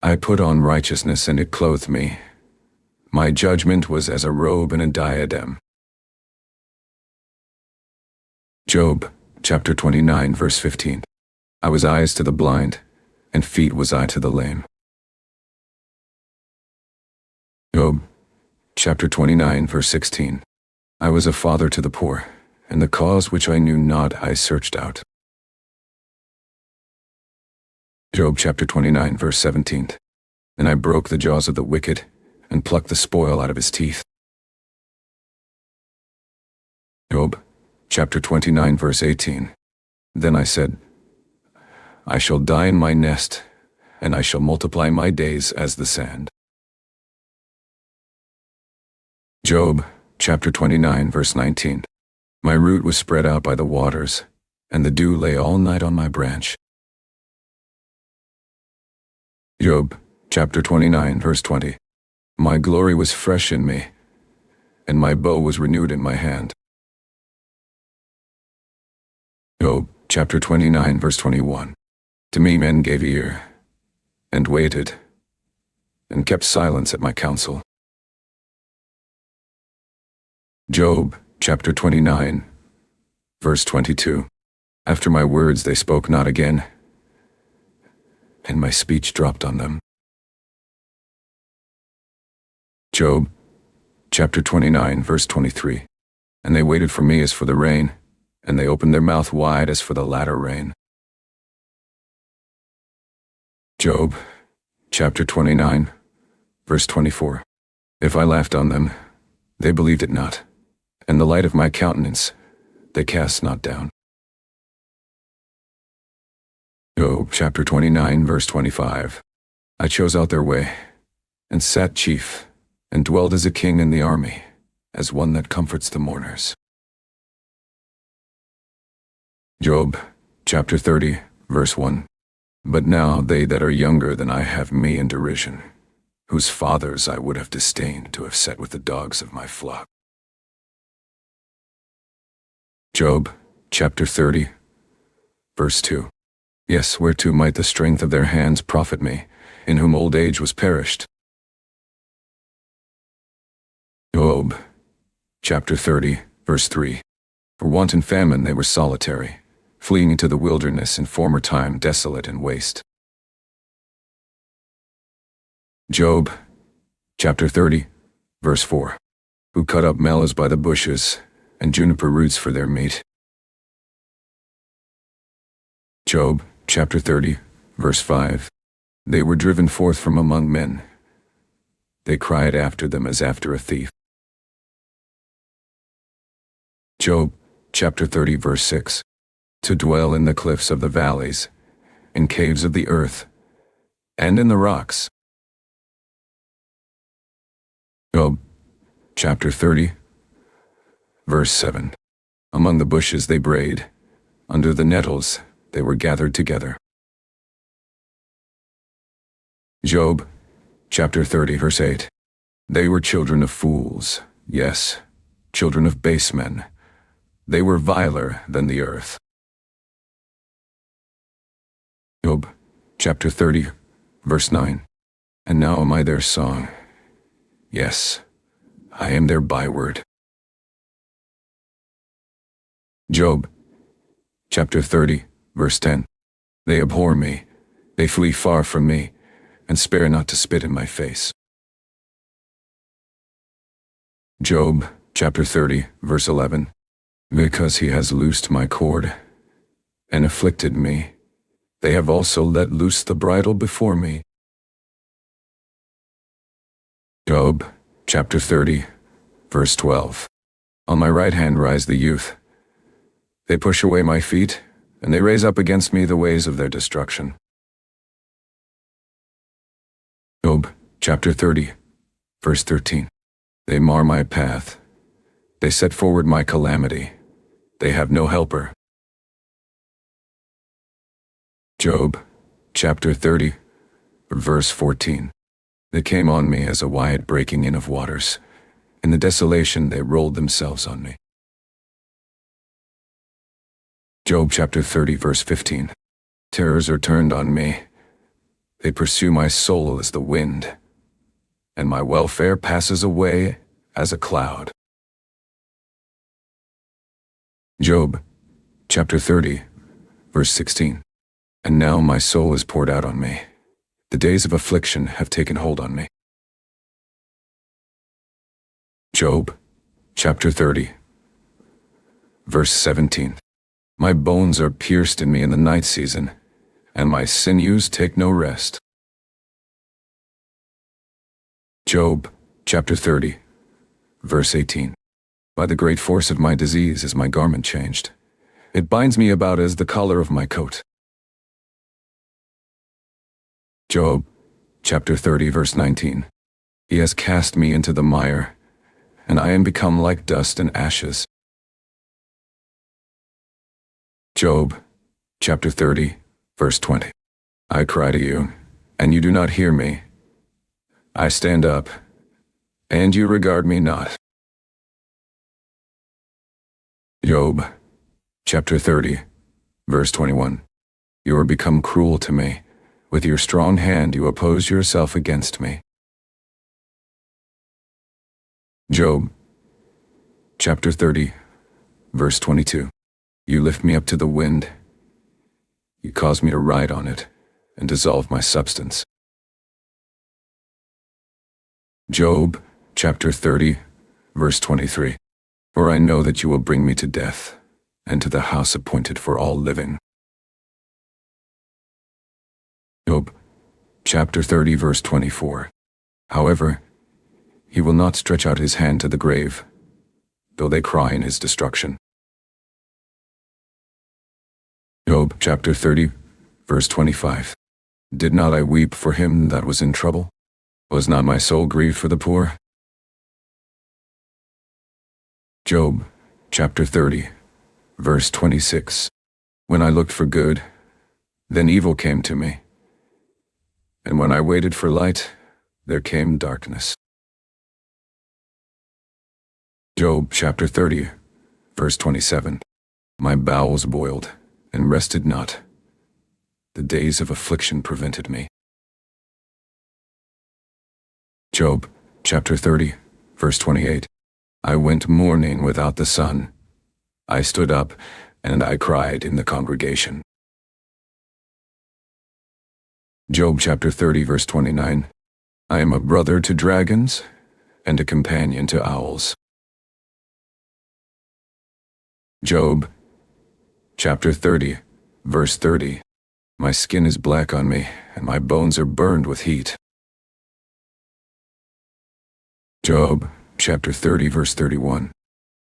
I put on righteousness, and it clothed me. My judgment was as a robe and a diadem. Job, chapter 29, verse 15. I was eyes to the blind, and feet was I to the lame. Job, chapter 29, verse 16. I was a father to the poor, and the cause which I knew not I searched out. Job, chapter 29, verse 17. And I broke the jaws of the wicked, and plucked the spoil out of his teeth. Job, chapter 29, verse 18. Then I said, I shall die in my nest, and I shall multiply my days as the sand. Job, chapter 29, verse 19. My root was spread out by the waters, and the dew lay all night on my branch. Job, chapter 29, verse 20. My glory was fresh in me, and my bow was renewed in my hand. Job, chapter 29, verse 21. To me men gave ear, and waited, and kept silence at my counsel. Job, chapter 29, verse 22. After my words they spoke not again, and my speech dropped on them. Job, chapter 29, verse 23. And they waited for me as for the rain, and they opened their mouth wide as for the latter rain. Job, chapter 29, verse 24. If I laughed on them, they believed it not, and the light of my countenance they cast not down. Job, chapter 29, verse 25. I chose out their way, and sat chief, and dwelled as a king in the army, as one that comforts the mourners. Job, chapter 30, verse 1. But now they that are younger than I have me in derision, whose fathers I would have disdained to have set with the dogs of my flock. Job, chapter 30, verse 2. Yes, whereto might the strength of their hands profit me, in whom old age was perished? Job, chapter 30, verse 3. For want and famine they were solitary, fleeing into the wilderness in former time desolate and waste. Job, chapter 30, verse 4. Who cut up mallows by the bushes, and juniper roots for their meat. Job, chapter 30, verse 5. They were driven forth from among men. They cried after them as after a thief. Job, chapter 30, verse 6. To dwell in the cliffs of the valleys, in caves of the earth, and in the rocks. Job, chapter 30, verse 7. Among the bushes they brayed, under the nettles they were gathered together. Job, chapter 30, verse 8. They were children of fools, yes, children of base men. They were viler than the earth. Job, chapter 30, verse 9. And now am I their song. Yes, I am their byword. Job, chapter 30, verse 10. They abhor me, they flee far from me, and spare not to spit in my face. Job, chapter 30, verse 11. Because he has loosed my cord, and afflicted me, they have also let loose the bridle before me. Job, chapter 30, verse 12. On my right hand rise the youth. They push away my feet, and they raise up against me the ways of their destruction. Job, chapter 30, verse 13. They mar my path. They set forward my calamity. They have no helper. Job, chapter 30, verse 14. They came on me as a wide breaking in of waters. In the desolation they rolled themselves on me. Job chapter 30, verse 15. Terrors are turned on me. They pursue my soul as the wind, and my welfare passes away as a cloud. Job chapter 30, verse 16. And now my soul is poured out on me. The days of affliction have taken hold on me. Job chapter 30, verse 17. My bones are pierced in me in the night season, and my sinews take no rest. Job chapter 30, verse 18. By the great force of my disease is my garment changed. It binds me about as the collar of my coat. Job chapter 30, verse 19. He has cast me into the mire, and I am become like dust and ashes. Job chapter 30, verse 20. I cry to you, and you do not hear me. I stand up, and you regard me not. Job chapter 30, verse 21. You are become cruel to me. With your strong hand you oppose yourself against me. Job chapter 30, verse 22. You lift me up to the wind. You cause me to ride on it and dissolve my substance. Job chapter 30, verse 23. For I know that you will bring me to death, and to the house appointed for all living. Job chapter 30, verse 24. However, he will not stretch out his hand to the grave, though they cry in his destruction. Job chapter 30, verse 25. Did not I weep for him that was in trouble? Was not my soul grieved for the poor? Job chapter 30, verse 26. When I looked for good, then evil came to me. And when I waited for light, there came darkness. Job chapter 30, verse 27. My bowels boiled, and rested not. The days of affliction prevented me. Job chapter 30, verse 28. I went mourning without the sun. I stood up, and I cried in the congregation. Job chapter 30, verse 29. I am a brother to dragons, and a companion to owls. Job chapter 30, verse 30. My skin is black on me, and my bones are burned with heat. Job chapter 30, verse 31.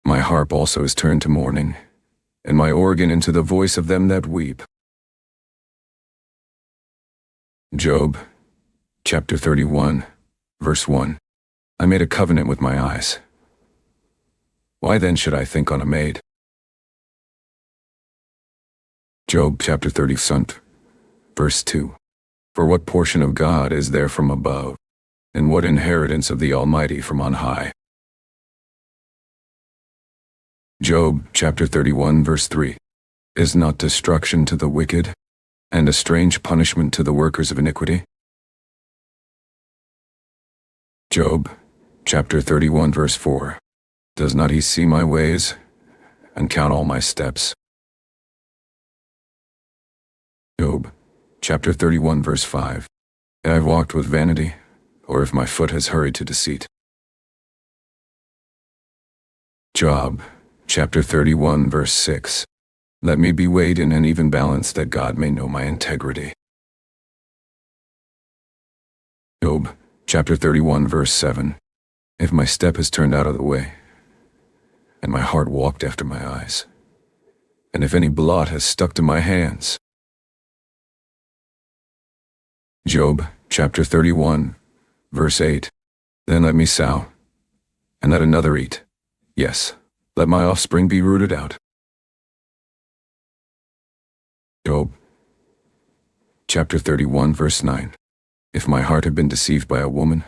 My harp also is turned to mourning, and my organ into the voice of them that weep. Job chapter 31, verse 1. I made a covenant with my eyes. Why then should I think on a maid? Job chapter 30, verse 2. For what portion of God is there from above, and what inheritance of the Almighty from on high? Job chapter 31, verse 3. Is not destruction to the wicked, and a strange punishment to the workers of iniquity? Job chapter 31, verse 4. Does not he see my ways, and count all my steps. Job, chapter 31, verse 5. If I've walked with vanity, or if my foot has hurried to deceit. Job, chapter 31, verse 6. Let me be weighed in an even balance, that God may know my integrity. Job, chapter 31, verse 7. If my step has turned out of the way, and my heart walked after my eyes, and if any blot has stuck to my hands. Job, chapter 31, verse 8. Then let me sow, and let another eat. Yes, let my offspring be rooted out. Job, chapter 31, verse 9. If my heart have been deceived by a woman,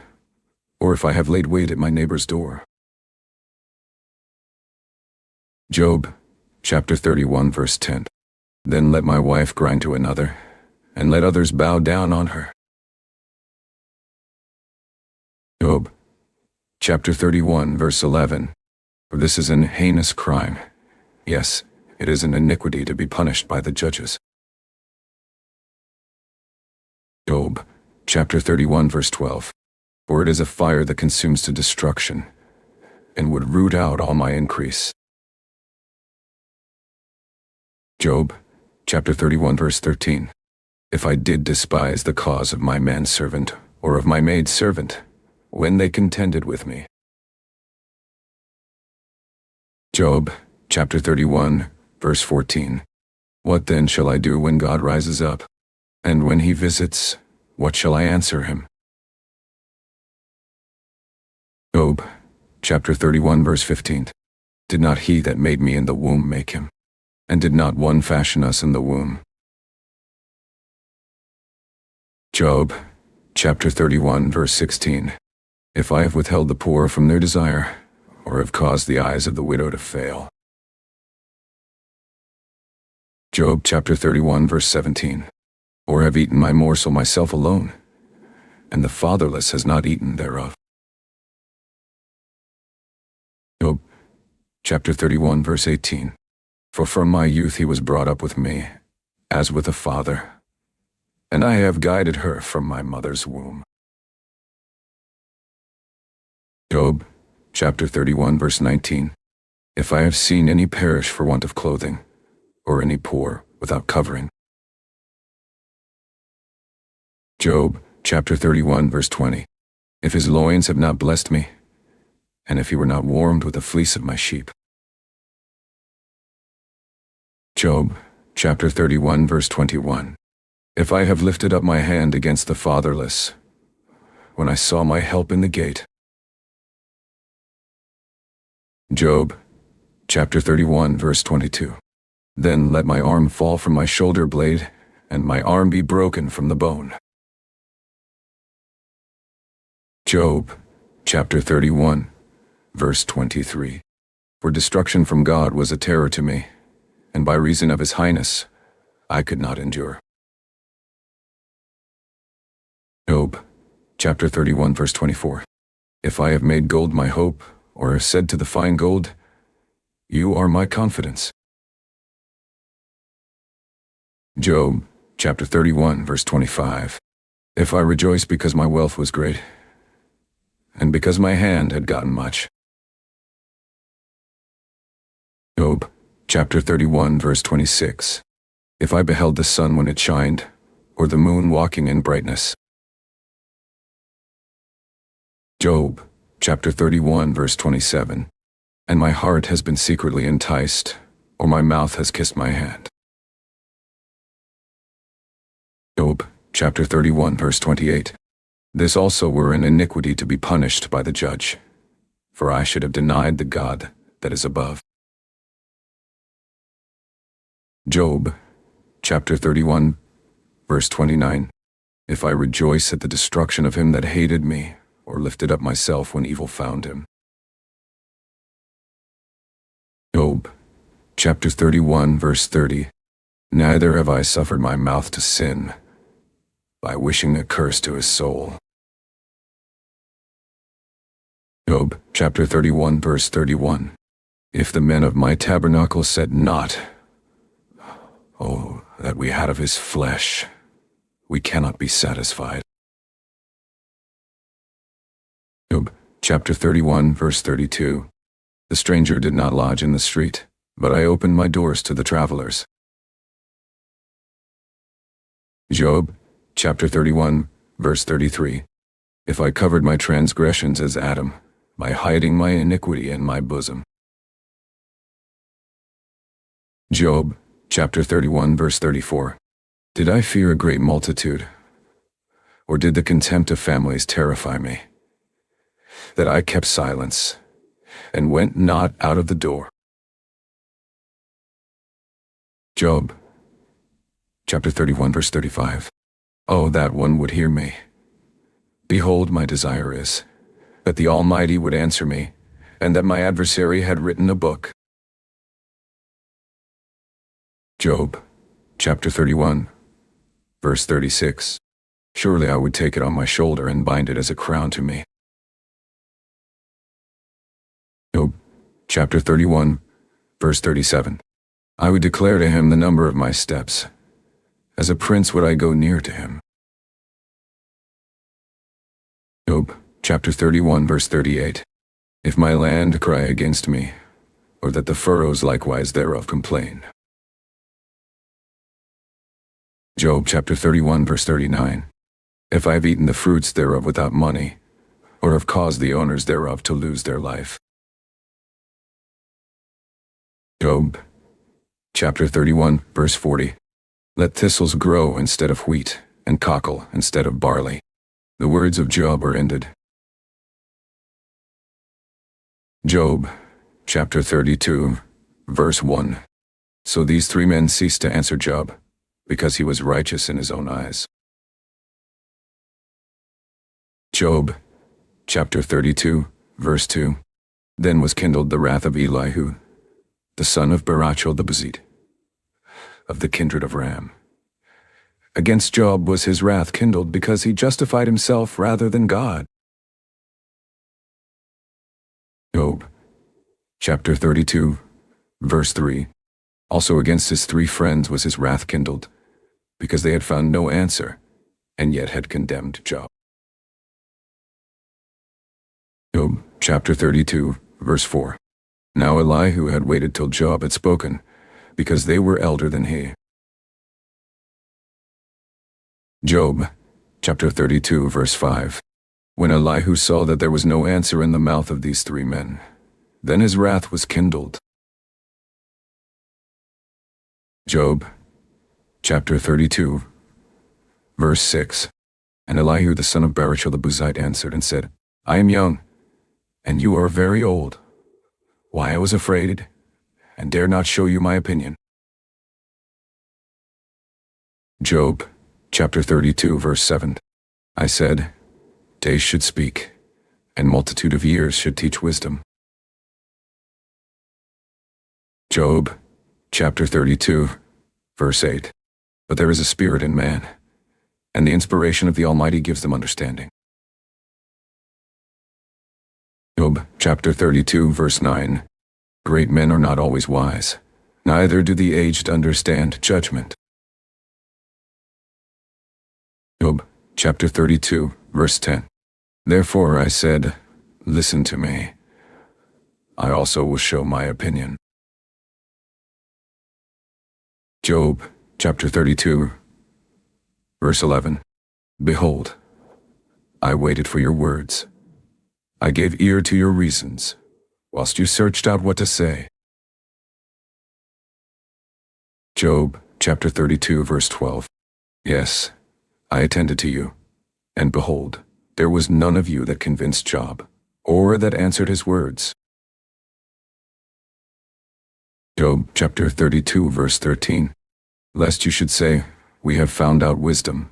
or if I have laid wait at my neighbor's door. Job, chapter 31, verse 10. Then let my wife grind to another, and let others bow down on her. Job, chapter 31, verse 11. For this is an heinous crime. Yes, it is an iniquity to be punished by the judges. Job, chapter 31, verse 12. For it is a fire that consumes to destruction, and would root out all my increase. Job, chapter 31, verse 13. If I did despise the cause of my manservant, or of my maidservant, when they contended with me. Job, chapter 31, verse 14. What then shall I do when God rises up? And when he visits, what shall I answer him? Job, chapter 31, verse 15. Did not he that made me in the womb make him? And did not one fashion us in the womb? Job, chapter 31, verse 16. If I have withheld the poor from their desire, or have caused the eyes of the widow to fail. Job, chapter 31, verse 17. Or have eaten my morsel myself alone, and the fatherless has not eaten thereof. Job, chapter 31, verse 18. For from my youth he was brought up with me, as with a father, and I have guided her from my mother's womb. Job, chapter 31, verse 19. If I have seen any perish for want of clothing, or any poor without covering. Job, chapter 31, verse 20. If his loins have not blessed me, and if he were not warmed with the fleece of my sheep. Job, chapter 31, verse 21. If I have lifted up my hand against the fatherless, when I saw my help in the gate. Job, chapter 31, verse 22. Then let my arm fall from my shoulder blade, and my arm be broken from the bone. Job, chapter 31, verse 23. For destruction from God was a terror to me, and by reason of his highness I could not endure. Job, chapter 31, verse 24. If I have made gold my hope, or have said to the fine gold, you are my confidence. Job, chapter 31, verse 25. If I rejoice because my wealth was great, and because my hand had gotten much. Job, chapter 31, verse 26. If I beheld the sun when it shined, or the moon walking in brightness. Job, chapter 31, verse 27. And my heart has been secretly enticed, or my mouth has kissed my hand. Job, chapter 31, verse 28. This also were an iniquity to be punished by the judge, for I should have denied the God that is above. Job, chapter 31, verse 29. If I rejoice at the destruction of him that hated me, or lifted up myself when evil found him. Job, chapter 31, verse 30. Neither have I suffered my mouth to sin, by wishing a curse to his soul. Job, chapter 31, verse 31. If the men of my tabernacle said not, oh, that we had of his flesh, we cannot be satisfied. Job chapter 31, verse 32. The stranger did not lodge in the street, but I opened my doors to the travelers. Job chapter 31, verse 33. If I covered my transgressions as Adam, by hiding my iniquity in my bosom. Job chapter 31, verse 34. Did I fear a great multitude, or did the contempt of families terrify me, that I kept silence, and went not out of the door? Job chapter 31, verse 35. Oh, that one would hear me. Behold, my desire is that the Almighty would answer me, and that my adversary had written a book. Job chapter 31, verse 36. Surely I would take it on my shoulder and bind it as a crown to me. Job chapter 31, verse 37. I would declare to him the number of my steps. As a prince would I go near to him. Job chapter 31, verse 38. If my land cry against me, or that the furrows likewise thereof complain. Job chapter 31, verse 39. If I have eaten the fruits thereof without money, or have caused the owners thereof to lose their life. Job chapter 31, verse 40. Let thistles grow instead of wheat, and cockle instead of barley. The words of Job are ended. Job chapter 32, verse 1. So these three men ceased to answer Job, because he was righteous in his own eyes. Job chapter 32, verse 2. Then was kindled the wrath of Elihu, the son of Barachel the Buzite, of the kindred of Ram. Against Job was his wrath kindled, because he justified himself rather than God. Job chapter 32, verse 3. Also against his three friends was his wrath kindled, because they had found no answer, and yet had condemned Job. Job chapter 32, verse 4. Now Elihu had waited till Job had spoken, because they were elder than he. Job chapter 32, verse 5. When Elihu saw that there was no answer in the mouth of these three men, then his wrath was kindled. Job chapter 32, verse 6. And Elihu the son of Barachel the Buzite answered and said, I am young, and you are very old. Why I was afraid, and dare not show you my opinion. Job chapter 32, verse 7. I said, days should speak, and multitude of years should teach wisdom. Job chapter 32, verse 8. But there is a spirit in man, and the inspiration of the Almighty gives them understanding. Job chapter 32, verse 9. Great men are not always wise, neither do the aged understand judgment. Job chapter 32, verse 10. Therefore I said, listen to me. I also will show my opinion. Job chapter 32, verse 11. Behold, I waited for your words. I gave ear to your reasons, whilst you searched out what to say. Job chapter 32, verse 12. Yes, I attended to you, and behold, there was none of you that convinced Job, or that answered his words. Job chapter 32, verse 13. Lest you should say, we have found out wisdom.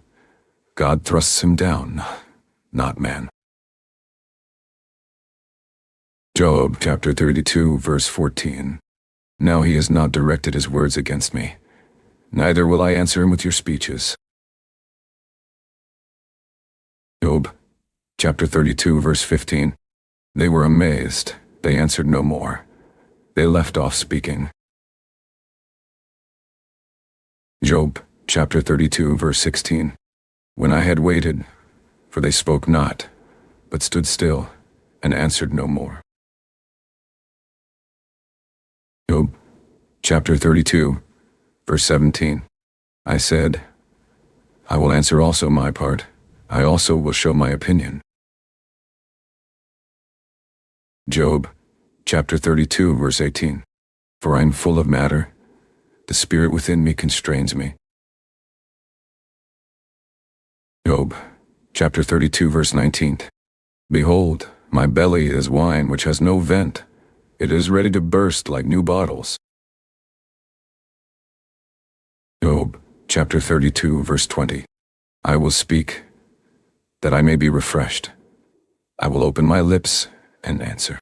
God thrusts him down, not man. Job chapter 32, verse 14. Now he has not directed his words against me, neither will I answer him with your speeches. Job chapter 32, verse 15. They were amazed, they answered no more. they left off speaking. Job chapter 32 verse 16. When I had waited, for they spoke not, but stood still, and answered no more. Job chapter 32 verse 17. I said, I will answer also my part, I also will show my opinion. Job chapter 32 verse 18. For I am full of matter, the spirit within me constrains me. Job chapter 32 verse 19. Behold, my belly is wine which has no vent, it is ready to burst like new bottles. Job chapter 32 verse 20. I will speak, that I may be refreshed. I will open my lips and answer.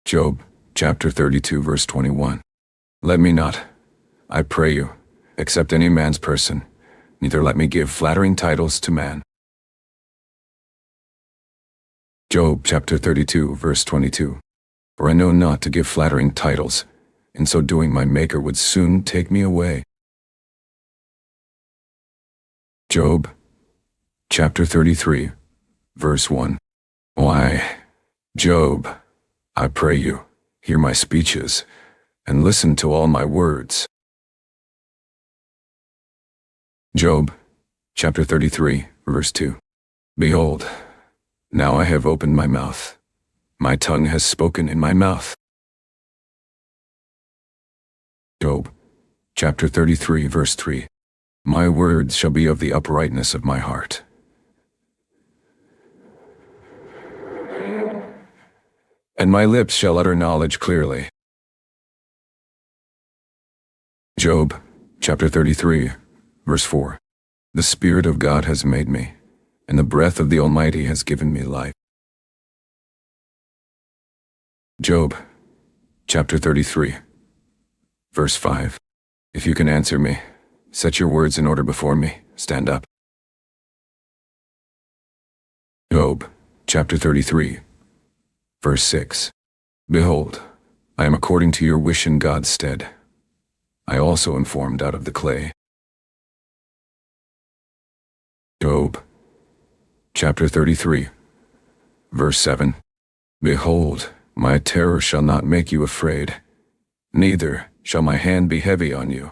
Job chapter 32 verse 21. Let me not, I pray you, accept any man's person, neither let me give flattering titles to man. Job chapter 32 verse 22. For I know not to give flattering titles, in so doing my Maker would soon take me away. Job chapter 33 verse 1. Why, Job, I pray you, hear my speeches, and listen to all my words. Job chapter 33 verse 2. Behold, now I have opened my mouth, my tongue has spoken in my mouth. Job chapter 33 verse 3. My words shall be of the uprightness of my heart. And my lips shall utter knowledge clearly. Job chapter 33 verse 4. The Spirit of God has made me, and the breath of the Almighty has given me life. Job chapter 33 verse 5. If you can answer me, set your words in order before me, stand up. Job chapter 33 verse 6. Behold, I am according to your wish in God's stead. I also am formed out of the clay. Job chapter 33 verse 7. Behold, my terror shall not make you afraid, neither shall my hand be heavy on you.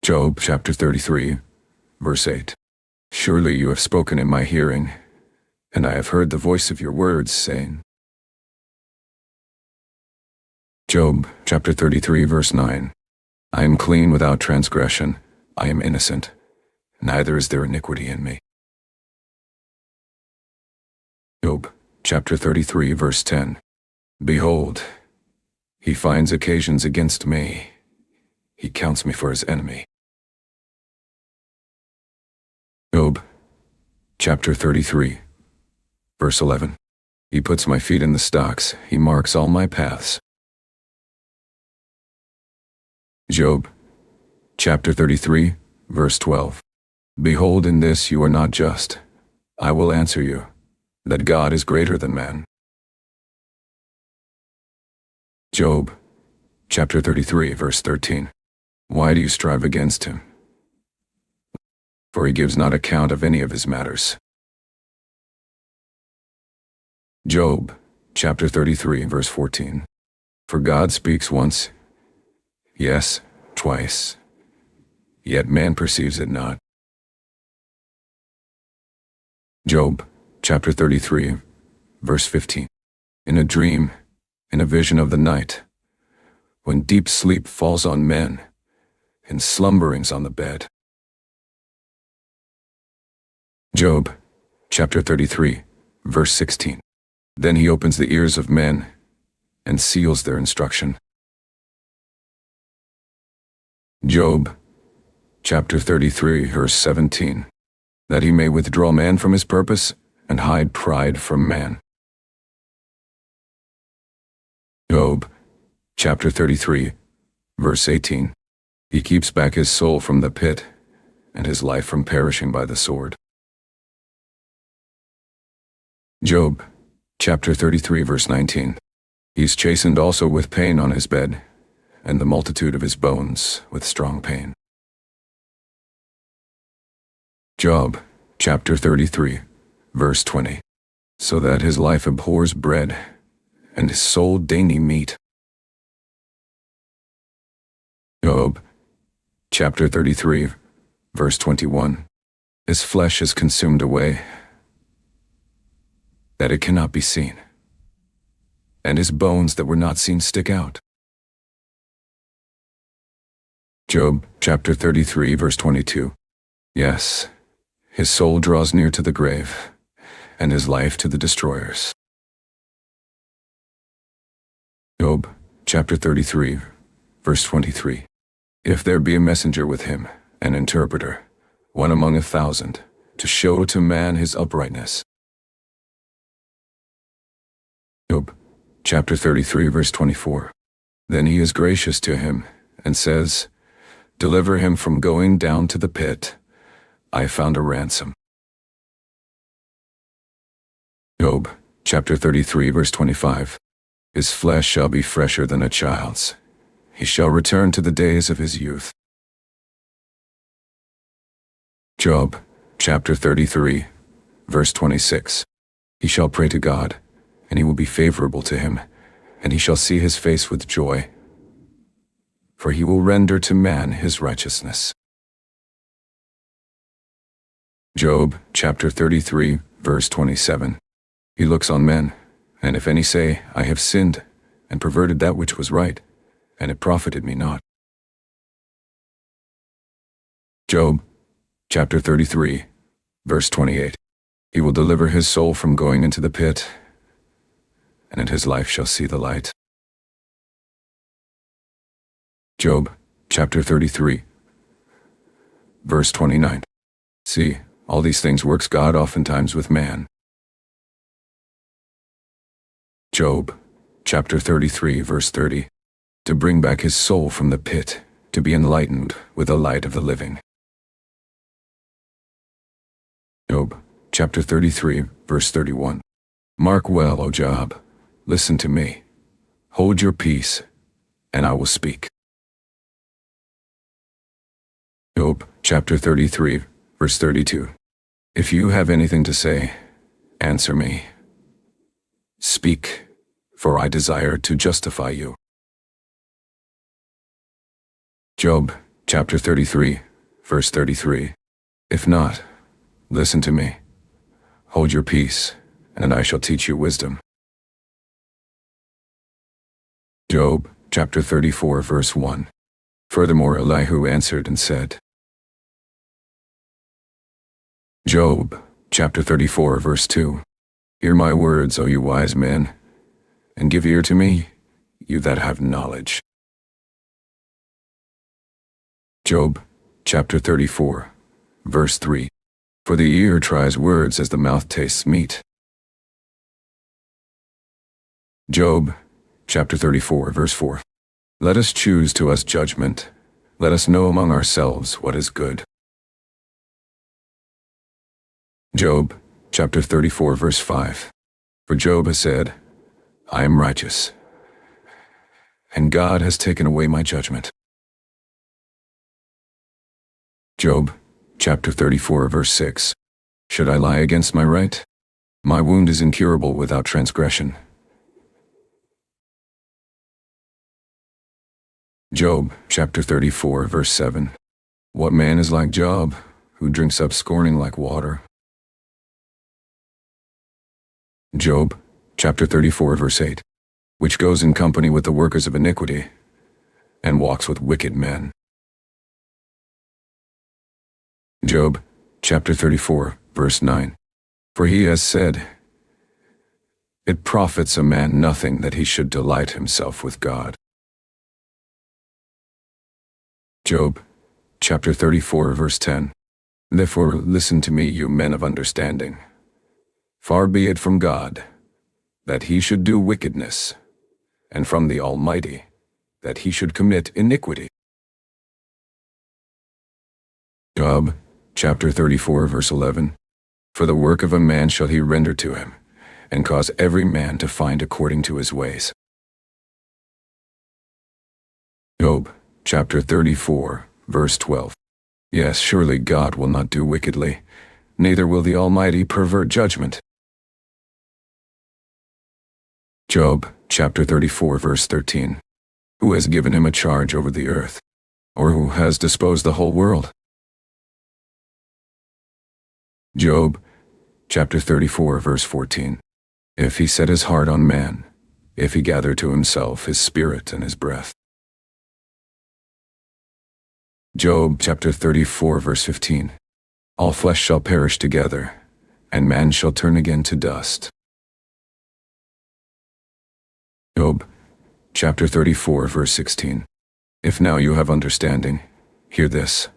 Job chapter 33 verse 8. Surely you have spoken in my hearing, and I have heard the voice of your words, saying. Job chapter 33 verse 9. I am clean without transgression, I am innocent, neither is there iniquity in me. Job chapter 33 verse 10. Behold, he finds occasions against me, he counts me for his enemy. Job chapter 33 verse 11. He puts my feet in the stocks, he marks all my paths. Job chapter 33 verse 12. Behold, in this you are not just. I will answer you, that God is greater than man. Job chapter 33 verse 13. Why do you strive against him? For he gives not account of any of his matters. Job chapter 33 verse 14. For God speaks once, yes, twice, yet man perceives it not. Job chapter 33 verse 15. In a dream, in a vision of the night, when deep sleep falls on men, in slumberings on the bed. Job chapter 33 verse 16. Then he opens the ears of men and seals their instruction. Job chapter 33 verse 17. That he may withdraw man from his purpose and hide pride from man. Job chapter 33 verse 18. He keeps back his soul from the pit and his life from perishing by the sword. Job chapter 33 verse 19. He is chastened also with pain on his bed, and the multitude of his bones with strong pain. Job, chapter 33, verse 20. So that his life abhors bread, and his soul dainty meat. Job, chapter 33, verse 21. His flesh is consumed away, that it cannot be seen, and his bones that were not seen stick out. Job, chapter 33, verse 22. Yes, his soul draws near to the grave, and his life to the destroyers. Job, chapter 33, verse 23. If there be a messenger with him, an interpreter, one among 1,000, to show to man his uprightness. Job, chapter 33, verse 24. Then he is gracious to him, and says, Deliver him from going down to the pit. I found a ransom. Job, chapter 33, verse 25. His flesh shall be fresher than a child's. He shall return to the days of his youth. Job, chapter 33, verse 26. He shall pray to God, and he will be favorable to him, and he shall see his face with joy. For he will render to man his righteousness. Job, chapter 33, verse 27. He looks on men, and if any say, I have sinned, and perverted that which was right, and it profited me not. Job, chapter 33, verse 28. He will deliver his soul from going into the pit, and his life shall see the light. Job, chapter 33, verse 29. See, all these things works God oftentimes with man. Job, chapter 33, verse 30. To bring back his soul from the pit, to be enlightened with the light of the living. Job, chapter 33, verse 31. Mark well, O Job, listen to me. Hold your peace, and I will speak. Job, chapter 33, verse 32. If you have anything to say, answer me. Speak, for I desire to justify you. Job, chapter 33, verse 33. If not, listen to me. Hold your peace, and I shall teach you wisdom. Job, chapter 34, verse 1. Furthermore Elihu answered and said. Job, chapter 34, verse 2. Hear my words, O you wise men, and give ear to me, you that have knowledge. Job, chapter 34, verse 3. For the ear tries words as the mouth tastes meat. Job, chapter 34, verse 4. Let us choose to us judgment. Let us know among ourselves what is good. Job, chapter 34, verse 5. For Job has said, I am righteous, and God has taken away my judgment. Job, chapter 34, verse 6. Should I lie against my right? My wound is incurable without transgression. Job, chapter 34, verse 7. What man is like Job, who drinks up scorning like water? Job, chapter 34, verse 8. Which goes in company with the workers of iniquity, and walks with wicked men. Job, chapter 34, verse 9. For he has said, It profits a man nothing that he should delight himself with God. Job, chapter 34, verse 10. Therefore listen to me, you men of understanding. Far be it from God, that he should do wickedness, and from the Almighty, that he should commit iniquity. Job, chapter 34, verse 11. For the work of a man shall he render to him, and cause every man to find according to his ways. Job, chapter 34, verse 12. Yes, surely God will not do wickedly, neither will the Almighty pervert judgment. Job, chapter 34, verse 13. Who has given him a charge over the earth? Or who has disposed the whole world? Job, chapter 34, verse 14. If he set his heart on man, if he gather to himself his spirit and his breath. Job, chapter 34, verse 15. All flesh shall perish together, and man shall turn again to dust. Job, chapter 34, verse 16. If now you have understanding, hear this.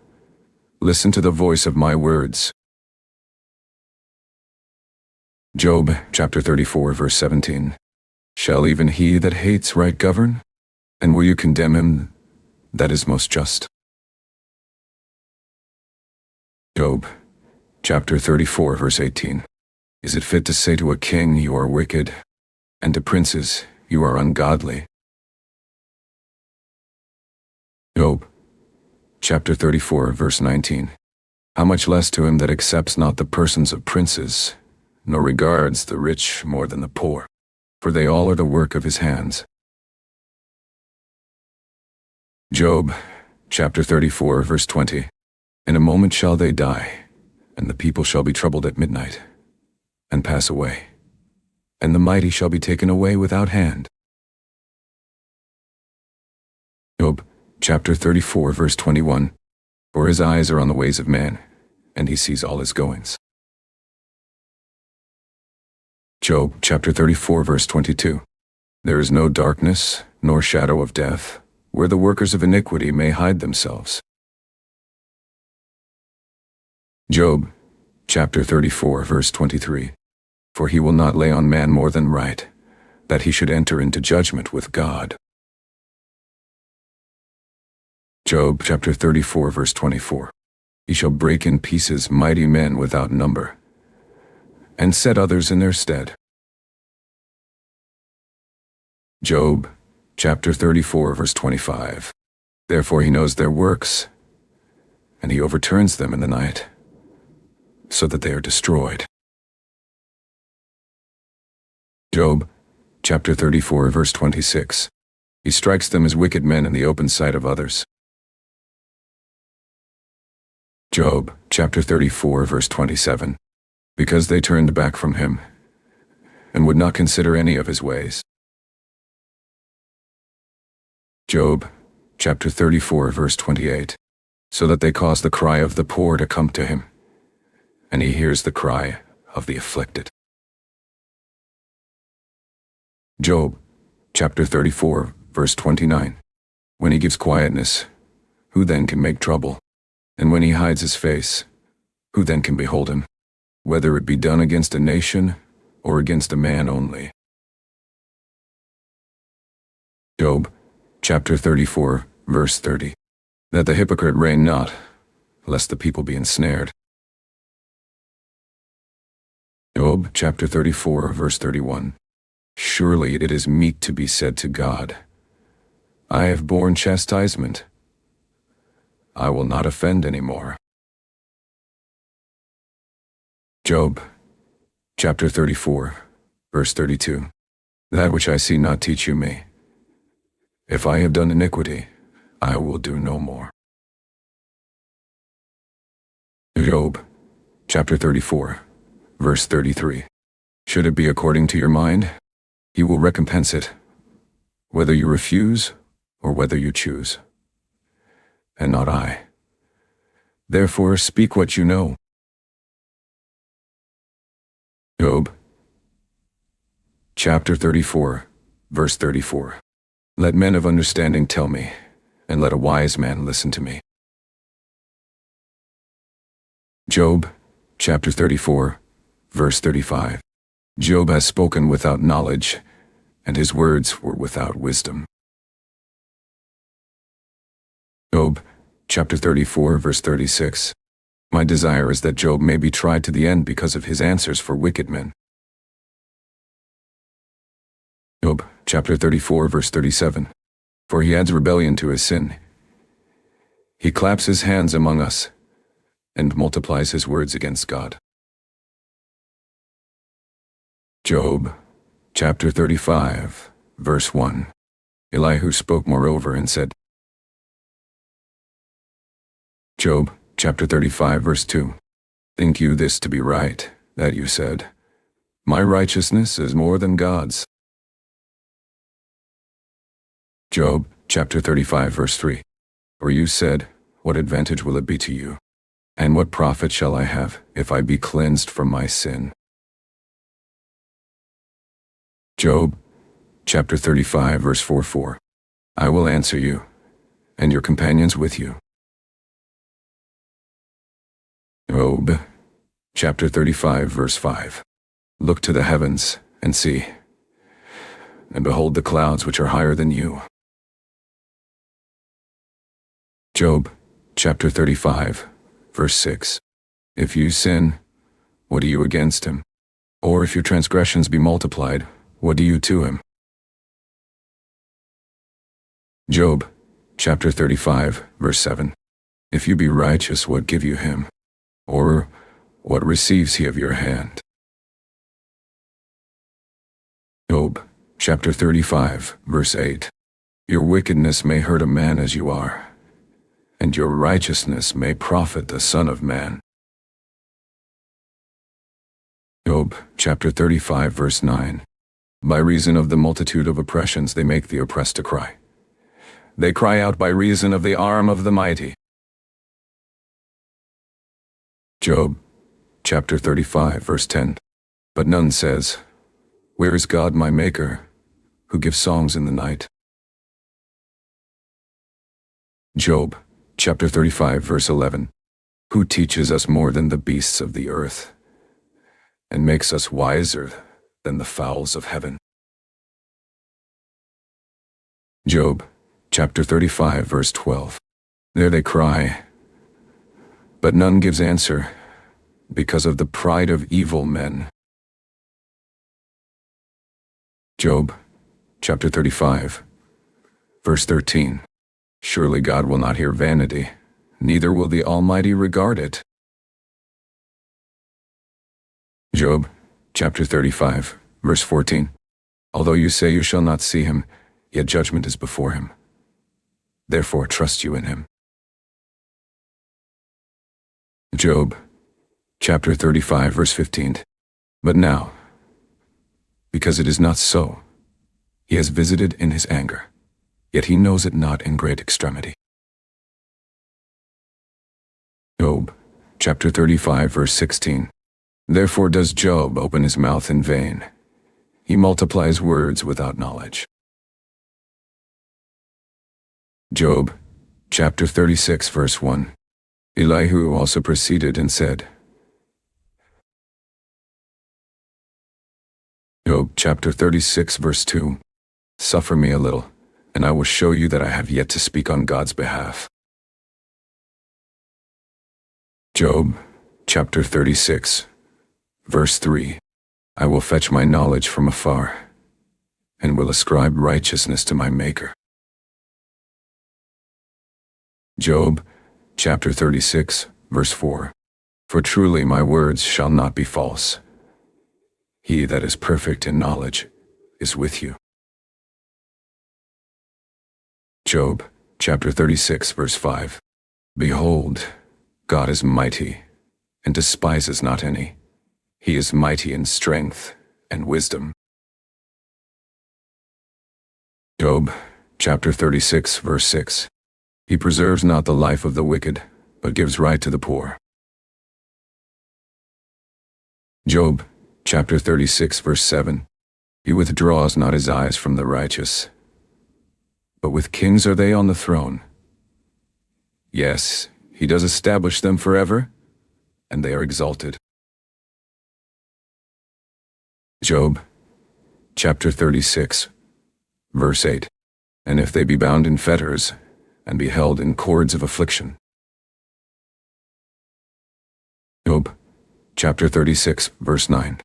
Listen to the voice of my words. Job, chapter 34, verse 17. Shall even he that hates right govern? And will you condemn him that is most just? Job, chapter 34, verse 18. Is it fit to say to a king, you are wicked, and to princes, you are ungodly? Job, chapter 34, verse 19. How much less to him that accepts not the persons of princes, nor regards the rich more than the poor, for they all are the work of his hands. Job, chapter 34, verse 20. In a moment shall they die, and the people shall be troubled at midnight, and pass away, and the mighty shall be taken away without hand. Job, chapter 34, verse 21. For his eyes are on the ways of man, and he sees all his goings. Job, chapter 34, verse 22. There is no darkness, nor shadow of death, where the workers of iniquity may hide themselves. Job, chapter 34, verse 23. For he will not lay on man more than right, that he should enter into judgment with God. Job, chapter 34, verse 24. He shall break in pieces mighty men without number, and set others in their stead. Job, chapter 34, verse 25. Therefore he knows their works, and he overturns them in the night, so that they are destroyed. Job, chapter 34, verse 26. He strikes them as wicked men in the open sight of others. Job, chapter 34, verse 27. Because they turned back from him, and would not consider any of his ways. Job, chapter 34, verse 28. So that they cause the cry of the poor to come to him, and he hears the cry of the afflicted. Job, chapter 34, verse 29. When he gives quietness, who then can make trouble? And when he hides his face, who then can behold him? Whether it be done against a nation, or against a man only. Job, chapter 34, verse 30. That the hypocrite reign not, lest the people be ensnared. Job, chapter 34, verse 31. Surely it is meet to be said to God, I have borne chastisement. I will not offend any more. Job, chapter 34, verse 32. That which I see not teach you me. If I have done iniquity, I will do no more. Job, chapter 34, verse 33. Should it be according to your mind, he will recompense it, whether you refuse or whether you choose, and not I. Therefore speak what you know. Job, chapter 34, verse 34. Let men of understanding tell me, and let a wise man listen to me. Job, chapter 34, verse 35. Job has spoken without knowledge, and his words were without wisdom. Job, chapter 34, verse 36. My desire is that Job may be tried to the end because of his answers for wicked men. Job chapter 34 verse 37. For he adds rebellion to his sin. He claps his hands among us and multiplies his words against God. Job chapter 35 verse 1. Elihu spoke moreover and said. Job chapter 35 verse 2. Think you this to be right, that you said, my righteousness is more than God's? Job chapter 35 verse 3. Or you said, what advantage will it be to you? And what profit shall I have, if I be cleansed from my sin? Job chapter 35 verse 4. I will answer you, and your companions with you. Job chapter 35 verse 5. Look to the heavens, and see, and behold the clouds which are higher than you. Job chapter 35 verse 6. If you sin, what do you against him? Or if your transgressions be multiplied, what do you to him? Job chapter 35 verse 7. If you be righteous, what give you him? Or what receives he of your hand? Job chapter 35 verse 8. Your wickedness may hurt a man as you are, and your righteousness may profit the Son of Man. Job chapter 35 verse 9. By reason of the multitude of oppressions they make the oppressed to cry. They cry out by reason of the arm of the mighty. Job chapter 35 verse 10. But none says, where is God my Maker, who gives songs in the night? Job chapter 35 verse 11. Who teaches us more than the beasts of the earth, and makes us wiser than the fowls of heaven? Job chapter 35 verse 12. There they cry, but none gives answer, because of the pride of evil men. Job chapter 35 verse 13. Surely God will not hear vanity, neither will the Almighty regard it. Job chapter 35 verse 14. Although you say you shall not see him, yet judgment is before him. Therefore trust you in him. Job chapter 35 verse 15. But now, because it is not so, he has visited in his anger, yet he knows it not in great extremity. Job chapter 35 verse 16. Therefore does Job open his mouth in vain. He multiplies words without knowledge. Job chapter 36 verse 1. Elihu also proceeded and said. Job chapter 36 verse 2. Suffer me a little, and I will show you that I have yet to speak on God's behalf. Job chapter 36 verse 3. I will fetch my knowledge from afar, and will ascribe righteousness to my Maker. Job chapter 36 verse 4. For truly my words shall not be false. He that is perfect in knowledge is with you. Job chapter 36 verse 5. Behold, God is mighty, and despises not any. He is mighty in strength and wisdom. Job chapter 36 verse 6. He preserves not the life of the wicked, but gives right to the poor. Job chapter 36 verse 7. He withdraws not his eyes from the righteous, but with kings are they on the throne. Yes, he does establish them forever, and they are exalted. Job chapter 36 verse 8. And if they be bound in fetters, and be held in cords of affliction. Job chapter 36 verse 9.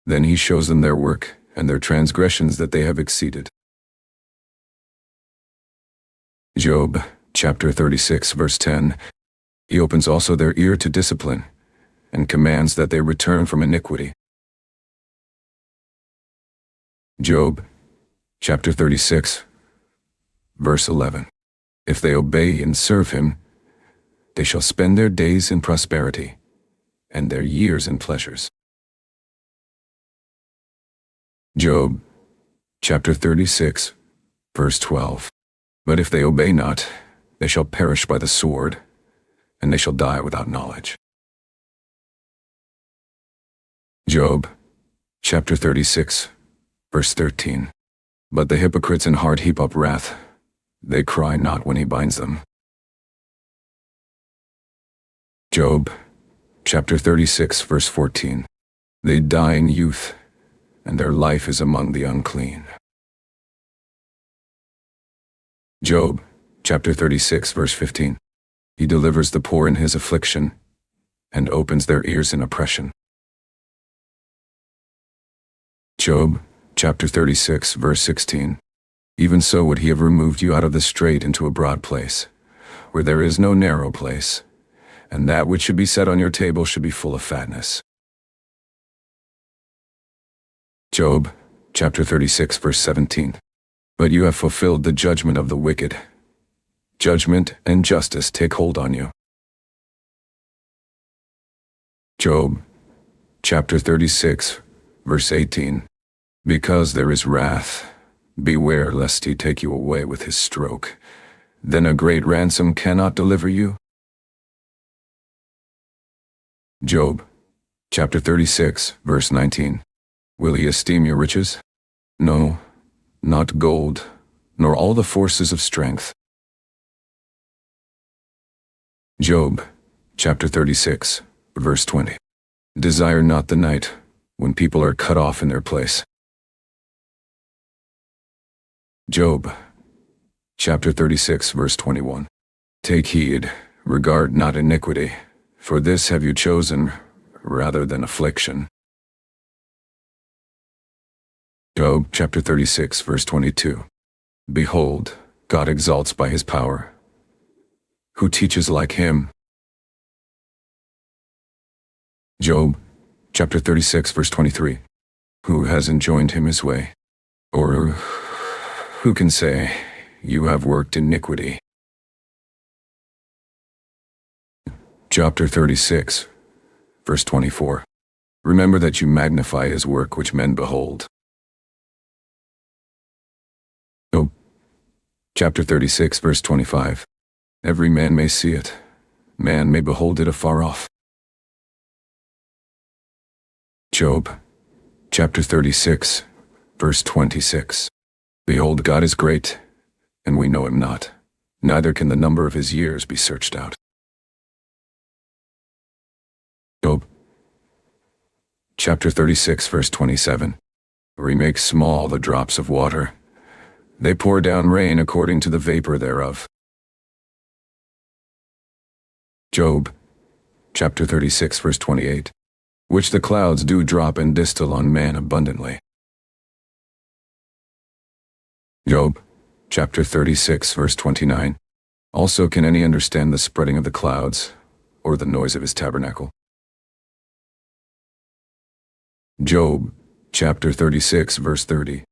Then he shows them their work, and their transgressions that they have exceeded. Job, chapter 36, verse 10. He opens also their ear to discipline, and commands that they return from iniquity. Job, chapter 36, verse 11. If they obey and serve him, they shall spend their days in prosperity, and their years in pleasures. Job, chapter 36, verse 12. But if they obey not, they shall perish by the sword, and they shall die without knowledge. Job, chapter 36, verse 13. But the hypocrites in heart heap up wrath. They cry not when he binds them. Job, chapter 36, verse 14. They die in youth, and their life is among the unclean. Job, chapter 36, verse 15. He delivers the poor in his affliction, and opens their ears in oppression. Job, chapter 36, verse 16. Even so would he have removed you out of the strait into a broad place, where there is no narrow place, and that which should be set on your table should be full of fatness. Job, chapter 36, verse 17. But you have fulfilled the judgment of the wicked. Judgment and justice take hold on you. Job, chapter 36, verse 18. Because there is wrath, beware lest he take you away with his stroke. Then a great ransom cannot deliver you. Job, chapter 36, verse 19. Will he esteem your riches? No, not gold, nor all the forces of strength. Job, chapter 36, verse 20. Desire not the night, when people are cut off in their place. Job, chapter 36, verse 21. Take heed, regard not iniquity, for this have you chosen rather than affliction. Job, chapter 36, verse 22. Behold, God exalts by his power. Who teaches like him? Job, chapter 36, verse 23. Who has enjoined him his way? Or who can say, you have worked iniquity? Chapter 36, verse 24. Remember that you magnify his work which men behold. Job, chapter 36, verse 25. Every man may see it. Man may behold it afar off. Job, chapter 36, verse 26. Behold, God is great, and we know him not, neither can the number of his years be searched out. Job, chapter 36, verse 27. For he makes small the drops of water. They pour down rain according to the vapor thereof. Job, chapter 36, verse 28. Which the clouds do drop and distil on man abundantly. Job, chapter 36, verse 29. Also can any understand the spreading of the clouds, or the noise of his tabernacle? Job, chapter 36, verse 30.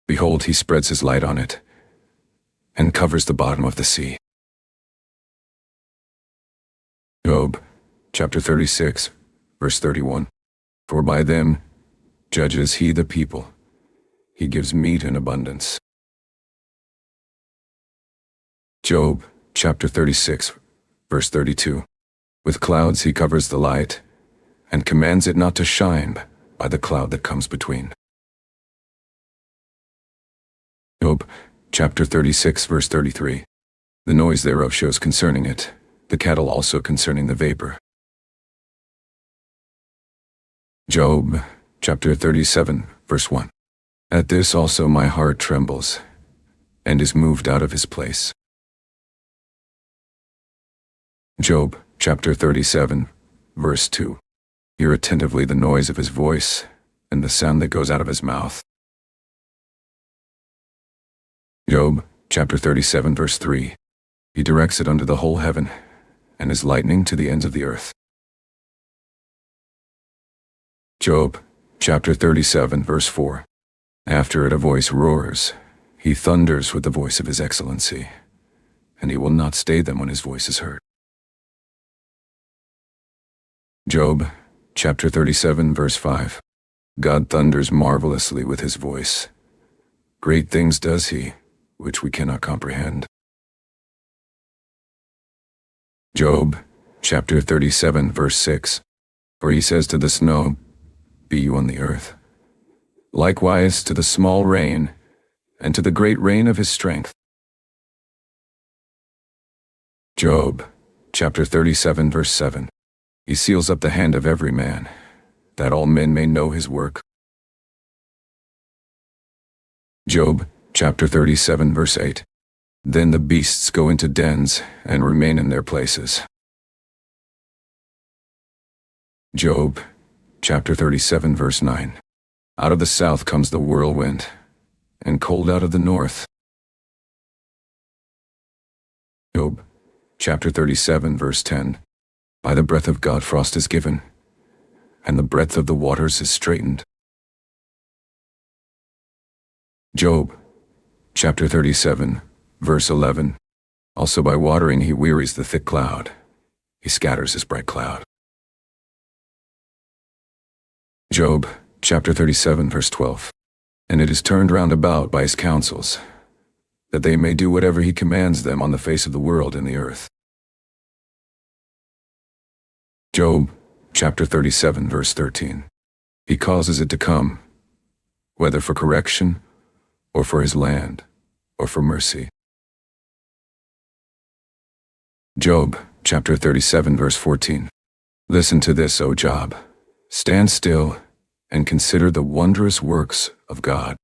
Behold, he spreads his light on it, and covers the bottom of the sea. Job, chapter 36, verse 31. For by them judges he the people. He gives meat in abundance. Job, chapter 36, verse 32. With clouds he covers the light, and commands it not to shine by the cloud that comes between. Job, chapter 36, verse 33. The noise thereof shows concerning it, the cattle also concerning the vapor. Job, chapter 37, verse 1. At this also my heart trembles, and is moved out of his place. Job, chapter 37, verse 2. Hear attentively the noise of his voice, and the sound that goes out of his mouth. Job, chapter 37, verse 3. He directs it under the whole heaven, and his lightning to the ends of the earth. Job, chapter 37, verse 4. After it a voice roars, he thunders with the voice of his excellency, and he will not stay them when his voice is heard. Job, chapter 37, verse 5. God thunders marvelously with his voice. Great things does he, which we cannot comprehend. Job, chapter 37, verse 6. For he says to the snow, Be you on the earth. Likewise to the small rain, and to the great rain of his strength. Job, chapter 37, verse 7. He seals up the hand of every man, that all men may know his work. Job, chapter 37, verse 8. Then the beasts go into dens and remain in their places. Job, chapter 37, verse 9. Out of the south comes the whirlwind, and cold out of the north. Job, chapter 37, verse 10. By the breath of God frost is given, and the breadth of the waters is straitened. Job, chapter 37, verse 11. Also by watering he wearies the thick cloud. He scatters his bright cloud. Job, chapter 37, verse 12. And it is turned round about by his counsels, that they may do whatever he commands them on the face of the world and the earth. Job, chapter 37, verse 13. He causes it to come, whether for correction, or for his land, or for mercy. Job, chapter 37, verse 14. Listen to this, O Job. Stand still and consider the wondrous works of God.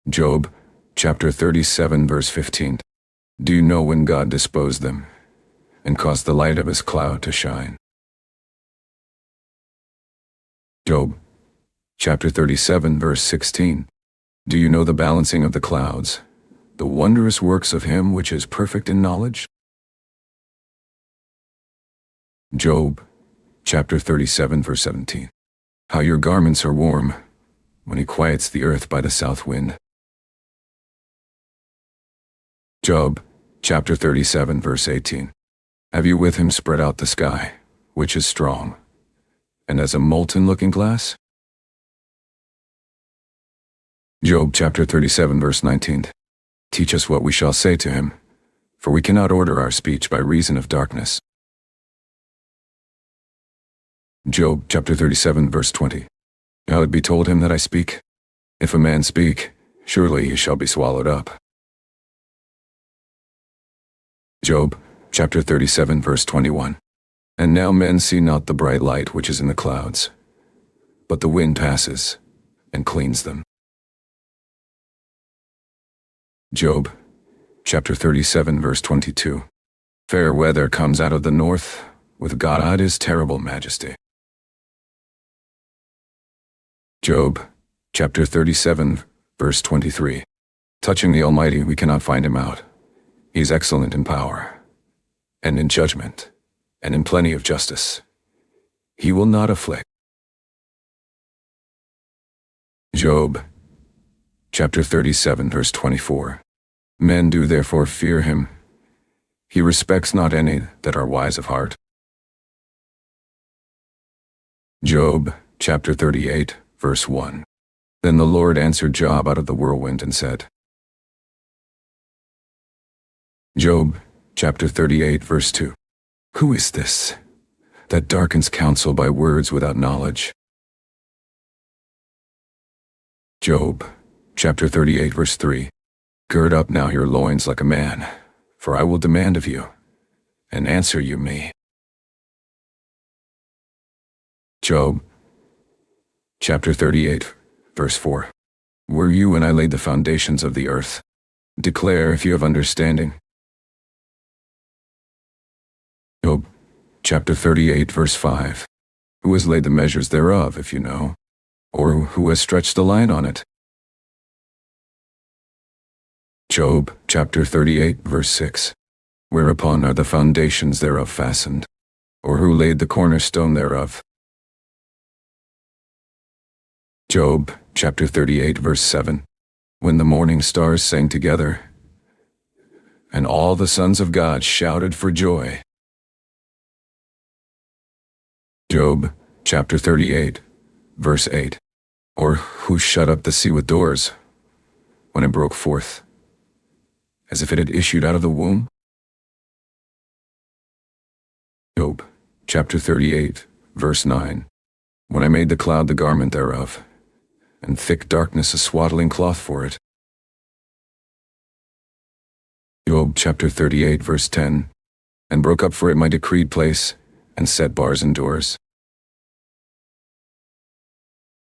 Job, chapter 37, verse 15. Do you know when God disposed them, and caused the light of his cloud to shine? Job, chapter 37, verse 16. Do you know the balancing of the clouds, the wondrous works of him which is perfect in knowledge? Job, chapter 37, verse 17. How your garments are warm, when he quiets the earth by the south wind. Job, chapter 37, verse 18. Have you with him spread out the sky, which is strong, and as a molten looking glass? Job, chapter 37, verse 19. Teach us what we shall say to him, for we cannot order our speech by reason of darkness. Job, chapter 37, verse 20. Shall it be told him that I speak? If a man speak, surely he shall be swallowed up. Job, chapter 37, verse 21. And now men see not the bright light which is in the clouds, but the wind passes and cleans them. Job, chapter 37, verse 22. Fair weather comes out of the north, with God his terrible majesty. Job, chapter 37, verse 23. Touching the Almighty we cannot find him out. He is excellent in power, and in judgment, and in plenty of justice. He will not afflict. Job, chapter 37, verse 24. Men do therefore fear him. He respects not any that are wise of heart. Job, chapter 38, verse 1. Then the Lord answered Job out of the whirlwind and said. Job, chapter 38, verse 2. Who is this that darkens counsel by words without knowledge? Job, chapter 38, verse 3. Gird up now your loins like a man, for I will demand of you, and answer you me. Job, chapter 38, verse 4. Were you when I laid the foundations of the earth? Declare if you have understanding. Job, chapter 38, verse 5. Who has laid the measures thereof, if you know? Or who has stretched the line on it? Job chapter 38 verse 6. Whereupon are the foundations thereof fastened? Or who laid the cornerstone thereof? Job chapter 38 verse 7. When the morning stars sang together, and all the sons of God shouted for joy. Job chapter 38 verse 8. Or who shut up the sea with doors, when it broke forth, as if it had issued out of the womb? Job chapter 38 verse 9. When I made the cloud the garment thereof, and thick darkness a swaddling cloth for it. Job chapter 38 verse 10. And broke up for it my decreed place, and set bars and doors.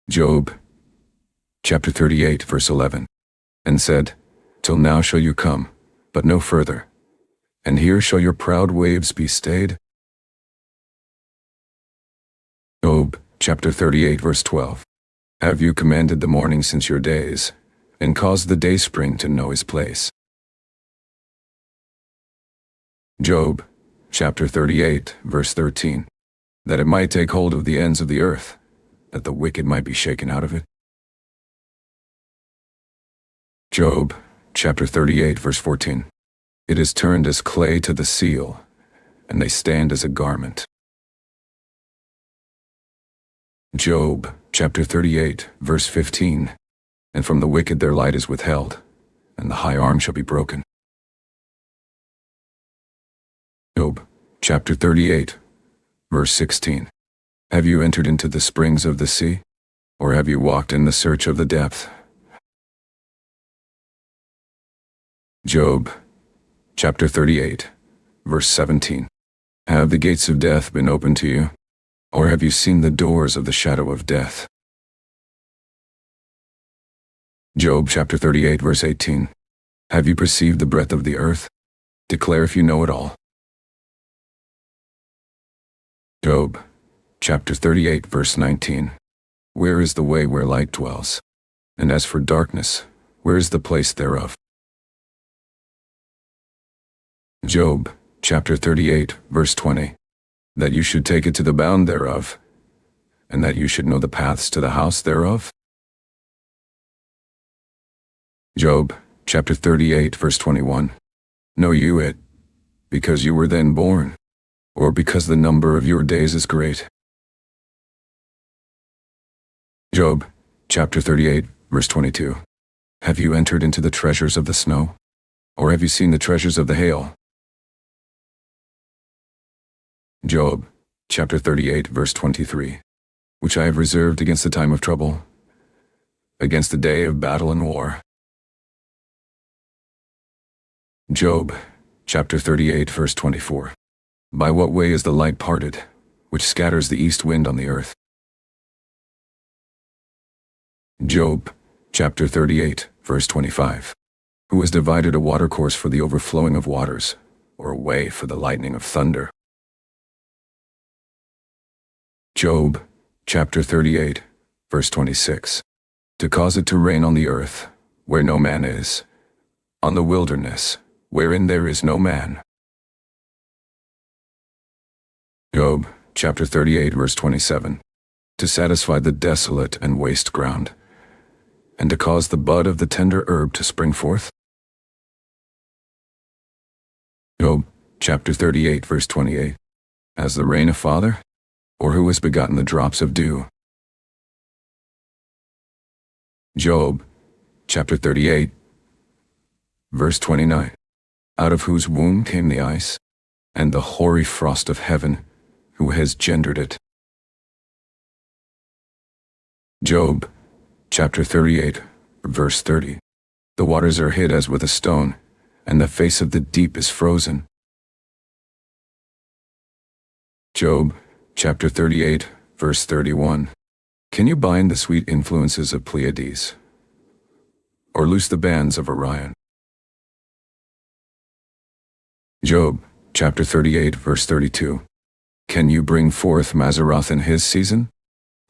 Job chapter 38 verse 11. And said, Till now shall you come, but no further, and here shall your proud waves be stayed. Job chapter 38 verse 12. Have you commanded the morning since your days, and caused the dayspring to know his place? Job chapter 38 verse 13. That it might take hold of the ends of the earth, that the wicked might be shaken out of it. Job chapter 38 verse 14. It is turned as clay to the seal, and they stand as a garment. Job chapter 38 verse 15. And from the wicked their light is withheld, and the high arm shall be broken. Job chapter 38 verse 16. Have you entered into the springs of the sea, or have you walked in the search of the depth? Job chapter 38 verse 17. Have the gates of death been opened to you, or have you seen the doors of the shadow of death? Job chapter 38 verse 18. Have you perceived the breadth of the earth? Declare if you know it all. Job chapter 38 verse 19. Where is the way where light dwells? And as for darkness, where is the place thereof? Job chapter 38 verse 20. That you should take it to the bound thereof, and that you should know the paths to the house thereof? Job chapter 38 verse 21. Know you it, because you were then born, or because the number of your days is great? Job chapter 38 verse 22. Have you entered into the treasures of the snow, or have you seen the treasures of the hail? Job chapter 38 verse 23. Which I have reserved against the time of trouble, against the day of battle and war. Job chapter 38 verse 24. By what way is the light parted, which scatters the east wind on the earth? Job chapter 38 verse 25. Who has divided a watercourse for the overflowing of waters, or a way for the lightning of thunder? Job chapter 38 verse 26. To cause it to rain on the earth, where no man is, on the wilderness, wherein there is no man. Job chapter 38 verse 27. To satisfy the desolate and waste ground, and to cause the bud of the tender herb to spring forth. Job chapter 38 verse 28. As the rain a father, or who has begotten the drops of dew? Job chapter 38 verse 29. Out of whose womb came the ice, and the hoary frost of heaven, who has gendered it? Job chapter 38 verse 30. The waters are hid as with a stone, and the face of the deep is frozen. Job chapter 38 verse 31. Can you bind the sweet influences of Pleiades, or loose the bands of Orion? Job chapter 38 verse 32. Can you bring forth Mazzaroth in his season,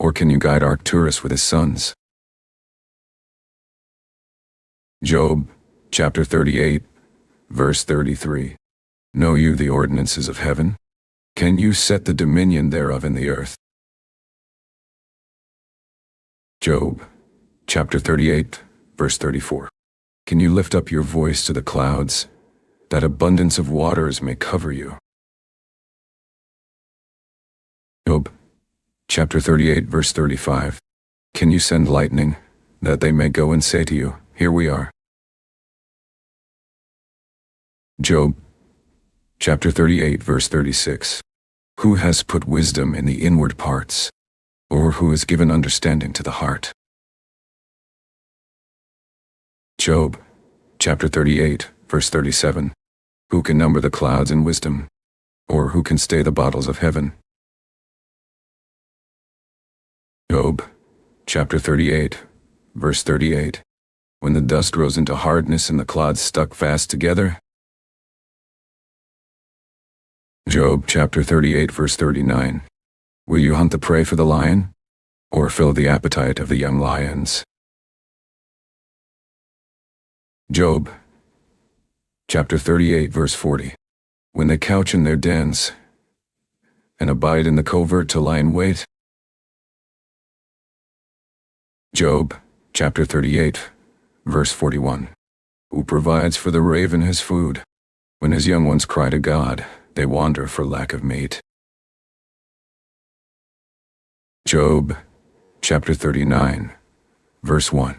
or can you guide Arcturus with his sons? Job chapter 38, verse 33. Know you the ordinances of heaven? Can you set the dominion thereof in the earth? Job, chapter 38, verse 34. Can you lift up your voice to the clouds, that abundance of waters may cover you? Job, chapter 38, verse 35. Can you send lightning, that they may go and say to you, here we are? Job, chapter 38, verse 36. Who has put wisdom in the inward parts, or who has given understanding to the heart? Job, chapter 38, verse 37. Who can number the clouds in wisdom, or who can stay the bottles of heaven? Job, chapter 38, verse 38. When the dust rose into hardness and the clods stuck fast together? Job, chapter 38, verse 39. Will you hunt the prey for the lion, or fill the appetite of the young lions? Job, chapter 38, verse 40. When they couch in their dens, and abide in the covert to lie in wait? Job, chapter 38, verse 41. Who provides for the raven his food? When his young ones cry to God, they wander for lack of meat. Job, chapter 39, verse 1.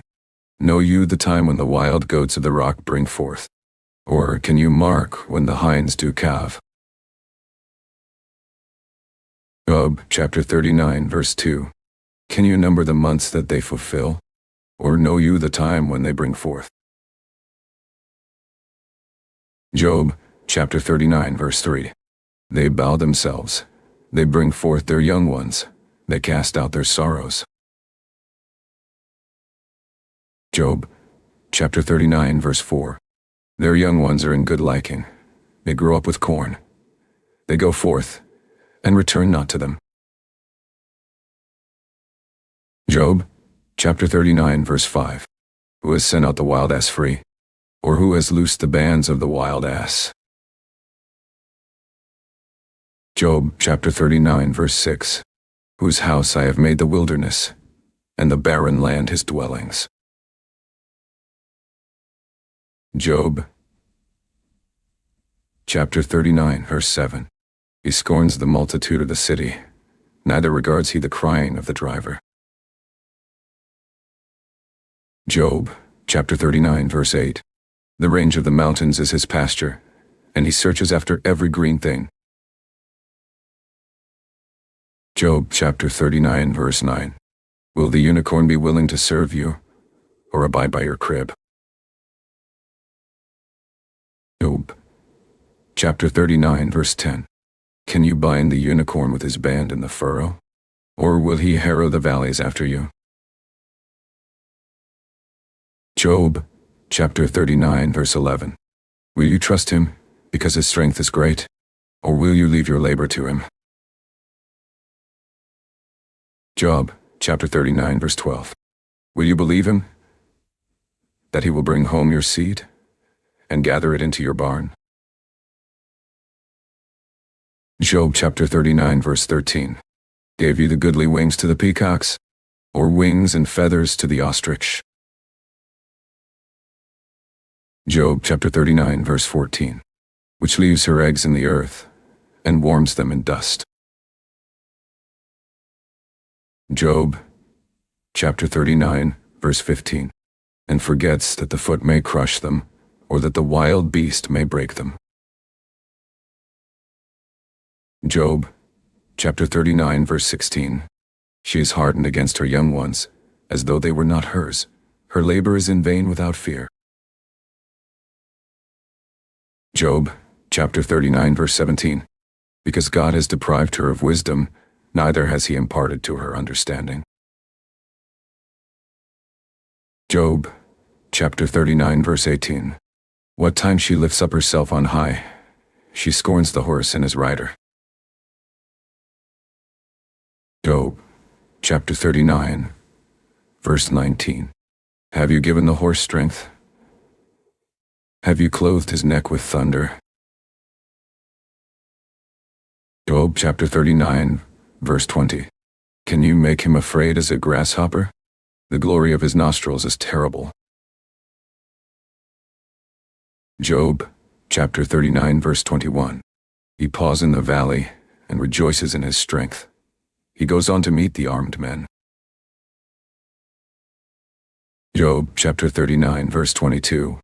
Know you the time when the wild goats of the rock bring forth? Or can you mark when the hinds do calve? Job, chapter 39, verse 2. Can you number the months that they fulfill? Or know you the time when they bring forth? Job, chapter 39, verse 3. They bow themselves. They bring forth their young ones. They cast out their sorrows. Job, chapter 39, verse 4. Their young ones are in good liking. They grow up with corn. They go forth, and return not to them. Job, chapter 39, verse 5. Who has sent out the wild ass free? Or who has loosed the bands of the wild ass? Job, chapter 39, verse 6. Whose house I have made the wilderness, and the barren land his dwellings. Job, chapter 39, verse 7. He scorns the multitude of the city, neither regards he the crying of the driver. Job, chapter 39, verse 8. The range of the mountains is his pasture, and he searches after every green thing. Job, chapter 39, verse 9. Will the unicorn be willing to serve you, or abide by your crib? Job, chapter 39, verse 10. Can you bind the unicorn with his band in the furrow, or will he harrow the valleys after you? Job, chapter 39, verse 11. Will you trust him, because his strength is great, or will you leave your labor to him? Job, chapter 39, verse 12. Will you believe him, that he will bring home your seed, and gather it into your barn? Job, chapter 39, verse 13. Gave you the goodly wings to the peacocks, or wings and feathers to the ostrich? Job, chapter 39, verse 14. Which leaves her eggs in the earth, and warms them in dust. Job, chapter 39, verse 15. And forgets that the foot may crush them, or that the wild beast may break them. Job, chapter 39, verse 16. She is hardened against her young ones, as though they were not hers. Her labor is in vain without fear. Job, chapter 39, verse 17. Because God has deprived her of wisdom, neither has he imparted to her understanding. Job, chapter 39, verse 18. What time she lifts up herself on high, she scorns the horse and his rider. Job, chapter 39, verse 19. Have you given the horse strength? Have you clothed his neck with thunder? Job chapter 39, verse 20. Can you make him afraid as a grasshopper? The glory of his nostrils is terrible. Job chapter 39, verse 21. He paws in the valley and rejoices in his strength. He goes on to meet the armed men. Job chapter 39, verse 22.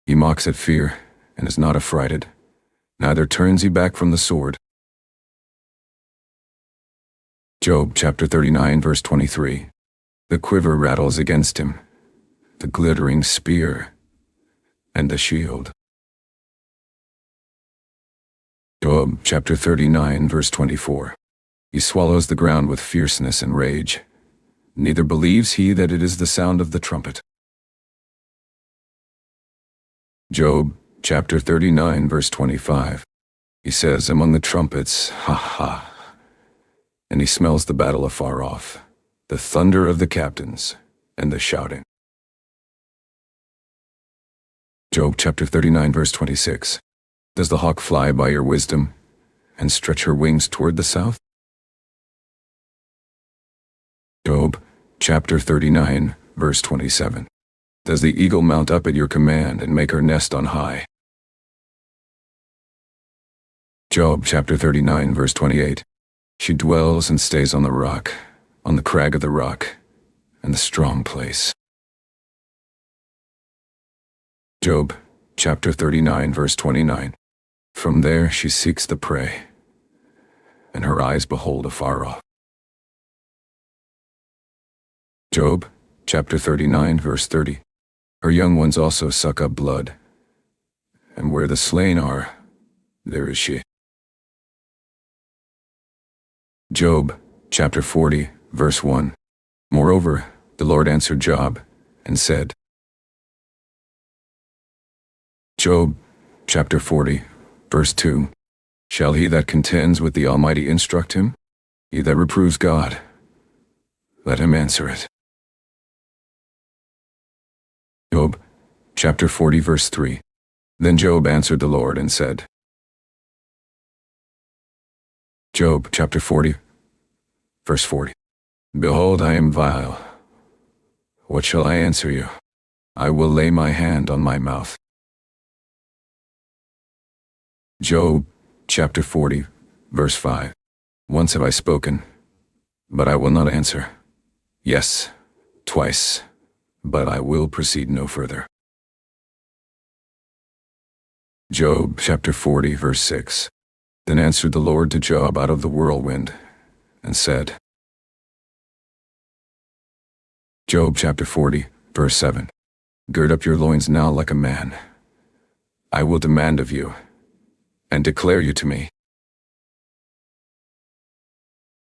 He mocks at fear and is not affrighted, neither turns he back from the sword. Job chapter 39, verse 23. The quiver rattles against him, the glittering spear, and the shield. Job chapter 39, verse 24. He swallows the ground with fierceness and rage, neither believes he that it is the sound of the trumpet. Job chapter 39, verse 25. He says, among the trumpets, ha ha, and he smells the battle afar off, the thunder of the captains, and the shouting. Job chapter 39, verse 26. Does the hawk fly by your wisdom, and stretch her wings toward the south? Job chapter 39, verse 27. Does the eagle mount up at your command and make her nest on high? Job chapter 39, verse 28. She dwells and stays on the rock, on the crag of the rock, and the strong place. Job chapter 39, verse 29. From there she seeks the prey, and her eyes behold afar off. Job chapter 39, verse 30. Her young ones also suck up blood, and where the slain are, there is she. Job chapter 40, verse 1. Moreover, the Lord answered Job and said. Job chapter 40, verse 2. Shall he that contends with the Almighty instruct him? He that reproves God, let him answer it. Job chapter 40, verse 3. Then Job answered the Lord and said. Job chapter 40, verse 40. Behold, I am vile. What shall I answer you? I will lay my hand on my mouth. Job chapter 40, verse 5. Once have I spoken, but I will not answer. Yes, twice, but I will proceed no further. Job chapter 40, verse 6. Then answered the Lord to Job out of the whirlwind, and said. Job chapter 40, verse 7. Gird up your loins now like a man. I will demand of you, and declare you to me.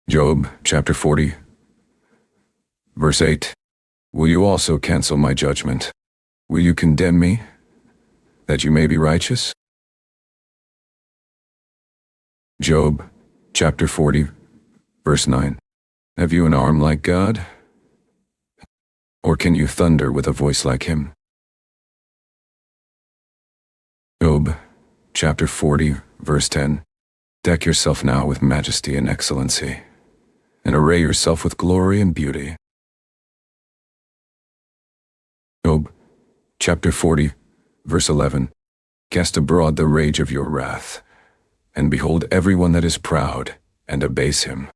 Job chapter 40, verse 8. Will you also cancel my judgment? Will you condemn me, that you may be righteous? Job chapter 40, verse 9. Have you an arm like God? Or can you thunder with a voice like him? Job chapter 40, verse 10. Deck yourself now with majesty and excellency, and array yourself with glory and beauty. Job chapter 40, verse 11. Cast abroad the rage of your wrath, and behold everyone that is proud, and abase him.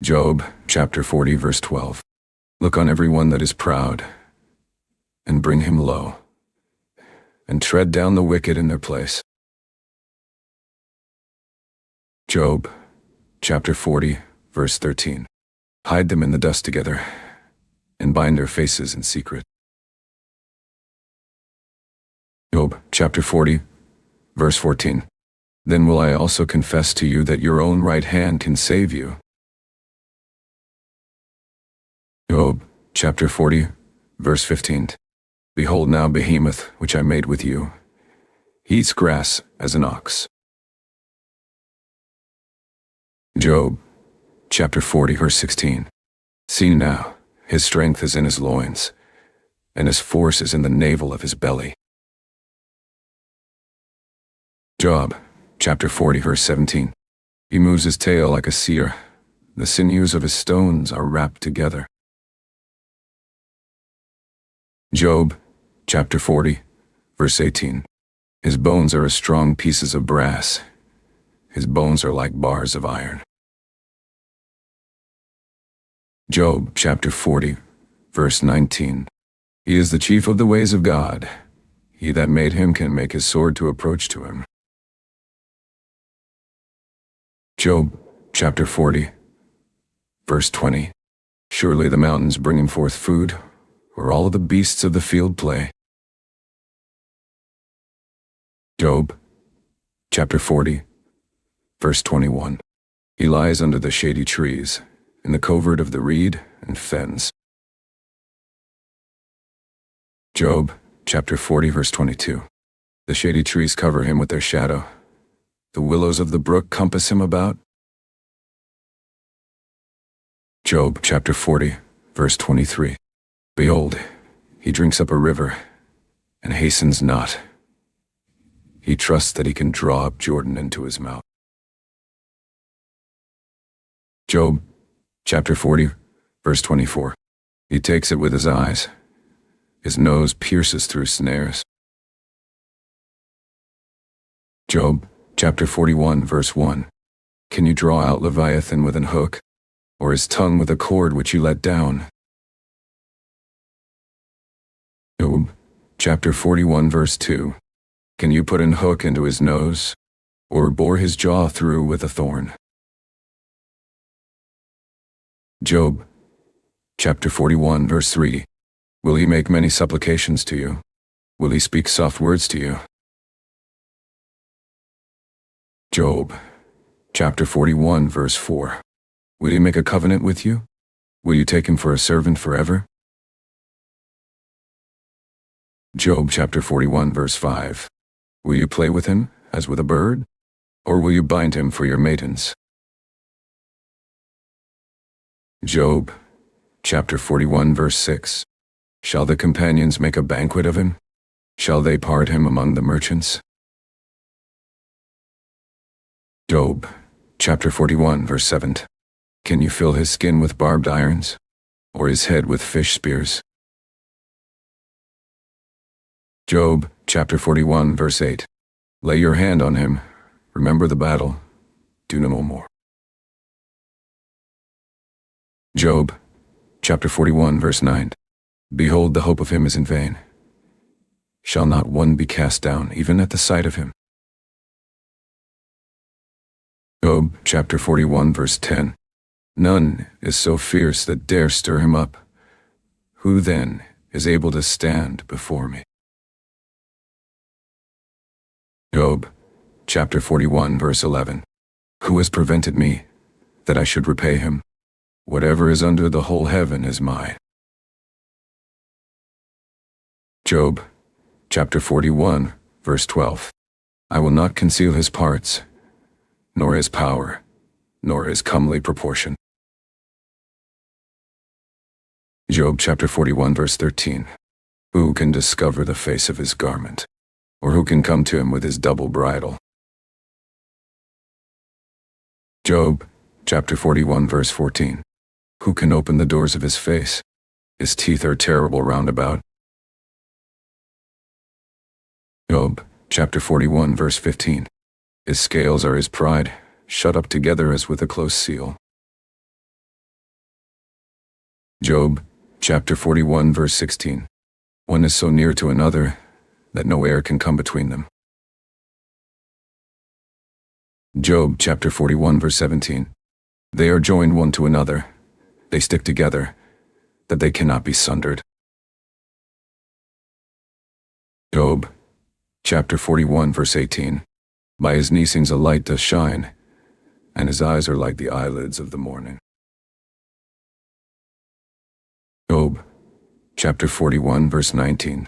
Job chapter 40, verse 12. Look on everyone that is proud, and bring him low, and tread down the wicked in their place. Job chapter 40, verse 13. Hide them in the dust together, and bind their faces in secret. Job chapter 40, verse 14. Then will I also confess to you that your own right hand can save you. Job chapter 40, verse 15. Behold now Behemoth, which I made with you. He eats grass as an ox. Job chapter 40, verse 16. See now, his strength is in his loins, and his force is in the navel of his belly. Job, chapter 40, verse 17. He moves his tail like a seer. The sinews of his stones are wrapped together. Job, chapter 40, verse 18. His bones are as strong pieces of brass. His bones are like bars of iron. Job, chapter 40, verse 19. He is the chief of the ways of God. He that made him can make his sword to approach to him. Job, chapter 40, verse 20. Surely the mountains bring him forth food, where all the beasts of the field play. Job, chapter 40, verse 21. He lies under the shady trees, in the covert of the reed and fens. Job, chapter 40, verse 22. The shady trees cover him with their shadow. The willows of the brook compass him about. Job, chapter 40, verse 23. Behold, he drinks up a river, and hastens not. He trusts that he can draw up Jordan into his mouth. Job, chapter 40, verse 24. He takes it with his eyes. His nose pierces through snares. Job, chapter 41, verse 1. Can you draw out Leviathan with an hook, or his tongue with a cord which you let down? Job, chapter 41, verse 2. Can you put an hook into his nose, or bore his jaw through with a thorn? Job, chapter 41, verse 3. Will he make many supplications to you? Will he speak soft words to you? Job, chapter 41, verse 4. Will he make a covenant with you? Will you take him for a servant forever? Job, chapter 41, verse 5. Will you play with him, as with a bird? Or will you bind him for your maidens? Job, chapter 41, verse 6. Shall the companions make a banquet of him? Shall they part him among the merchants? Job, chapter 41, verse 7. Can you fill his skin with barbed irons, or his head with fish spears? Job, chapter 41, verse 8. Lay your hand on him, remember the battle, do no more. Job, chapter 41, verse 9. Behold, the hope of him is in vain. Shall not one be cast down, even at the sight of him? Job, chapter 41, verse 10. None is so fierce that dare stir him up. Who then is able to stand before me? Job, chapter 41, verse 11. Who has prevented me, that I should repay him? Whatever is under the whole heaven is mine. Job, chapter 41, verse 12. I will not conceal his parts, nor his power, nor his comely proportion. Job, chapter 41, verse 13. Who can discover the face of his garment, or who can come to him with his double bridle? Job, chapter 41, verse 14. Who can open the doors of his face? His teeth are terrible round about. Job, chapter 41, verse 15. His scales are his pride, shut up together as with a close seal. Job, chapter 41, verse 16. One is so near to another that no air can come between them. Job, chapter 41, verse 17. They are joined one to another. They stick together, that they cannot be sundered. Job, chapter 41, verse 18. By his neesings a light does shine, and his eyes are like the eyelids of the morning. Job, chapter 41, verse 19.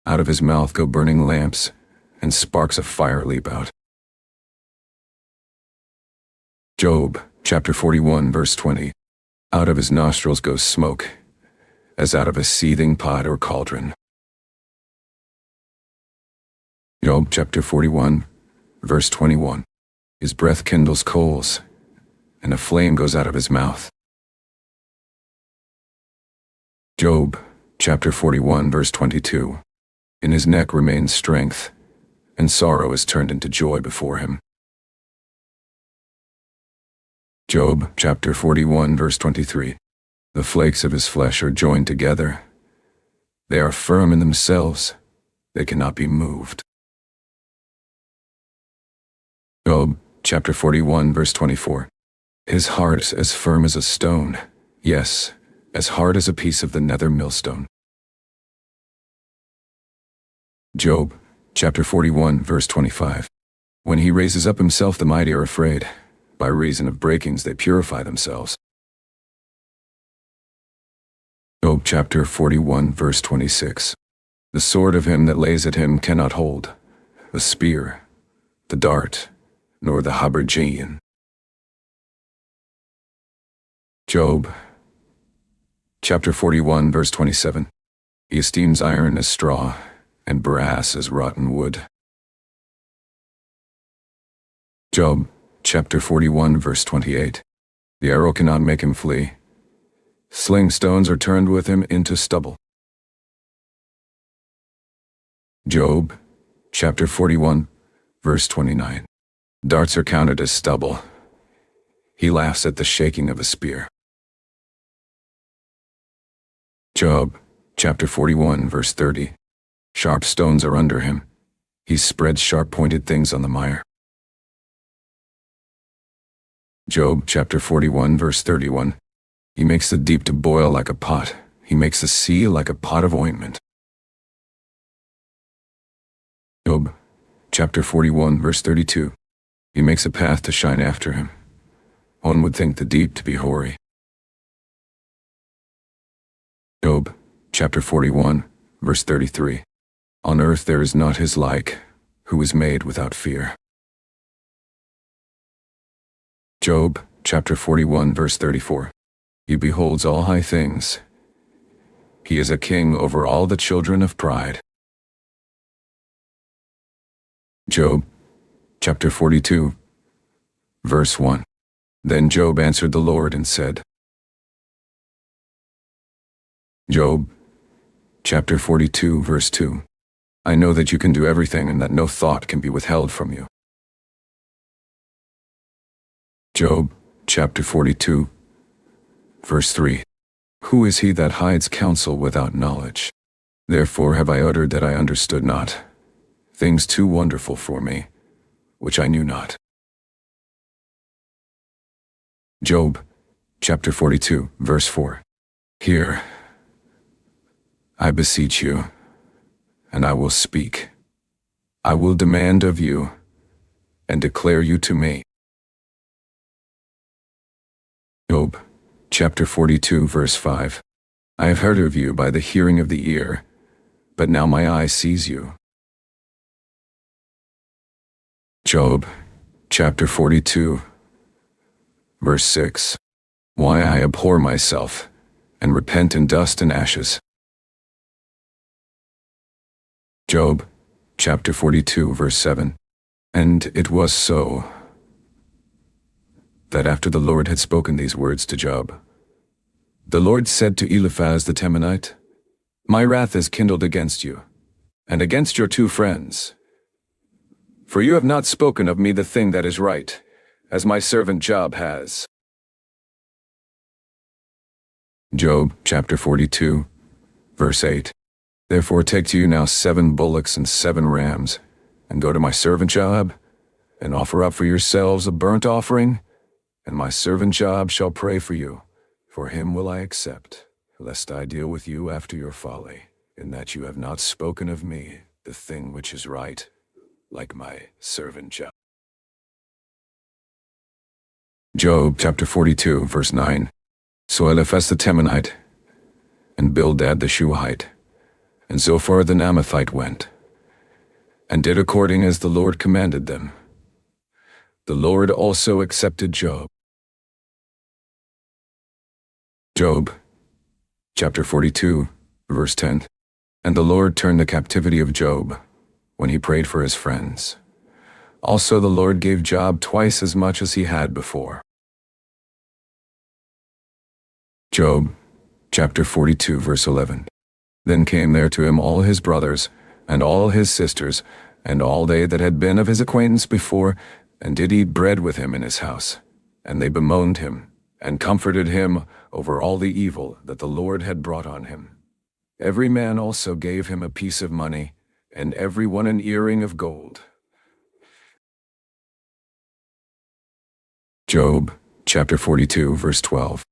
Out of his mouth go burning lamps, and sparks of fire leap out. Job, chapter 41, verse 20. Out of his nostrils goes smoke, as out of a seething pot or cauldron. Job chapter 41, verse 21. His breath kindles coals, and a flame goes out of his mouth. Job chapter 41, verse 22. In his neck remains strength, and sorrow is turned into joy before him. Job chapter 41, verse 23. The flakes of his flesh are joined together. They are firm in themselves. They cannot be moved. Job chapter 41, verse 24. His heart is as firm as a stone, yes, as hard as a piece of the nether millstone. Job chapter 41, verse 25. When he raises up himself, the mighty are afraid. By reason of breakings they purify themselves. Job chapter 41, verse 26. The sword of him that lays at him cannot hold, the spear, the dart, nor the habergeon. Job chapter 41, verse 27. He esteems iron as straw, and brass as rotten wood. Job chapter 41, verse 28. The arrow cannot make him flee. Sling stones are turned with him into stubble. Job chapter 41, verse 29. Darts are counted as stubble. He laughs at the shaking of a spear. Job chapter 41, verse 30. Sharp stones are under him. He spreads sharp-pointed things on the mire. Job chapter 41, verse 31. He makes the deep to boil like a pot. He makes the sea like a pot of ointment. Job chapter 41, verse 32. He makes a path to shine after him. One would think the deep to be hoary. Job chapter 41, verse 33. On earth there is not his like, who is made without fear. Job chapter 41, verse 34. He beholds all high things. He is a king over all the children of pride. Job chapter 42, verse 1. Then Job answered the Lord and said. Job chapter 42, verse 2. I know that you can do everything and that no thought can be withheld from you. Job chapter 42, verse 3. Who is he that hides counsel without knowledge? Therefore have I uttered that I understood not, things too wonderful for me, which I knew not. Job chapter 42, verse 4. Hear, I beseech you, and I will speak. I will demand of you, and declare you to me. Job chapter 42, verse 5. I have heard of you by the hearing of the ear, but now my eye sees you. Job chapter 42, verse 6. Why I abhor myself, and repent in dust and ashes. Job chapter 42, verse 7. And it was so, that after the Lord had spoken these words to Job, the Lord said to Eliphaz the Temanite, My wrath is kindled against you, and against your two friends. For you have not spoken of me the thing that is right, as my servant Job has. Job chapter 42, verse 8. Therefore take to you now 7 bullocks and 7 rams, and go to my servant Job, and offer up for yourselves a burnt offering, and my servant Job shall pray for you. For him will I accept, lest I deal with you after your folly, in that you have not spoken of me the thing which is right, like my servant Job. Job chapter 42, verse 9. So Eliphaz the Temanite, and Bildad the Shuhite, and Zophar the Naamathite went, and did according as the Lord commanded them. The Lord also accepted Job. Job chapter 42, verse 10. And the Lord turned the captivity of Job when he prayed for his friends. Also the Lord gave Job twice as much as he had before. Job, chapter 42, verse 11. Then came there to him all his brothers, and all his sisters, and all they that had been of his acquaintance before, and did eat bread with him in his house. And they bemoaned him, and comforted him over all the evil that the Lord had brought on him. Every man also gave him a piece of money, and every one an earring of gold. Job, chapter 42, verse 12.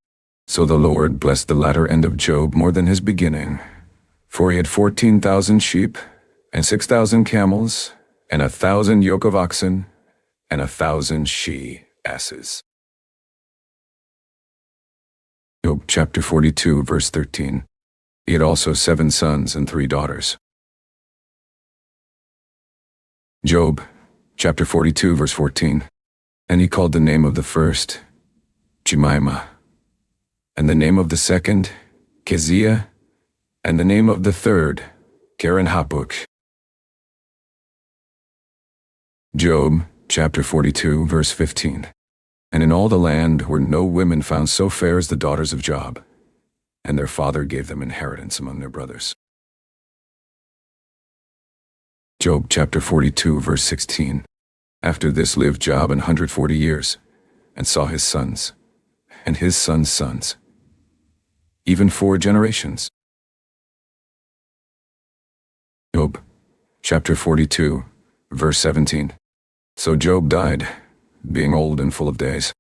So the Lord blessed the latter end of Job more than his beginning, for he had 14,000 sheep, and 6,000 camels, and 1,000 yoke of oxen, and 1,000 she-asses. Job chapter 42, verse 13. He had also 7 sons and 3 daughters. Job chapter 42, verse 14. And he called the name of the first Jemimah, and the name of the second Keziah, and the name of the third Keren-Happuch. Job chapter 42, verse 15. And in all the land were no women found so fair as the daughters of Job, and their father gave them inheritance among their brothers. Job chapter 42, verse 16. After this lived Job 140 years, and saw his sons, and his sons' sons, even 4 generations. Job chapter 42, verse 17. So Job died, being old and full of days.